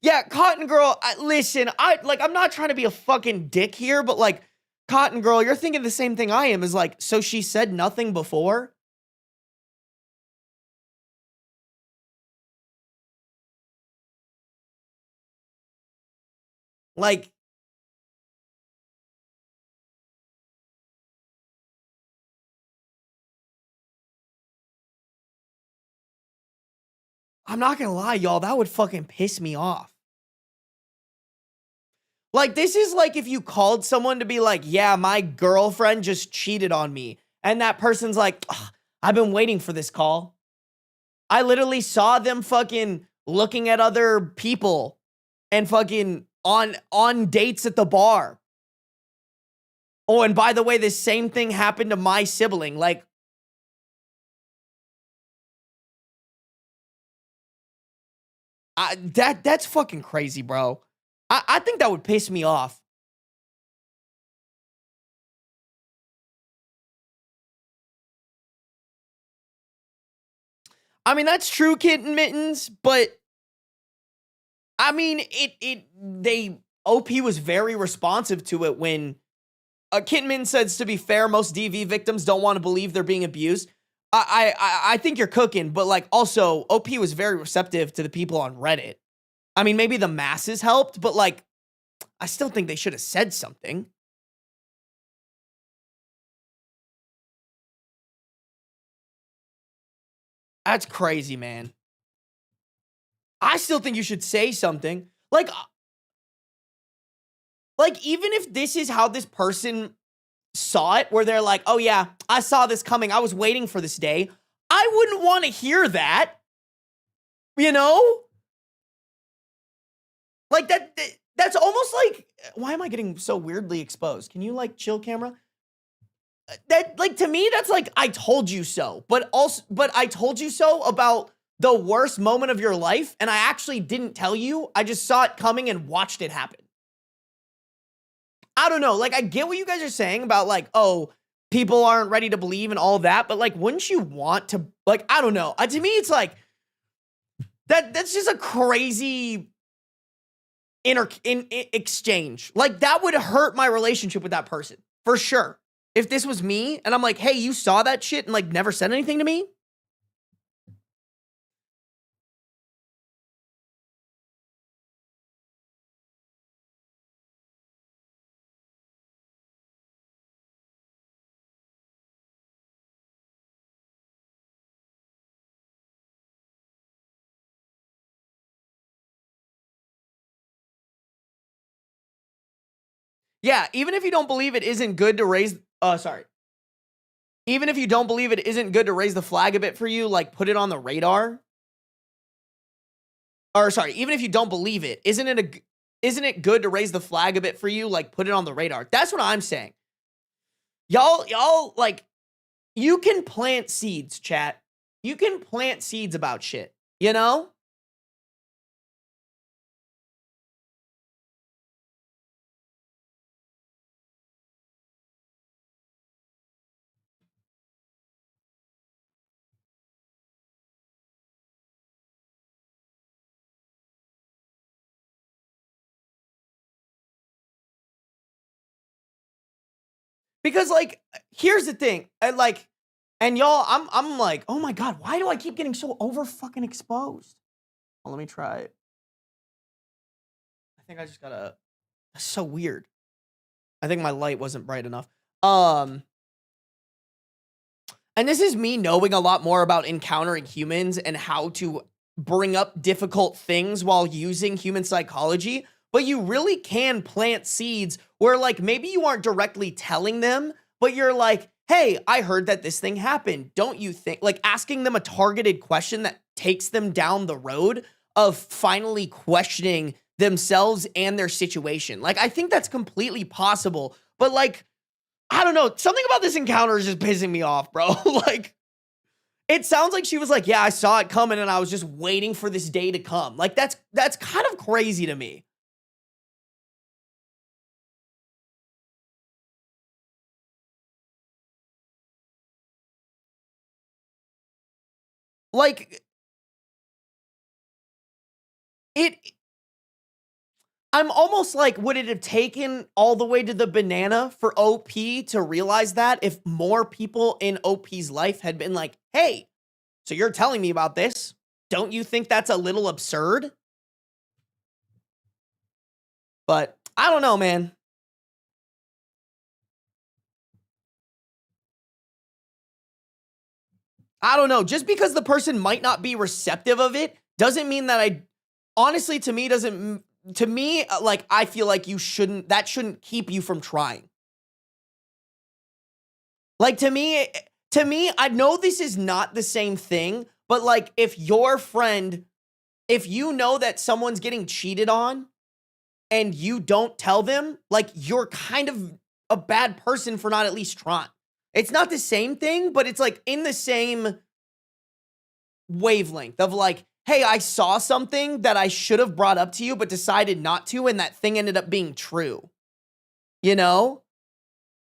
Yeah, Cotton Girl, listen, I'm not trying to be a fucking dick here, but like, Cotton Girl, you're thinking the same thing I am, is like, so she said nothing before? Like, I'm not gonna lie, y'all, that would fucking piss me off. Like, this is like if you called someone to be like, yeah, my girlfriend just cheated on me. And that person's like, "Ugh, I've been waiting for this call. I literally saw them fucking looking at other people and fucking on dates at the bar. Oh, and by the way, this same thing happened to my sibling. Like, that's fucking crazy, bro. I think that would piss me off. I mean, that's true, Kitten Mittens, but I mean, OP was very responsive to it when Kitten Mittens says, to be fair, most DV victims don't want to believe they're being abused. I think you're cooking, but like also OP was very receptive to the people on Reddit. I mean, maybe the masses helped, but like, I still think they should have said something. That's crazy, man. I still think you should say something. Like even if this is how this person saw it, where they're like, oh yeah, I saw this coming. I was waiting for this day. I wouldn't want to hear that. You know? Like that's almost like, why am I getting so weirdly exposed? Can you like chill, camera? That, like, to me, that's like, I told you so. But I told you so about the worst moment of your life, and I actually didn't tell you. I just saw it coming and watched it happen. I don't know. Like, I get what you guys are saying about like, oh, people aren't ready to believe and all of that, but like, wouldn't you want to, like, I don't know. To me, it's like that's just a crazy exchange. Like, that would hurt my relationship with that person for sure. If this was me and I'm like, hey, you saw that shit and like never said anything to me. Yeah, even if you don't believe it isn't good to raise, sorry. Even if you don't believe it isn't good to raise the flag a bit for you, like put it on the radar. Or sorry, even if you don't believe it, isn't it good to raise the flag a bit for you, like put it on the radar? That's what I'm saying. Y'all like, you can plant seeds, chat. You can plant seeds about shit, you know? Because like, here's the thing. And y'all, I'm like, oh my God, why do I keep getting so over fucking exposed? Well, let me try it. I think I just gotta, that's so weird. I think my light wasn't bright enough. And this is me knowing a lot more about encountering humans and how to bring up difficult things while using human psychology. But you really can plant seeds where, like, maybe you aren't directly telling them, but you're like, hey, I heard that this thing happened. Don't you think? Like, asking them a targeted question that takes them down the road of finally questioning themselves and their situation. Like, I think that's completely possible. But, like, I don't know. Something about this encounter is just pissing me off, bro. Like, it sounds like she was like, yeah, I saw it coming and I was just waiting for this day to come. Like, that's kind of crazy to me. Like, it I'm almost like, would it have taken all the way to the banana for OP to realize that if more people in OP's life had been like, hey, so you're telling me about this? Don't you think that's a little absurd? But I don't know, man. I don't know. Just because the person might not be receptive of it doesn't mean that honestly, to me, like, I feel like that shouldn't keep you from trying. Like, to me, I know this is not the same thing, but like, if you know that someone's getting cheated on and you don't tell them, like, you're kind of a bad person for not at least trying. It's not the same thing, but it's like in the same wavelength of like, hey, I saw something that I should have brought up to you, but decided not to, and that thing ended up being true. You know?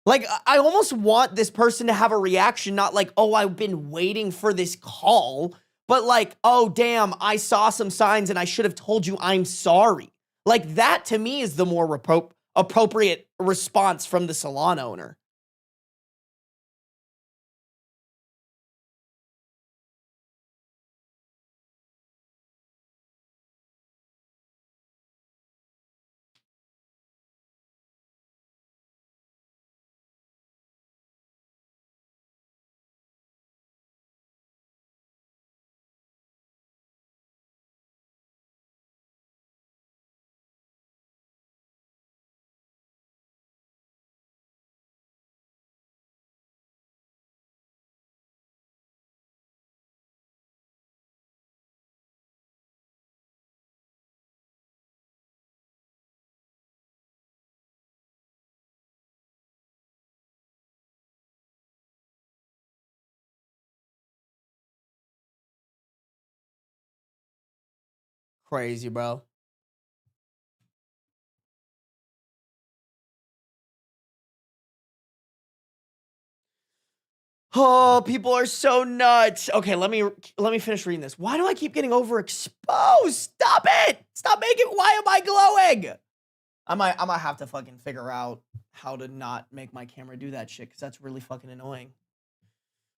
Like, I almost want this person to have a reaction, not like, oh, I've been waiting for this call, but like, oh, damn, I saw some signs and I should have told you I'm sorry. Like, that to me is the more appropriate response from the salon owner. Crazy, bro. Oh, people are so nuts. Okay, let me finish reading this. Why do I keep getting overexposed? Stop it! Stop making. Why am I glowing? I might have to fucking figure out how to not make my camera do that shit, because that's really fucking annoying.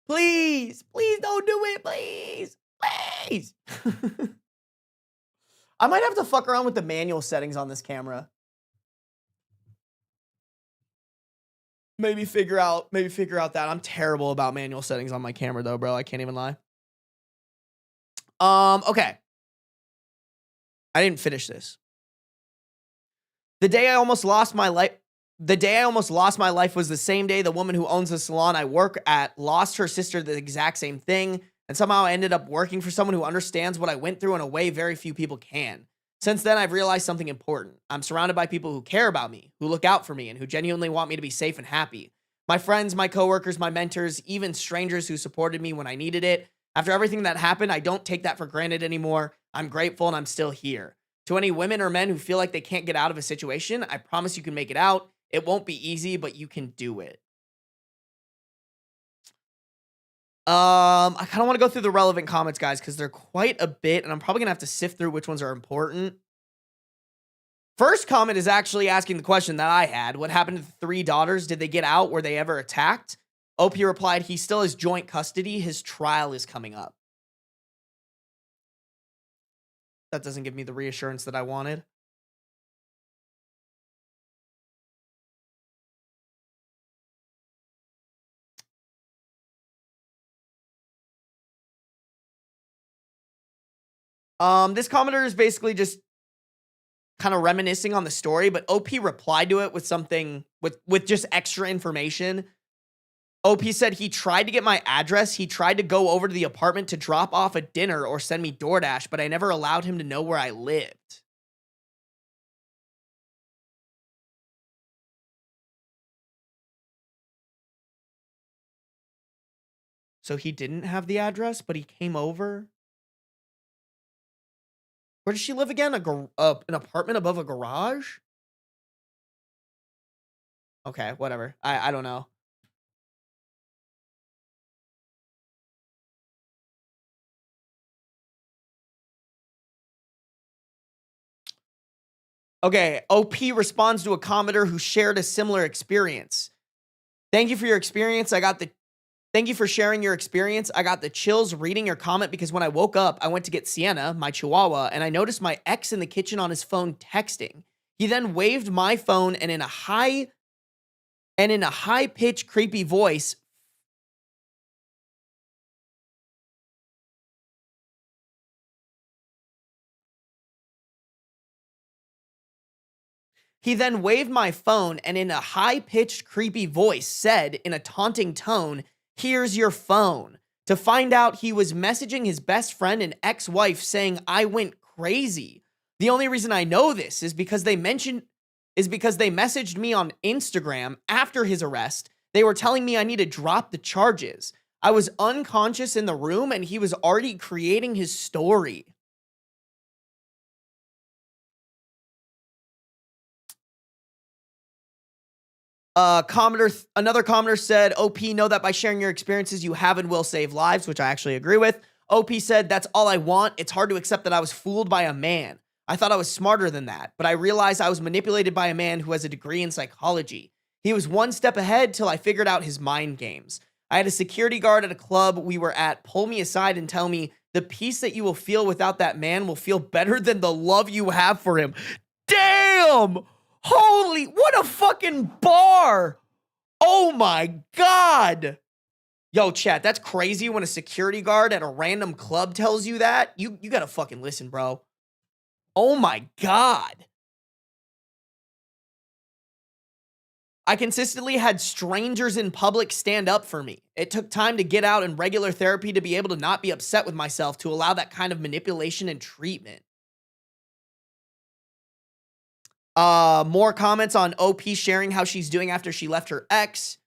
Please, please don't do it, please, please. I might have to fuck around with the manual settings on this camera. Maybe figure out that. I'm terrible about manual settings on my camera though, bro. I can't even lie. Okay. I didn't finish this. The day I almost lost my life was the same day the woman who owns the salon I work at lost her sister the exact same thing, and somehow I ended up working for someone who understands what I went through in a way very few people can. Since then, I've realized something important. I'm surrounded by people who care about me, who look out for me, and who genuinely want me to be safe and happy. My friends, my coworkers, my mentors, even strangers who supported me when I needed it. After everything that happened, I don't take that for granted anymore. I'm grateful and I'm still here. To any women or men who feel like they can't get out of a situation, I promise you can make it out. It won't be easy, but you can do it. I kind of want to go through the relevant comments, guys, because they're quite a bit, and I'm probably gonna have to sift through which ones are important. First comment is actually asking the question that I had. What happened to the 3 daughters? Did they get out? Were they ever attacked? OP replied, he still has joint custody. His trial is coming up. That doesn't give me the reassurance that I wanted. This commenter is basically just kind of reminiscing on the story, but OP replied to it with something with just extra information. OP said he tried to get my address. He tried to go over to the apartment to drop off a dinner or send me DoorDash, but I never allowed him to know where I lived. So he didn't have the address, but he came over. Where does she live again? An apartment above a garage? Okay, whatever. I don't know. Okay, OP responds to a commenter who shared a similar experience. Thank you for your experience. Thank you for sharing your experience. I got the chills reading your comment because when I woke up, I went to get Sienna, my chihuahua, and I noticed my ex in the kitchen on his phone texting. He then waved my phone and in a high-pitched creepy voice, said in a taunting tone, "Here's your phone." To find out he was messaging his best friend and ex-wife saying I went crazy. The only reason I know this is because they messaged me on Instagram after his arrest. They were telling me I need to drop the charges. I was unconscious in the room and he was already creating his story. Another commenter said, OP, know that by sharing your experiences, you have and will save lives, which I actually agree with. OP said, that's all I want. It's hard to accept that I was fooled by a man. I thought I was smarter than that, but I realized I was manipulated by a man who has a degree in psychology. He was one step ahead till I figured out his mind games. I had a security guard at a club we were at pull me aside and tell me, the peace that you will feel without that man will feel better than the love you have for him. Damn! Holy, what a fucking bar. Oh my God. Yo, chat, that's crazy when a security guard at a random club tells you that. You gotta fucking listen, bro. Oh my God. I consistently had strangers in public stand up for me. It took time to get out in regular therapy to be able to not be upset with myself to allow that kind of manipulation and treatment. More comments on OP sharing how she's doing after she left her ex.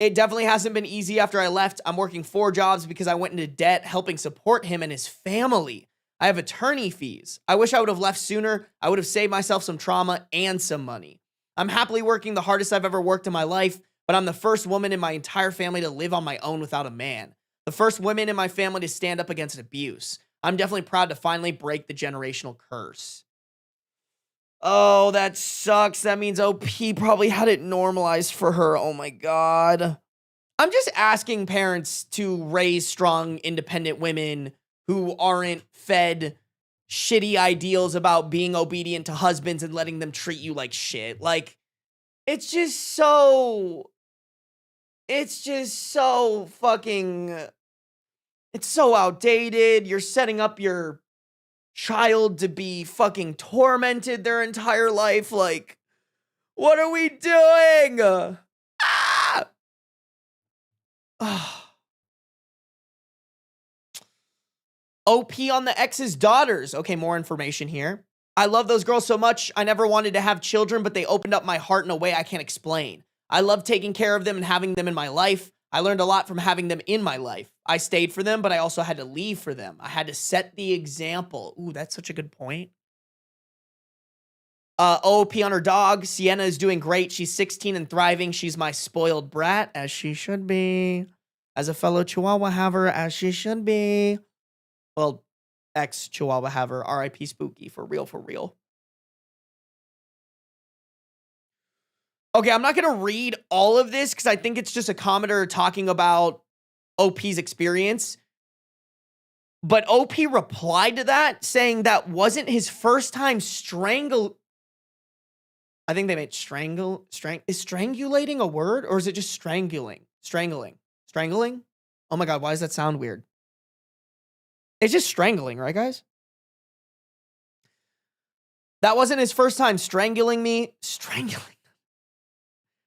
It definitely hasn't been easy after I left. I'm working 4 jobs because I went into debt helping support him and his family. I have attorney fees. I wish I would have left sooner. I would have saved myself some trauma and some money. I'm happily working the hardest I've ever worked in my life, but I'm the first woman in my entire family to live on my own without a man. The first woman in my family to stand up against abuse. I'm definitely proud to finally break the generational curse. Oh, that sucks. That means OP probably had it normalized for her. Oh my God. I'm just asking parents to raise strong, independent women who aren't fed shitty ideals about being obedient to husbands and letting them treat you like shit. Like, it's just so fucking, it's so outdated. You're setting up your child to be fucking tormented their entire life. Like, what are we doing? OP on the ex's daughters. Okay, more information here. I love those girls so much. I never wanted to have children, but they opened up my heart in a way I can't explain. I love taking care of them and having them in my life. I learned a lot from having them in my life. I stayed for them, but I also had to leave for them. I had to set the example. Ooh, that's such a good point. OP on her dog. Sienna is doing great. She's 16 and thriving. She's my spoiled brat, as she should be. As a fellow Chihuahua haver, as she should be. Well, ex-Chihuahua haver, RIP Spooky, for real, for real. Okay, I'm not going to read all of this because I think it's just a commenter talking about OP's experience. But OP replied to that saying that wasn't his first time I think they made is strangulating a word or is it just strangling? Strangling? Oh my God, why does that sound weird? It's just strangling, right, guys? That wasn't his first time strangling me.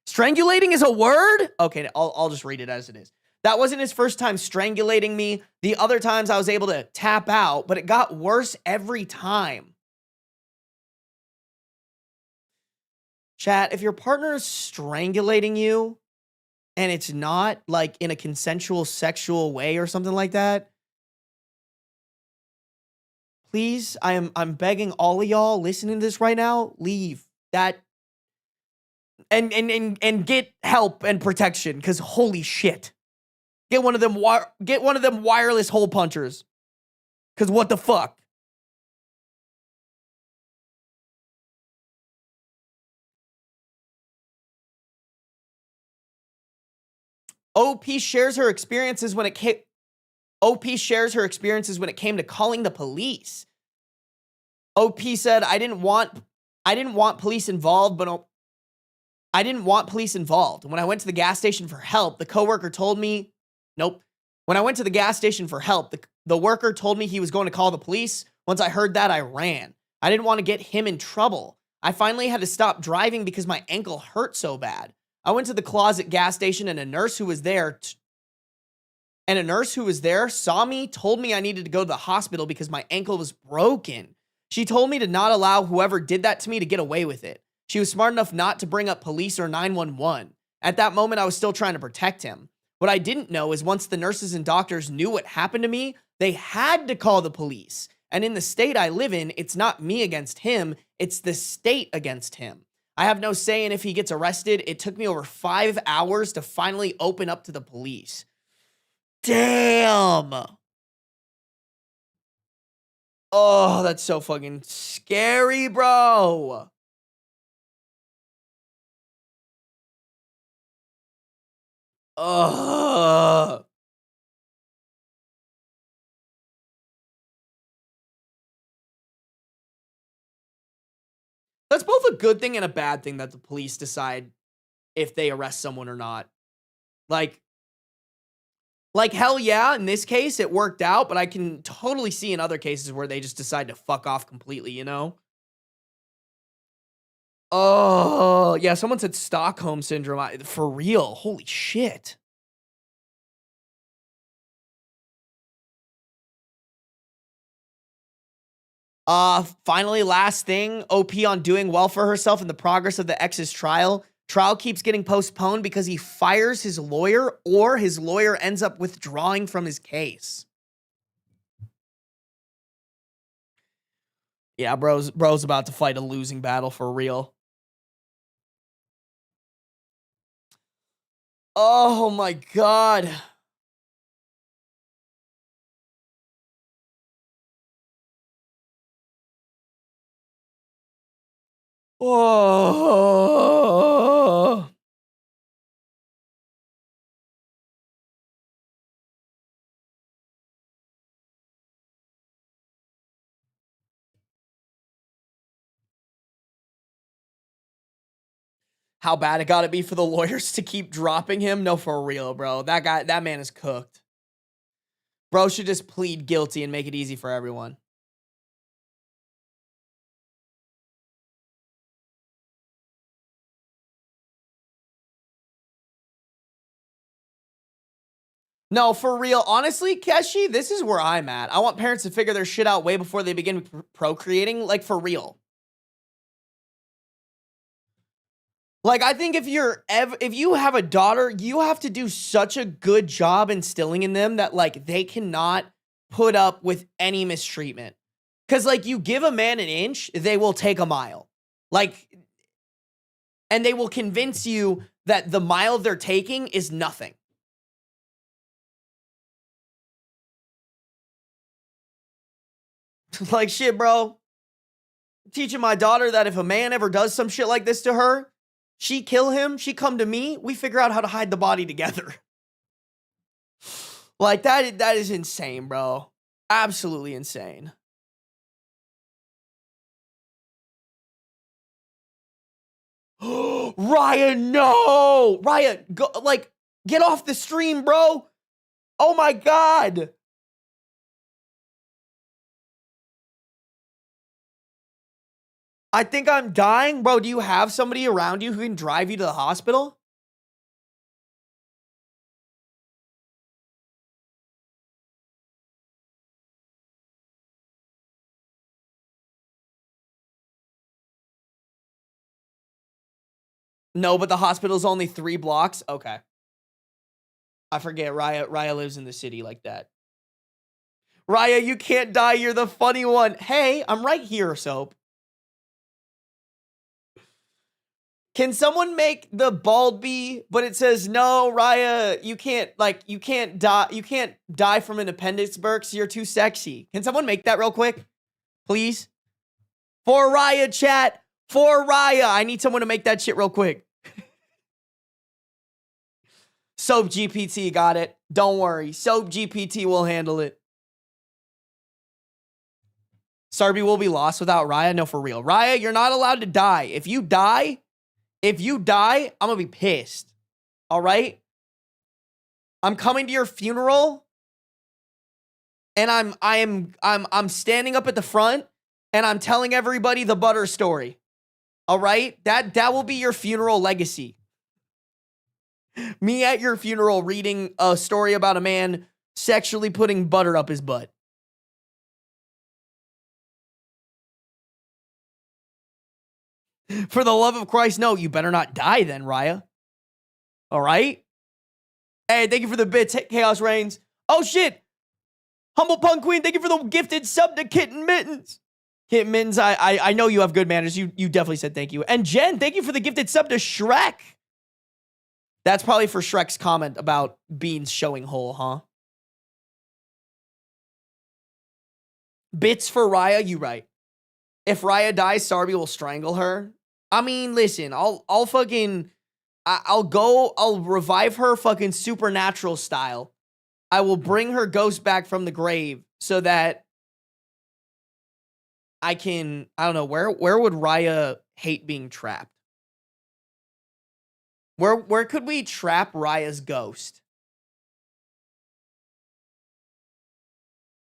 Strangulating is a word? Okay, I'll just read it as it is. That wasn't his first time strangulating me. The other times I was able to tap out, but it got worse every time. Chat, if your partner is strangulating you and it's not like in a consensual sexual way or something like that, please, I'm begging all of y'all listening to this right now, leave that and get help and protection, because holy shit. Get one of them wireless hole punchers. Because what the fuck? OP shares her experiences when it came. OP shares her experiences when it came to calling the police. OP said, I didn't want police involved, but I didn't want police involved. When I went to the gas station for help, the coworker told me, nope. When I went to the gas station for help, the worker told me he was going to call the police. Once I heard that, I ran. I didn't want to get him in trouble. I finally had to stop driving because my ankle hurt so bad. I went to the closet gas station and a nurse who was there saw me, told me I needed to go to the hospital because my ankle was broken. She told me to not allow whoever did that to me to get away with it. She was smart enough not to bring up police or 911. At that moment, I was still trying to protect him. What I didn't know is once the nurses and doctors knew what happened to me, they had to call the police. And in the state I live in, it's not me against him, it's the state against him. I have no say in if he gets arrested. It took me over 5 hours to finally open up to the police. Damn. Oh, that's so fucking scary, bro. Ugh. That's both a good thing and a bad thing that the police decide if they arrest someone or not. Like, hell yeah, in this case, it worked out, but I can totally see in other cases where they just decide to fuck off completely, you know? Oh, yeah, someone said Stockholm Syndrome. For real, holy shit. Finally, last thing, OP on doing well for herself in the progress of the ex's trial. Trial keeps getting postponed because he fires his lawyer or his lawyer ends up withdrawing from his case. Yeah, bro's about to fight a losing battle for real. Oh my God. Oh. How bad it gotta be for the lawyers to keep dropping him? No, for real, bro. That man is cooked. Bro should just plead guilty and make it easy for everyone. No, for real. Honestly, Keshi, this is where I'm at. I want parents to figure their shit out way before they begin procreating. Like, for real. Like, I think if you have a daughter, you have to do such a good job instilling in them that, like, they cannot put up with any mistreatment. Because, like, you give a man an inch, they will take a mile. Like, and they will convince you that the mile they're taking is nothing. Like, shit, bro. Teaching my daughter that if a man ever does some shit like this to her, she kill him, she come to me, we figure out how to hide the body together. Like, that is insane, bro. Absolutely insane. Ryan, no! Ryan, go, like, get off the stream, bro. Oh my God. I think I'm dying. Bro, do you have somebody around you who can drive you to the hospital? No, but the hospital's only 3 blocks? Okay. I forget. Raya lives in the city like that. Raya, you can't die. You're the funny one. Hey, I'm right here, Soap. Can someone make the bald bee, but it says, no, Raya, you can't die. You can't die from an appendix, Burks. You're too sexy. Can someone make that real quick? Please? For Raya, chat. For Raya. I need someone to make that shit real quick. Soap GPT got it. Don't worry. Soap GPT will handle it. Sarby will be lost without Raya. No, for real. Raya, you're not allowed to die. If you die, I'm gonna be pissed. All right? I'm coming to your funeral, and I'm standing up at the front, and I'm telling everybody the butter story. All right? That will be your funeral legacy. Me at your funeral reading a story about a man sexually putting butter up his butt. For the love of Christ, no, you better not die then, Raya. All right? Hey, thank you for the bits, Chaos Reigns. Oh, shit. Humble Punk Queen, thank you for the gifted sub to Kitten Mittens. Kitten Mittens, I know you have good manners. You definitely said thank you. And Jen, thank you for the gifted sub to Shrek. That's probably for Shrek's comment about Beans showing hole, huh? Bits for Raya, you right. If Raya dies, Sarby will strangle her. I mean, listen, I'll revive her fucking supernatural style. I will bring her ghost back from the grave so that I don't know, where would Raya hate being trapped? Where could we trap Raya's ghost?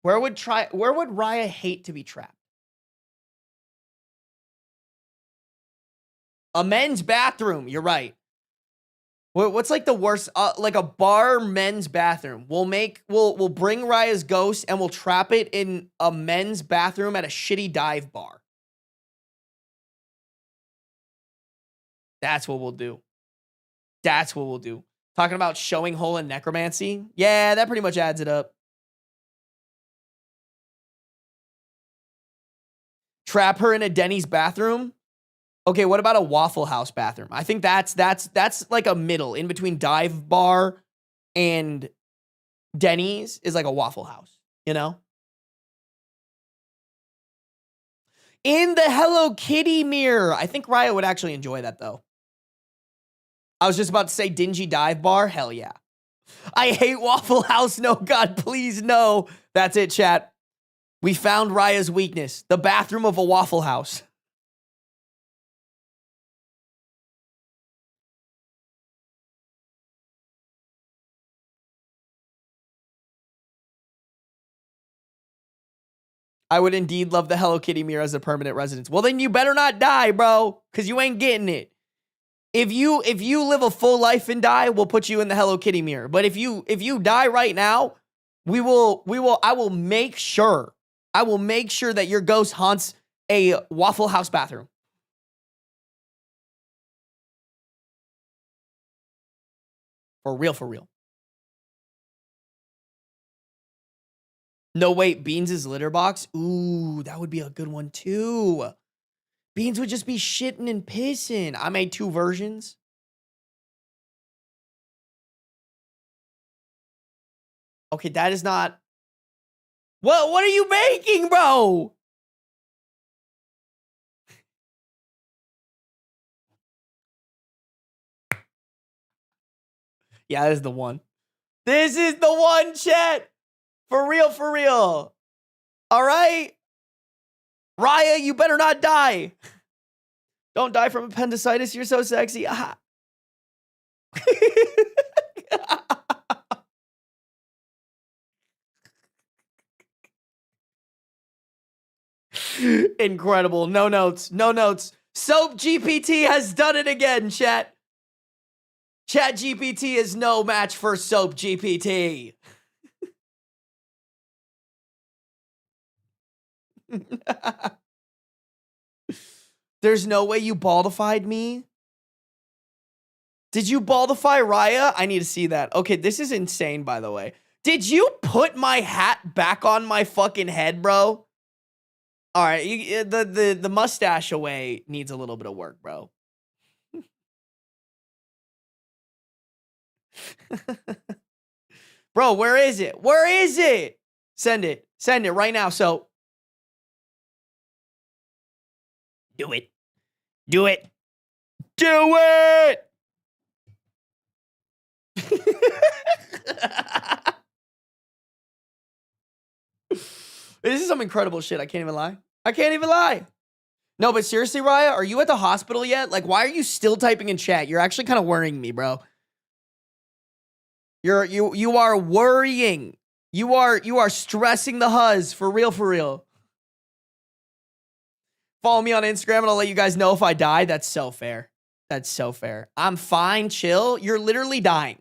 Where would Raya hate to be trapped? A men's bathroom. You're right. What's like the worst? Like a bar men's bathroom. We'll bring Raya's ghost and we'll trap it in a men's bathroom at a shitty dive bar. That's what we'll do. Talking about showing hole in necromancy. Yeah, that pretty much adds it up. Trap her in a Denny's bathroom. Okay, what about a Waffle House bathroom? I think that's like a middle in between dive bar and Denny's is like a Waffle House, you know? In the Hello Kitty mirror. I think Raya would actually enjoy that though. I was just about to say dingy dive bar. Hell yeah. I hate Waffle House. No, God, please no. That's it, chat. We found Raya's weakness. The bathroom of a Waffle House. I would indeed love the Hello Kitty mirror as a permanent residence. Well, then you better not die, bro, because you ain't getting it. If you live a full life and die, we'll put you in the Hello Kitty mirror. But if you die right now, I will make sure that your ghost haunts a Waffle House bathroom. For real. No, wait, Beans' litter box? Ooh, that would be a good one too. Beans would just be shitting and pissing. I made 2 versions. Okay, that is not... What are you making, bro? Yeah, this is the one. This is the one, chat. For real. All right? Raya, you better not die. Don't die from appendicitis. You're so sexy. Aha. Incredible. No notes. Soap GPT has done it again, chat. Chat GPT is no match for Soap GPT. There's no way you baldified me. Did you baldify Raya? I need to see that. Okay, this is insane, by the way. Did you put my hat back on my fucking head, bro? All right, the mustache away needs a little bit of work, bro. Bro, where is it? Send it right now. So do it. This is some incredible shit. I can't even lie. I can't even lie. No, but seriously, Raya, are you at the hospital yet? Like, why are you still typing in chat? You're actually kind of worrying me, bro. You are worrying. You are stressing the huzz for real, for real. Follow me on Instagram and I'll let you guys know if I die. That's so fair. That's so fair. I'm fine, chill. You're literally dying.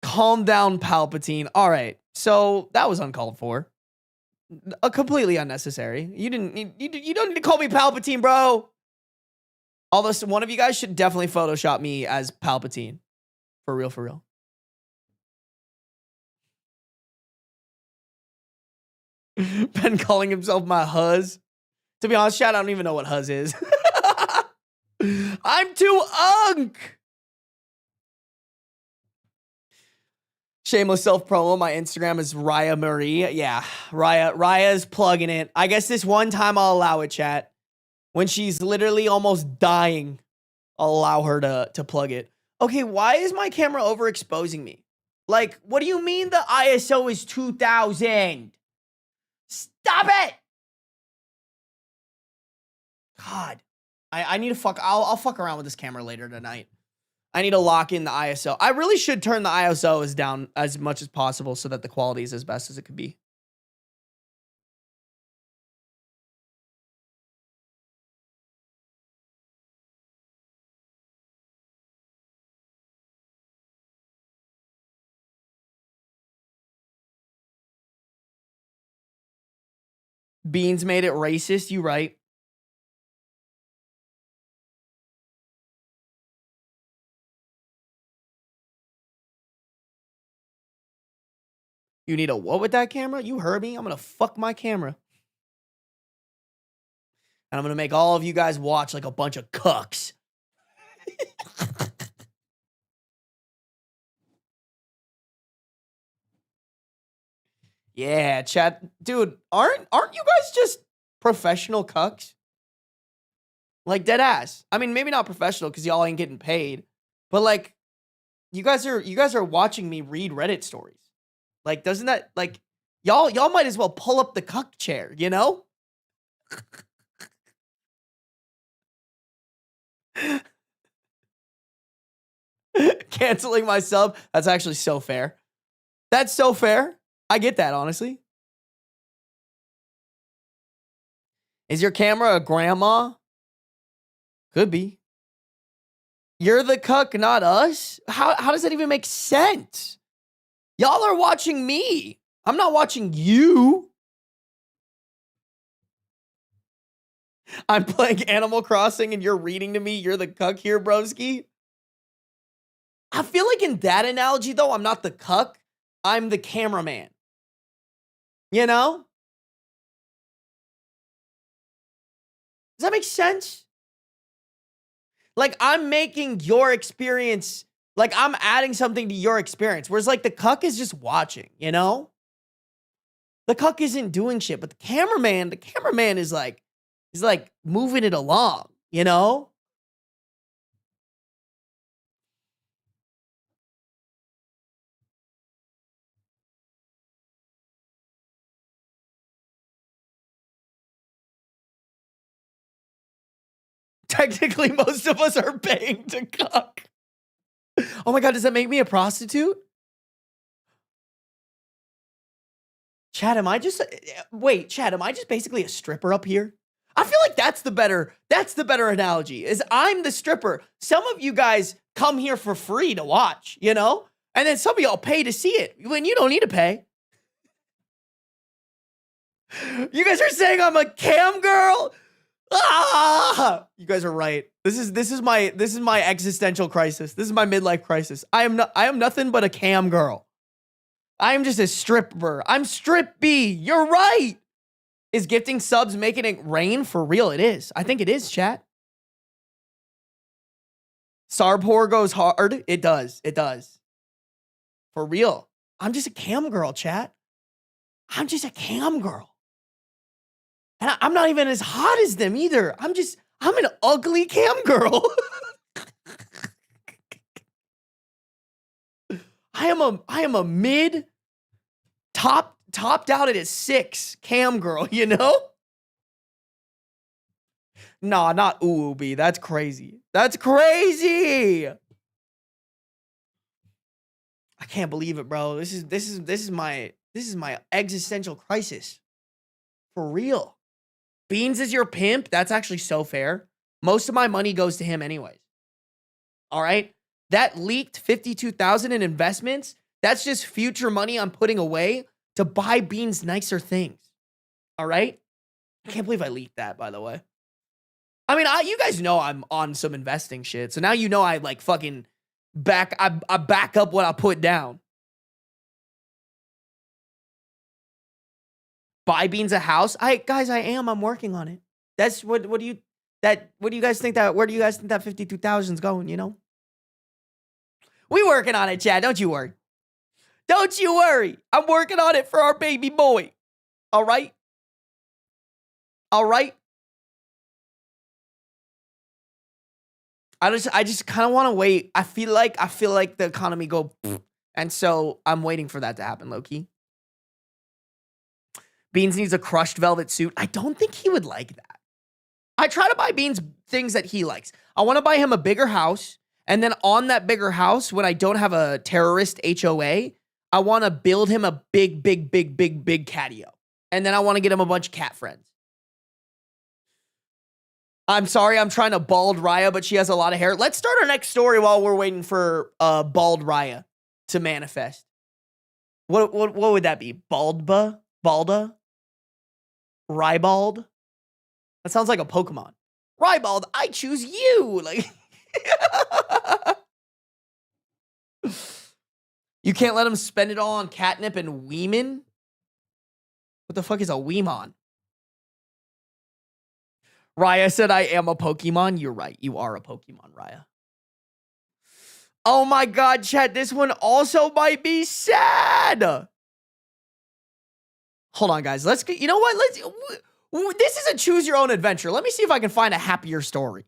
Calm down, Palpatine. All right. So that was uncalled for. Completely unnecessary. You don't need to call me Palpatine, bro. Although one of you guys should definitely Photoshop me as Palpatine. For real, for real. Ben calling himself my huzz. To be honest, chat, I don't even know what huzz is. I'm too unk. Shameless self-promo. My Instagram is Raya Marie. Yeah, Raya's plugging it. I guess this one time I'll allow it, chat. When she's literally almost dying, I'll allow her to plug it. Okay, why is my camera overexposing me? Like, what do you mean the ISO is 2000? Stop it! God. I need to fuck... I'll fuck around with this camera later tonight. I need to lock in the ISO. I really should turn the ISO down as much as possible so that the quality is as best as it could be. Beans made it racist, you right. You need a what with that camera? You heard me. I'm going to fuck my camera. And I'm going to make all of you guys watch like a bunch of cucks. Yeah, chat. Dude, aren't you guys just professional cucks? Like dead ass. I mean, maybe not professional because y'all ain't getting paid. But like, you guys are watching me read Reddit stories. Like, doesn't that, like, y'all might as well pull up the cuck chair, you know? Canceling my sub. That's actually so fair. That's so fair. I get that, honestly. Is your camera a grandma? Could be. You're the cuck, not us? How does that even make sense? Y'all are watching me. I'm not watching you. I'm playing Animal Crossing and you're reading to me. You're the cuck here, broski. I feel like in that analogy, though, I'm not the cuck. I'm the cameraman. You know? Does that make sense? Like, I'm making your experience, like, I'm adding something to your experience. Whereas, like, the cuck is just watching, you know? The cuck isn't doing shit, but the cameraman is like, he's like moving it along, you know? Technically, most of us are paying to cuck. Oh my God, does that make me a prostitute? Chad, am I just, wait, Chad, am I just basically a stripper up here? I feel like that's the better analogy, is I'm the stripper. Some of you guys come here for free to watch, you know? And then some of y'all pay to see it when you don't need to pay. You guys are saying I'm a cam girl? Ah! You guys are right. This is my existential crisis. This is my midlife crisis. I am nothing but a cam girl. I am just a stripper. I'm strip B. You're right. Is gifting subs making it rain? For real, it is. I think it is, chat. Sarpor goes hard. It does. It does. For real. I'm just a cam girl, chat. I'm just a cam girl. And I'm not even as hot as them either. I'm an ugly cam girl. I am a mid topped out at a 6 cam girl, you know? Nah, not ooh-ooh-bee. That's crazy. That's crazy. I can't believe it, bro. This is my existential crisis. For real. Beans is your pimp? That's actually so fair. Most of my money goes to him anyways. All right? That leaked 52,000 in investments, that's just future money I'm putting away to buy Beans nicer things. All right? I can't believe I leaked that, by the way. I mean, you guys know I'm on some investing shit. So now you know I like fucking back up what I put down. Buy Beans a house? Guys, I'm working on it. That's what do you guys think that where do you guys think that 52,000's going, you know? We working on it, Chad. Don't you worry. Don't you worry. I'm working on it for our baby boy. All right? All right? I just kind of want to wait. I feel like the economy go and so I'm waiting for that to happen, low-key. Beans needs a crushed velvet suit. I don't think he would like that. I try to buy Beans things that he likes. I want to buy him a bigger house. And then on that bigger house, when I don't have a terrorist HOA, I want to build him a big catio. And then I want to get him a bunch of cat friends. I'm sorry, I'm trying to bald Raya, but she has a lot of hair. Let's start our next story while we're waiting for bald Raya to manifest. What would that be? Baldba? Balda? Rybald? That sounds like a Pokemon. Rybald, I choose you. Like, you can't let him spend it all on catnip and Weeman? What the fuck is a Weemon? Raya said, I am a Pokemon. You're right. You are a Pokemon, Raya. Oh my God, chat. This one also might be sad. Hold on, guys. Let's get, you know what? This is a choose your own adventure. Let me see if I can find a happier story.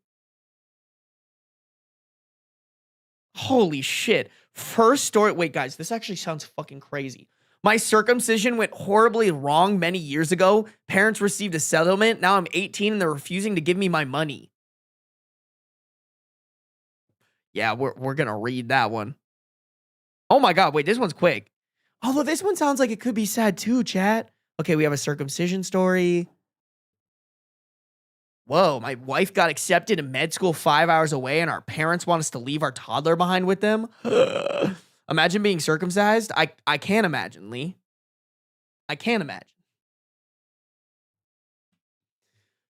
Holy shit. First story. Wait, guys, this actually sounds fucking crazy. My circumcision went horribly wrong many years ago. Parents received a settlement. Now I'm 18 and they're refusing to give me my money. Yeah, we're going to read that one. Oh my God. Wait, this one's quick. Although this one sounds like it could be sad too, chat. Okay, we have a circumcision story. Whoa, my wife got accepted in med school 5 hours away and our parents want us to leave our toddler behind with them. Imagine being circumcised. I can't imagine, Lee. I can't imagine.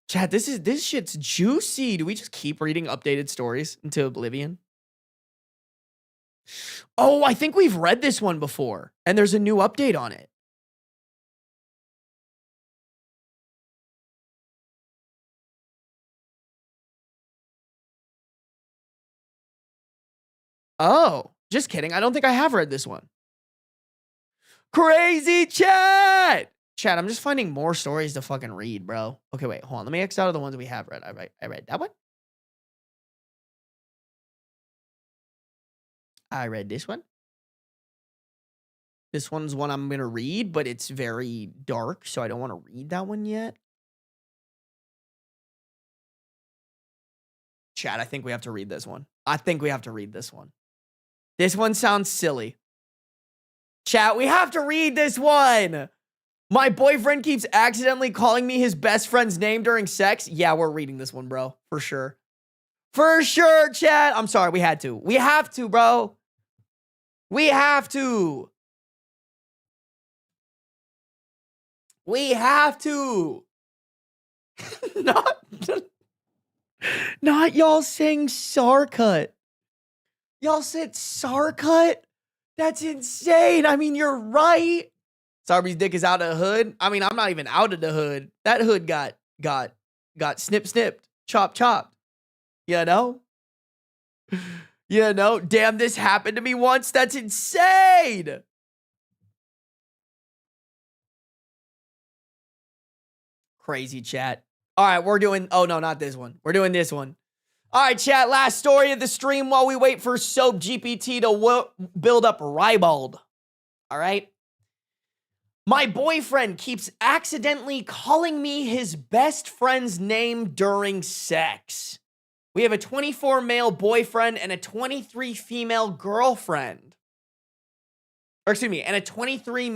Chat, this shit's juicy. Do we just keep reading updated stories into oblivion? Oh, I think we've read this one before and there's a new update on it. Oh, just kidding. I don't think I have read this one. Crazy chat. Chat, I'm just finding more stories to fucking read, bro. Okay, wait, hold on. Let me X out of the ones we have read. I read that one. I read this one. This one's one I'm going to read, but it's very dark, so I don't want to read that one yet. Chat, I think we have to read this one. I think we have to read this one. This one sounds silly. Chat, we have to read this one. My boyfriend keeps accidentally calling me his best friend's name during sex. Yeah, we're reading this one, bro. For sure. For sure, chat. I'm sorry, we had to. We have to, bro. We have to. We have to. Not y'all saying Sarcut. Y'all said Sarcut? That's insane. I mean, you're right. Sarby's dick is out of the hood. I mean, I'm not even out of the hood. That hood got snipped, chopped. You know? You know? Damn, this happened to me once. That's insane. Crazy chat. All right, we're doing, oh no, not this one. We're doing this one. All right, chat. Last story of the stream while we wait for Soap GPT to build up Ribald. All right. My boyfriend keeps accidentally calling me his best friend's name during sex. We have a 24 male boyfriend and a 23 female girlfriend. Or excuse me, and a 23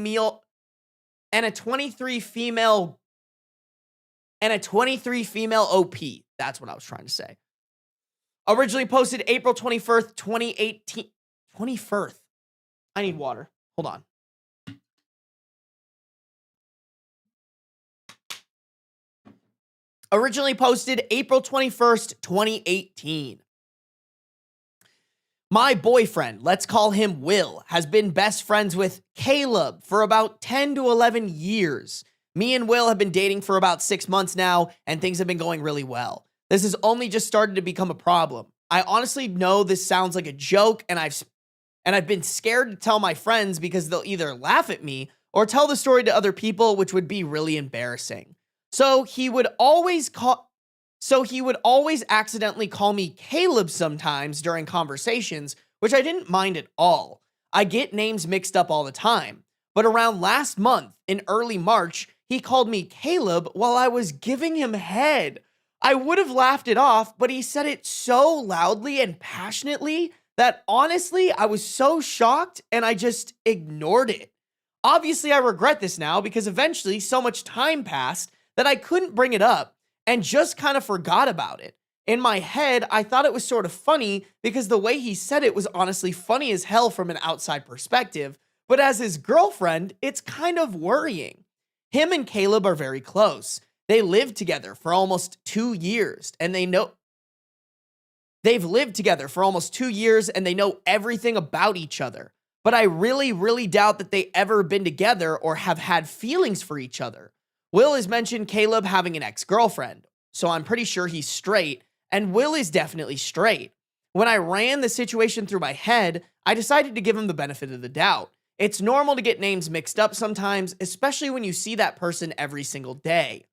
female OP. That's what I was trying to say. Originally posted April 21st, 2018. 21st. I need water. Hold on. Originally posted April 21st, 2018. My boyfriend, let's call him Will, has been best friends with Caleb for about 10 to 11 years. Me and Will have been dating for about 6 months now, and things have been going really well. This has only just started to become a problem. I honestly know this sounds like a joke, and I've been scared to tell my friends because they'll either laugh at me or tell the story to other people, which would be really embarrassing. So he would always accidentally call me Caleb sometimes during conversations, which I didn't mind at all. I get names mixed up all the time. But around last month, in early March, he called me Caleb while I was giving him head. I would have laughed it off, but he said it so loudly and passionately that honestly, I was so shocked and I just ignored it. Obviously, I regret this now because eventually so much time passed that I couldn't bring it up and just kind of forgot about it. In my head, I thought it was sort of funny because the way he said it was honestly funny as hell from an outside perspective, but as his girlfriend, it's kind of worrying. Him and Caleb are very close. They lived together for almost 2 years, and they've lived together for almost 2 years, and they know everything about each other. But I really, really doubt that they ever been together or have had feelings for each other. Will has mentioned Caleb having an ex-girlfriend, so I'm pretty sure he's straight, and Will is definitely straight. When I ran the situation through my head, I decided to give him the benefit of the doubt. It's normal to get names mixed up sometimes, especially when you see that person every single day.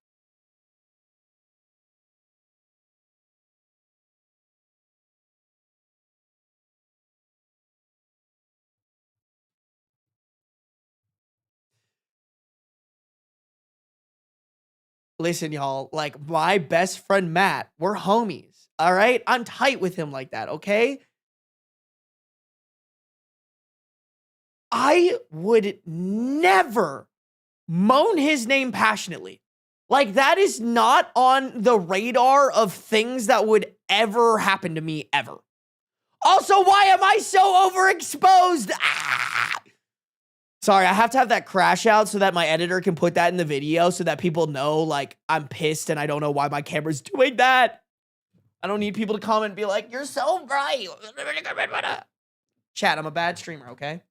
Listen, y'all, like my best friend Matt, we're homies, all right? I'm tight with him like that, okay? I would never moan his name passionately. Like, that is not on the radar of things that would ever happen to me, ever. Also, why am I so overexposed? Ah! Sorry, I have to have that crash out so that my editor can put that in the video so that people know, like, I'm pissed and I don't know why my camera's doing that. I don't need people to comment and be like, you're so bright. Chat, I'm a bad streamer, okay?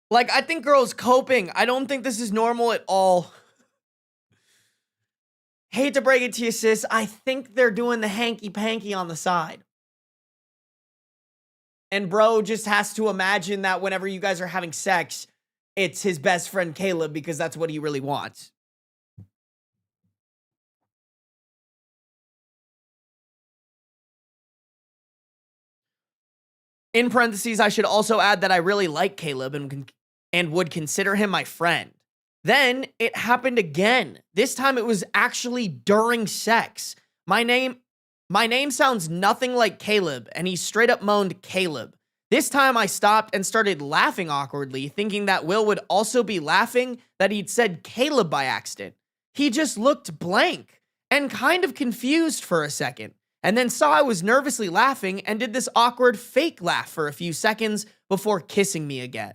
Like, I think girls coping. I don't think this is normal at all. Hate to break it to you, sis. I think they're doing the hanky-panky on the side. And bro just has to imagine that whenever you guys are having sex, it's his best friend Caleb because that's what he really wants. In parentheses, I should also add that I really like Caleb and would consider him my friend. Then it happened again. This time it was actually during sex. My name sounds nothing like Caleb, and he straight up moaned Caleb. This time I stopped and started laughing awkwardly, thinking that Will would also be laughing that he'd said Caleb by accident. He just looked blank and kind of confused for a second, and then saw I was nervously laughing and did this awkward fake laugh for a few seconds before kissing me again.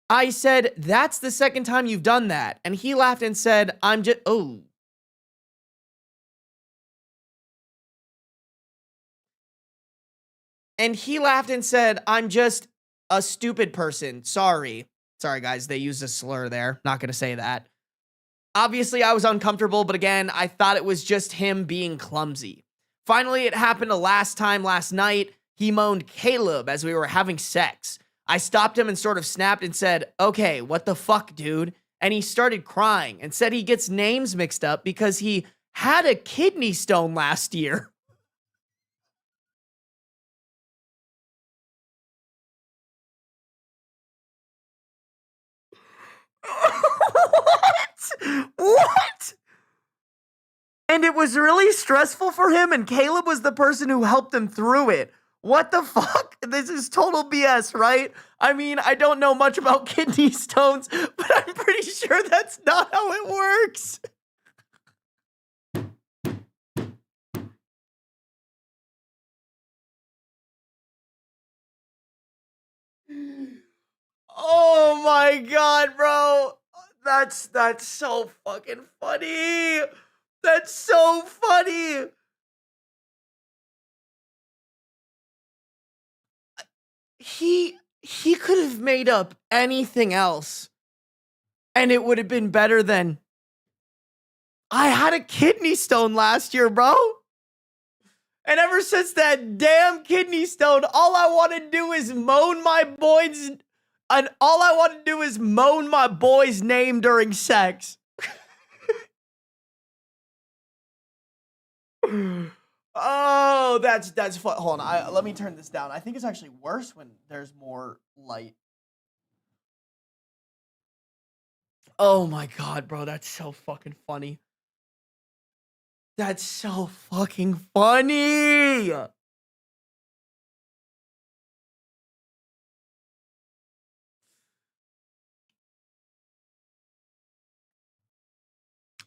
I said, "That's the second time you've done that," and he laughed and said, I'm just a stupid person. Sorry. Sorry, guys. They used a slur there. Not going to say that. Obviously, I was uncomfortable, but again, I thought it was just him being clumsy. Finally, it happened last night. He moaned Caleb as we were having sex. I stopped him and sort of snapped and said, "Okay, what the fuck, dude?" And he started crying and said he gets names mixed up because he had a kidney stone last year. What? What? And it was really stressful for him, and Caleb was the person who helped him through it. What the fuck? This is total BS, right? I mean, I don't know much about kidney stones, but I'm pretty sure that's not how it works. Oh my god, bro. That's so fucking funny. That's so funny. He could have made up anything else and it would have been better than I had a kidney stone last year, bro. And ever since that damn kidney stone, all I want to do is moan my boy's name during sex. Oh, that's fun. Hold on, let me turn this down. I think it's actually worse when there's more light. Oh my god, bro, that's so fucking funny. That's so fucking funny.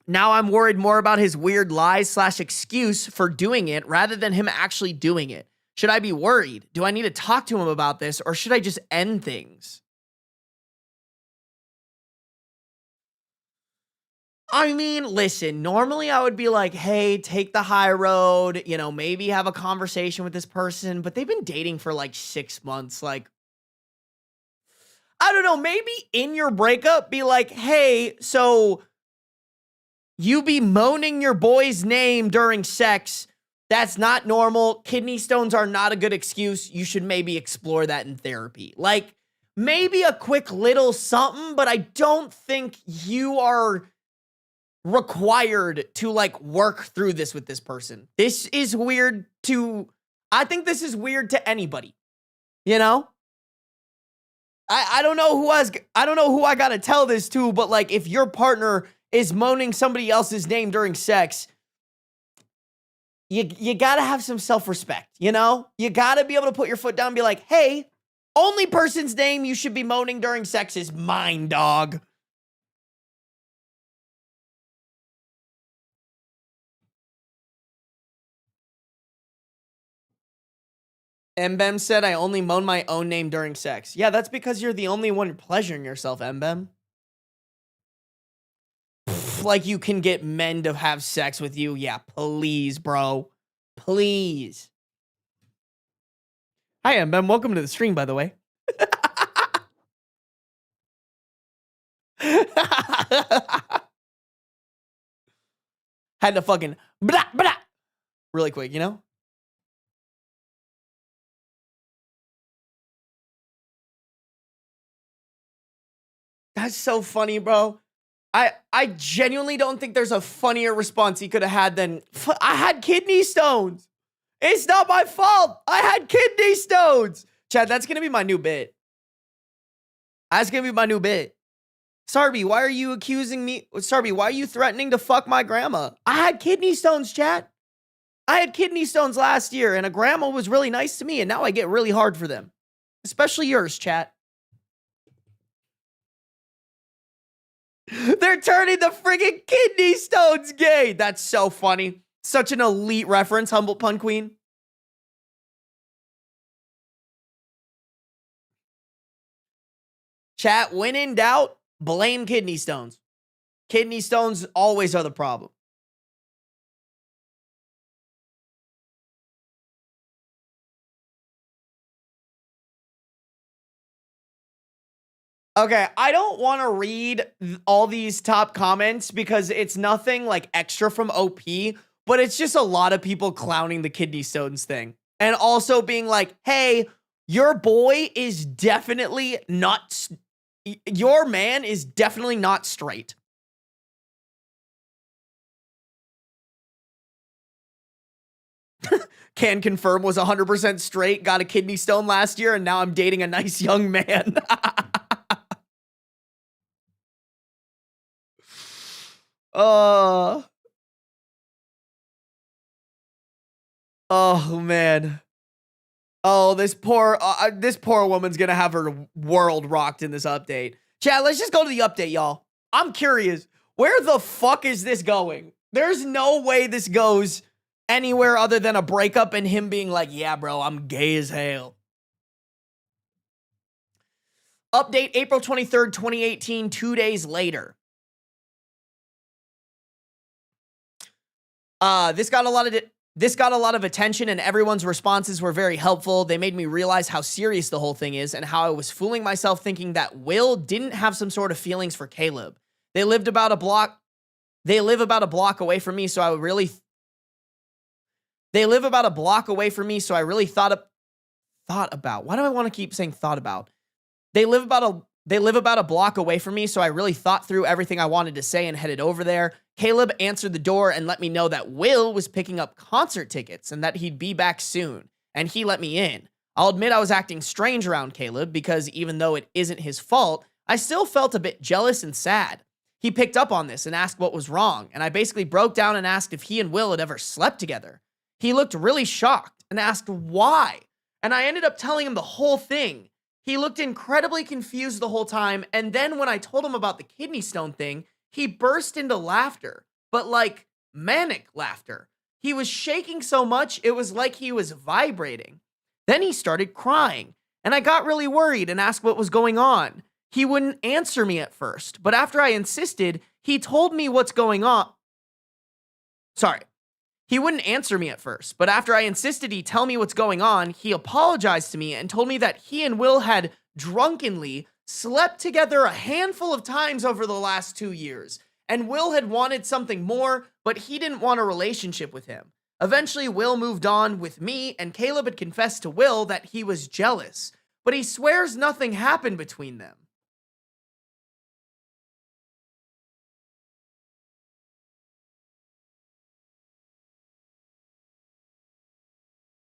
Now I'm worried more about his weird lies / excuse for doing it rather than him actually doing it. Should I be worried? Do I need to talk to him about this, or should I just end things? I mean, listen, normally I would be like, hey, take the high road, you know, maybe have a conversation with this person, but they've been dating for like 6 months. Like, I don't know, maybe in your breakup, be like, hey, so you be moaning your boy's name during sex. That's not normal. Kidney stones are not a good excuse. You should maybe explore that in therapy. Like, maybe a quick little something, but I don't think you are required to like work through this with this person. This is weird to, I think this is weird to anybody, you know? I don't know who I gotta tell this to, but like if your partner is moaning somebody else's name during sex, you gotta have some self-respect, you know? You gotta be able to put your foot down and be like, hey, only person's name you should be moaning during sex is mine, dog. Mbem said, I only moan my own name during sex. Yeah, that's because you're the only one pleasuring yourself, Mbem. Like you can get men to have sex with you. Yeah, please, bro. Please. Hi, Mbem. Welcome to the stream, by the way. Had to fucking blah, blah, really quick, you know? That's so funny, bro. I genuinely don't think there's a funnier response he could have had than, I had kidney stones. It's not my fault. I had kidney stones. Chad, that's going to be my new bit. That's going to be my new bit. Sarby, why are you accusing me? Sarby, why are you threatening to fuck my grandma? I had kidney stones, chat. I had kidney stones last year, and a grandma was really nice to me, and now I get really hard for them. Especially yours, chat. They're turning the friggin' kidney stones gay. That's so funny. Such an elite reference, Humble Pun Queen. Chat, when in doubt, blame kidney stones. Kidney stones always are the problem. Okay, I don't want to read all these top comments because it's nothing like extra from OP, but it's just a lot of people clowning the kidney stones thing. And also being like, hey, your boy is definitely not, your man is definitely not straight. Can confirm was 100% straight, got a kidney stone last year, and now I'm dating a nice young man. Oh, oh man. Oh, this poor woman's gonna have her world rocked in this update. Chat, let's just go to the update, y'all. I'm curious. Where the fuck is this going? There's no way this goes anywhere other than a breakup and him being like, yeah, bro, I'm gay as hell. Update April 23rd, 2018, 2 days later. This got a lot of attention, and everyone's responses were very helpful. They made me realize how serious the whole thing is and how I was fooling myself thinking that Will didn't have some sort of feelings for Caleb. They live about a block away from me, so I really thought about. Why do I want to keep saying thought about? They live about a block away from me, so I really thought through everything I wanted to say and headed over there. Caleb answered the door and let me know that Will was picking up concert tickets and that he'd be back soon, and he let me in. I'll admit I was acting strange around Caleb because even though it isn't his fault, I still felt a bit jealous and sad. He picked up on this and asked what was wrong, and I basically broke down and asked if he and Will had ever slept together. He looked really shocked and asked why, and I ended up telling him the whole thing. He looked incredibly confused the whole time, and then when I told him about the kidney stone thing, he burst into laughter, but like manic laughter. He was shaking so much, it was like he was vibrating. Then he started crying, and I got really worried and asked what was going on. He wouldn't answer me at first, but after I insisted, he told me what's going on. He wouldn't answer me at first, but after I insisted he tell me what's going on, he apologized to me and told me that he and Will had drunkenly slept together a handful of times over the last 2 years, and Will had wanted something more, but he didn't want a relationship with him. Eventually, Will moved on with me, and Caleb had confessed to Will that he was jealous, but he swears nothing happened between them.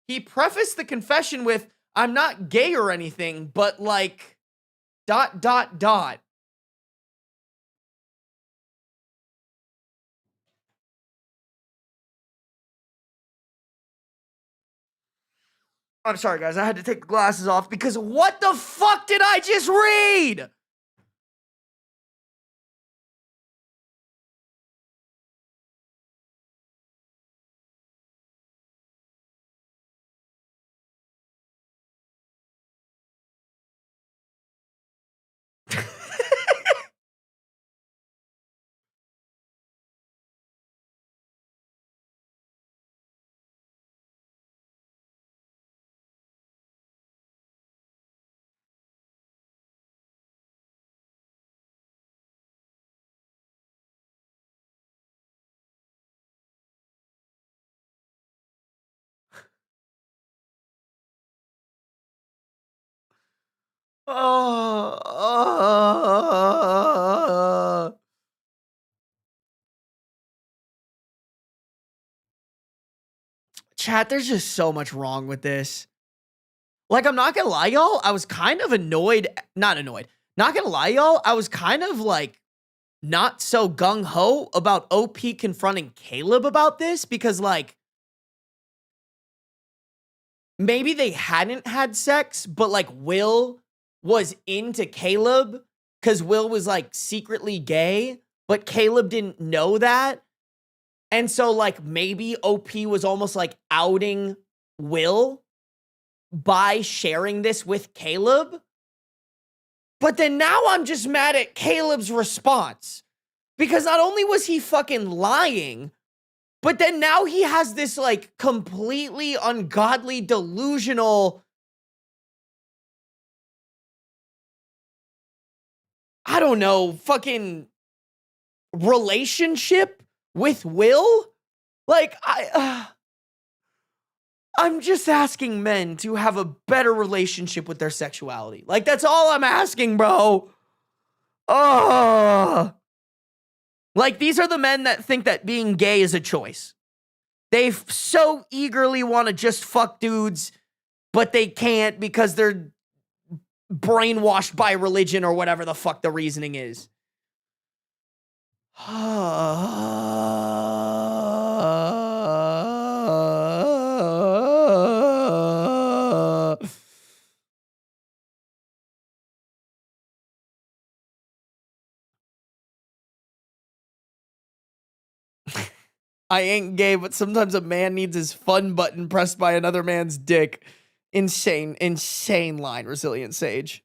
He prefaced the confession with, I'm not gay or anything, but like, ... I'm sorry, guys. I had to take the glasses off because what the fuck did I just read? Chat, there's just so much wrong with this. Like, I'm not gonna lie, y'all. I was kind of annoyed. Not gonna lie, y'all. I was kind of like not so gung-ho about OP confronting Caleb about this because, like, maybe they hadn't had sex, but like Will was into Caleb because Will was like secretly gay, but Caleb didn't know that. And so like maybe OP was almost like outing Will by sharing this with Caleb. But then now I'm just mad at Caleb's response because not only was he fucking lying, but then now he has this like completely ungodly, delusional, I don't know, fucking relationship with Will. Like, I'm just asking men to have a better relationship with their sexuality. Like, that's all I'm asking, bro. Oh. Like, these are the men that think that being gay is a choice. They so eagerly want to just fuck dudes, but they can't because they're brainwashed by religion or whatever the fuck the reasoning is. I ain't gay, but sometimes a man needs his fun button pressed by another man's dick. Insane, insane line, Resilient Sage.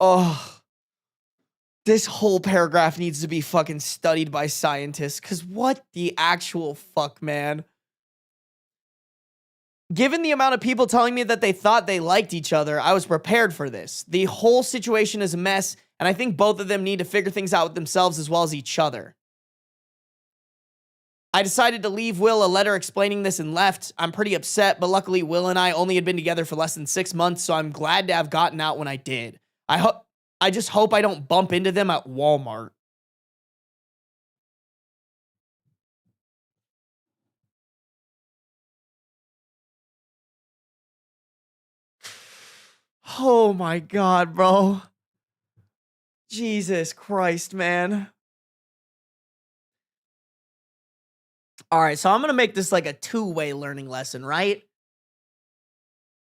Oh, this whole paragraph needs to be fucking studied by scientists, because what the actual fuck, man? Given the amount of people telling me that they thought they liked each other, I was prepared for this. The whole situation is a mess, and I think both of them need to figure things out with themselves as well as each other. I decided to leave Will a letter explaining this and left. I'm pretty upset, but luckily Will and I only had been together for less than 6 months, so I'm glad to have gotten out when I did. I just hope I don't bump into them at Walmart. Oh my God, bro. Jesus Christ, man. All right, so I'm going to make this like a two-way learning lesson, right?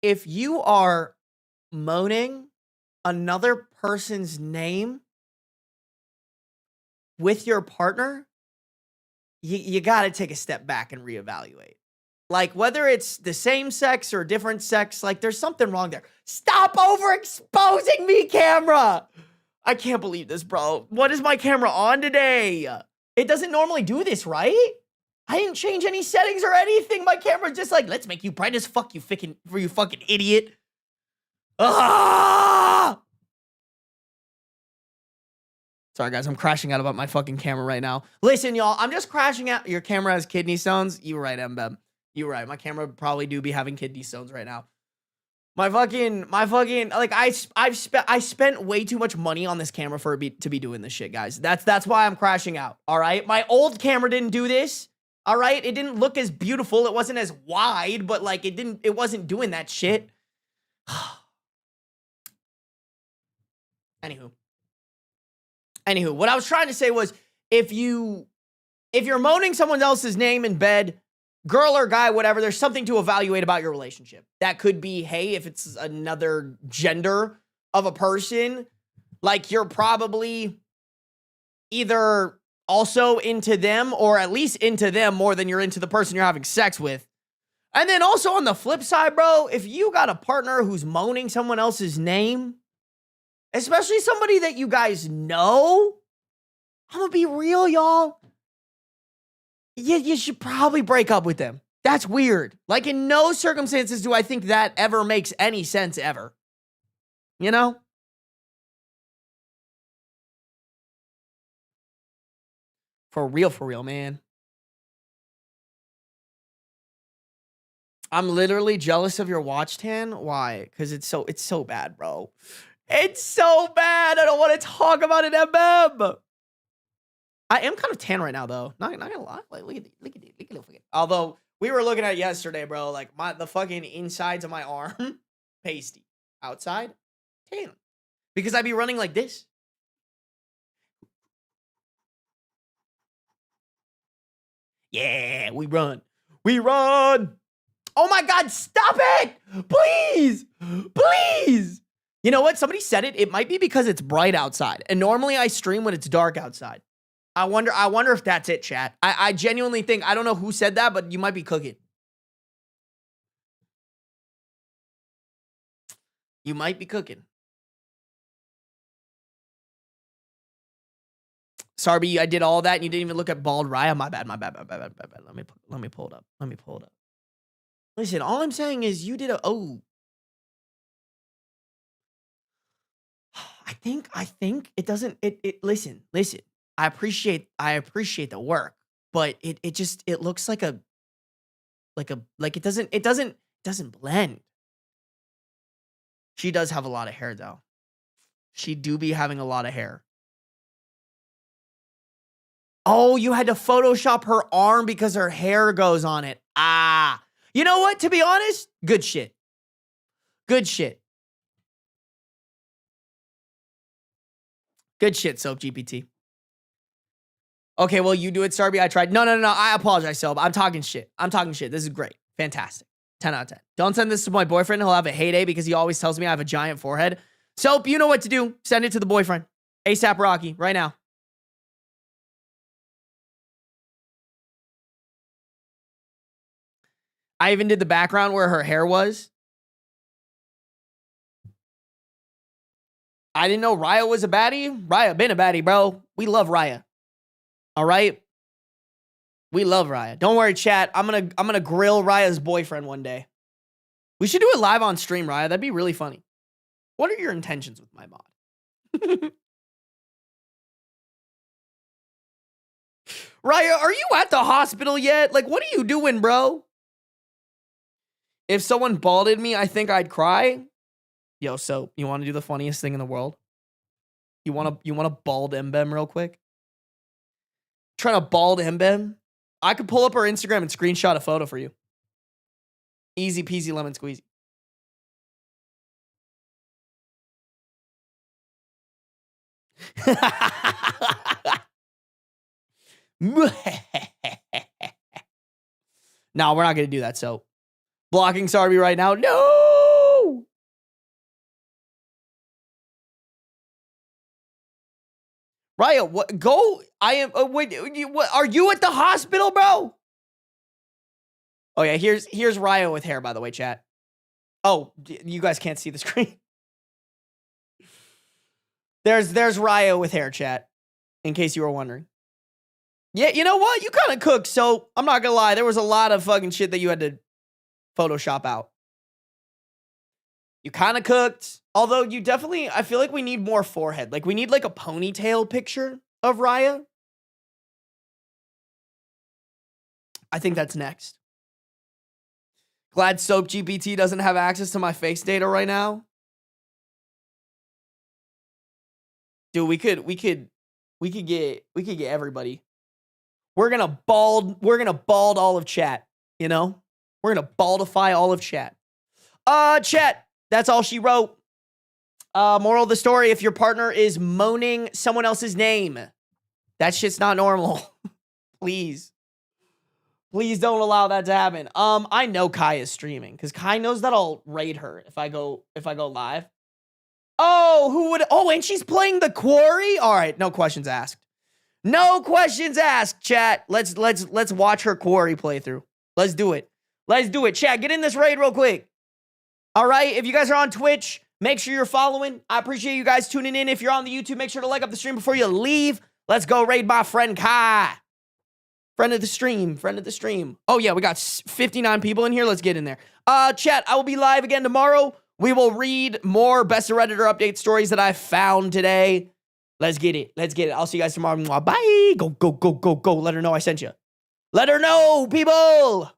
If you are moaning another person's name with your partner, you got to take a step back and reevaluate. Like, whether it's the same sex or different sex, like, there's something wrong there. Stop overexposing me, camera! I can't believe this, bro. What is my camera on today? It doesn't normally do this, right? I didn't change any settings or anything. My camera's just like, let's make you bright as fuck, you fucking idiot. Ah! Sorry, guys, I'm crashing out about my fucking camera right now. Listen, y'all, I'm just crashing out. Your camera has kidney stones. You were right, Mbeb. You were right. My camera probably do be having kidney stones right now. My fucking, like, I spent way too much money on this camera for it to be doing this shit, guys. That's why I'm crashing out, all right? My old camera didn't do this, all right? It didn't look as beautiful. It wasn't as wide, but, like, it wasn't doing that shit. Anywho, what I was trying to say was, if you're moaning someone else's name in bed, girl or guy, whatever, there's something to evaluate about your relationship. That could be, hey, if it's another gender of a person, like, you're probably either also into them or at least into them more than you're into the person you're having sex with. And then also on the flip side, bro, if you got a partner who's moaning someone else's name, especially somebody that you guys know, I'm gonna be real, y'all. You should probably break up with them. That's weird. Like, in no circumstances do I think that ever makes any sense ever. You know? For real, man. I'm literally jealous of your watch tan. Why? Because it's so bad, bro. It's so bad. I don't want to talk about it, MM. I am kind of tan right now, though. Not gonna lie. Like, look at it. Although we were looking at it yesterday, bro. Like, the fucking insides of my arm, pasty. Outside, tan. Because I'd be running like this. Yeah, we run. We run. Oh my God, stop it! Please! Please! You know what? Somebody said it. It might be because it's bright outside. And normally I stream when it's dark outside. I wonder if that's it, chat. I genuinely think, I don't know who said that, but you might be cooking. You might be cooking. Sarby, I did all that and you didn't even look at Bald Raya. My bad. Let me pull it up. Listen, all I'm saying is you did I think it doesn't, listen. I appreciate the work, but it looks like it doesn't blend. She does have a lot of hair though. She do be having a lot of hair. Oh, you had to Photoshop her arm because her hair goes on it. Ah. You know what? To be honest, good shit. Good shit. Good shit, Soap GPT. Okay, well, you do it, Sarby. I tried. No. I apologize, Soap. I'm talking shit. This is great. Fantastic. 10 out of 10. Don't send this to my boyfriend. He'll have a heyday because he always tells me I have a giant forehead. Soap, you know what to do. Send it to the boyfriend. ASAP Rocky, right now. I even did the background where her hair was. I didn't know Raya was a baddie. Raya been a baddie, bro. We love Raya. All right? We love Raya. Don't worry, chat. I'm gonna grill Raya's boyfriend one day. We should do it live on stream, Raya. That'd be really funny. What are your intentions with my mod? Raya, are you at the hospital yet? Like, what are you doing, bro? If someone balded me, I think I'd cry. Yo, so you want to do the funniest thing in the world? You want to bald Mbem real quick? Trying to bald Mbem? I could pull up her Instagram and screenshot a photo for you. Easy peasy lemon squeezy. No, we're not going to do that, so. Blocking Sarby right now. No! Raya, what? Go. I am. Wait, what, are you at the hospital, bro? Oh, yeah. Here's Raya with hair, by the way, chat. Oh, you guys can't see the screen. There's Raya with hair, chat. In case you were wondering. Yeah, you know what? You kind of cooked, so I'm not going to lie. There was a lot of fucking shit that you had to Photoshop out. You kind of cooked. Although you definitely, I feel like we need more forehead. Like we need like a ponytail picture of Raya. I think that's next. Glad Soap GPT doesn't have access to my face data right now. Dude, we could get everybody. We're gonna bald all of chat, you know? We're gonna baldify all of chat. Chat, that's all she wrote. Moral of the story, if your partner is moaning someone else's name, that shit's not normal. Please. Please don't allow that to happen. I know Kai is streaming, because Kai knows that I'll raid her if I go live. Oh, who would? Oh, and she's playing the Quarry? All right, no questions asked. No questions asked, chat. Let's watch her Quarry playthrough. Let's do it. Let's do it. Chat, get in this raid real quick. All right, if you guys are on Twitch, make sure you're following. I appreciate you guys tuning in. If you're on the YouTube, make sure to like up the stream before you leave. Let's go raid my friend Kai. Friend of the stream. Friend of the stream. Oh, yeah, we got 59 people in here. Let's get in there. Chat, I will be live again tomorrow. We will read more Best of Redditor update stories that I found today. Let's get it. Let's get it. I'll see you guys tomorrow. Bye. Go. Let her know I sent you. Let her know, people.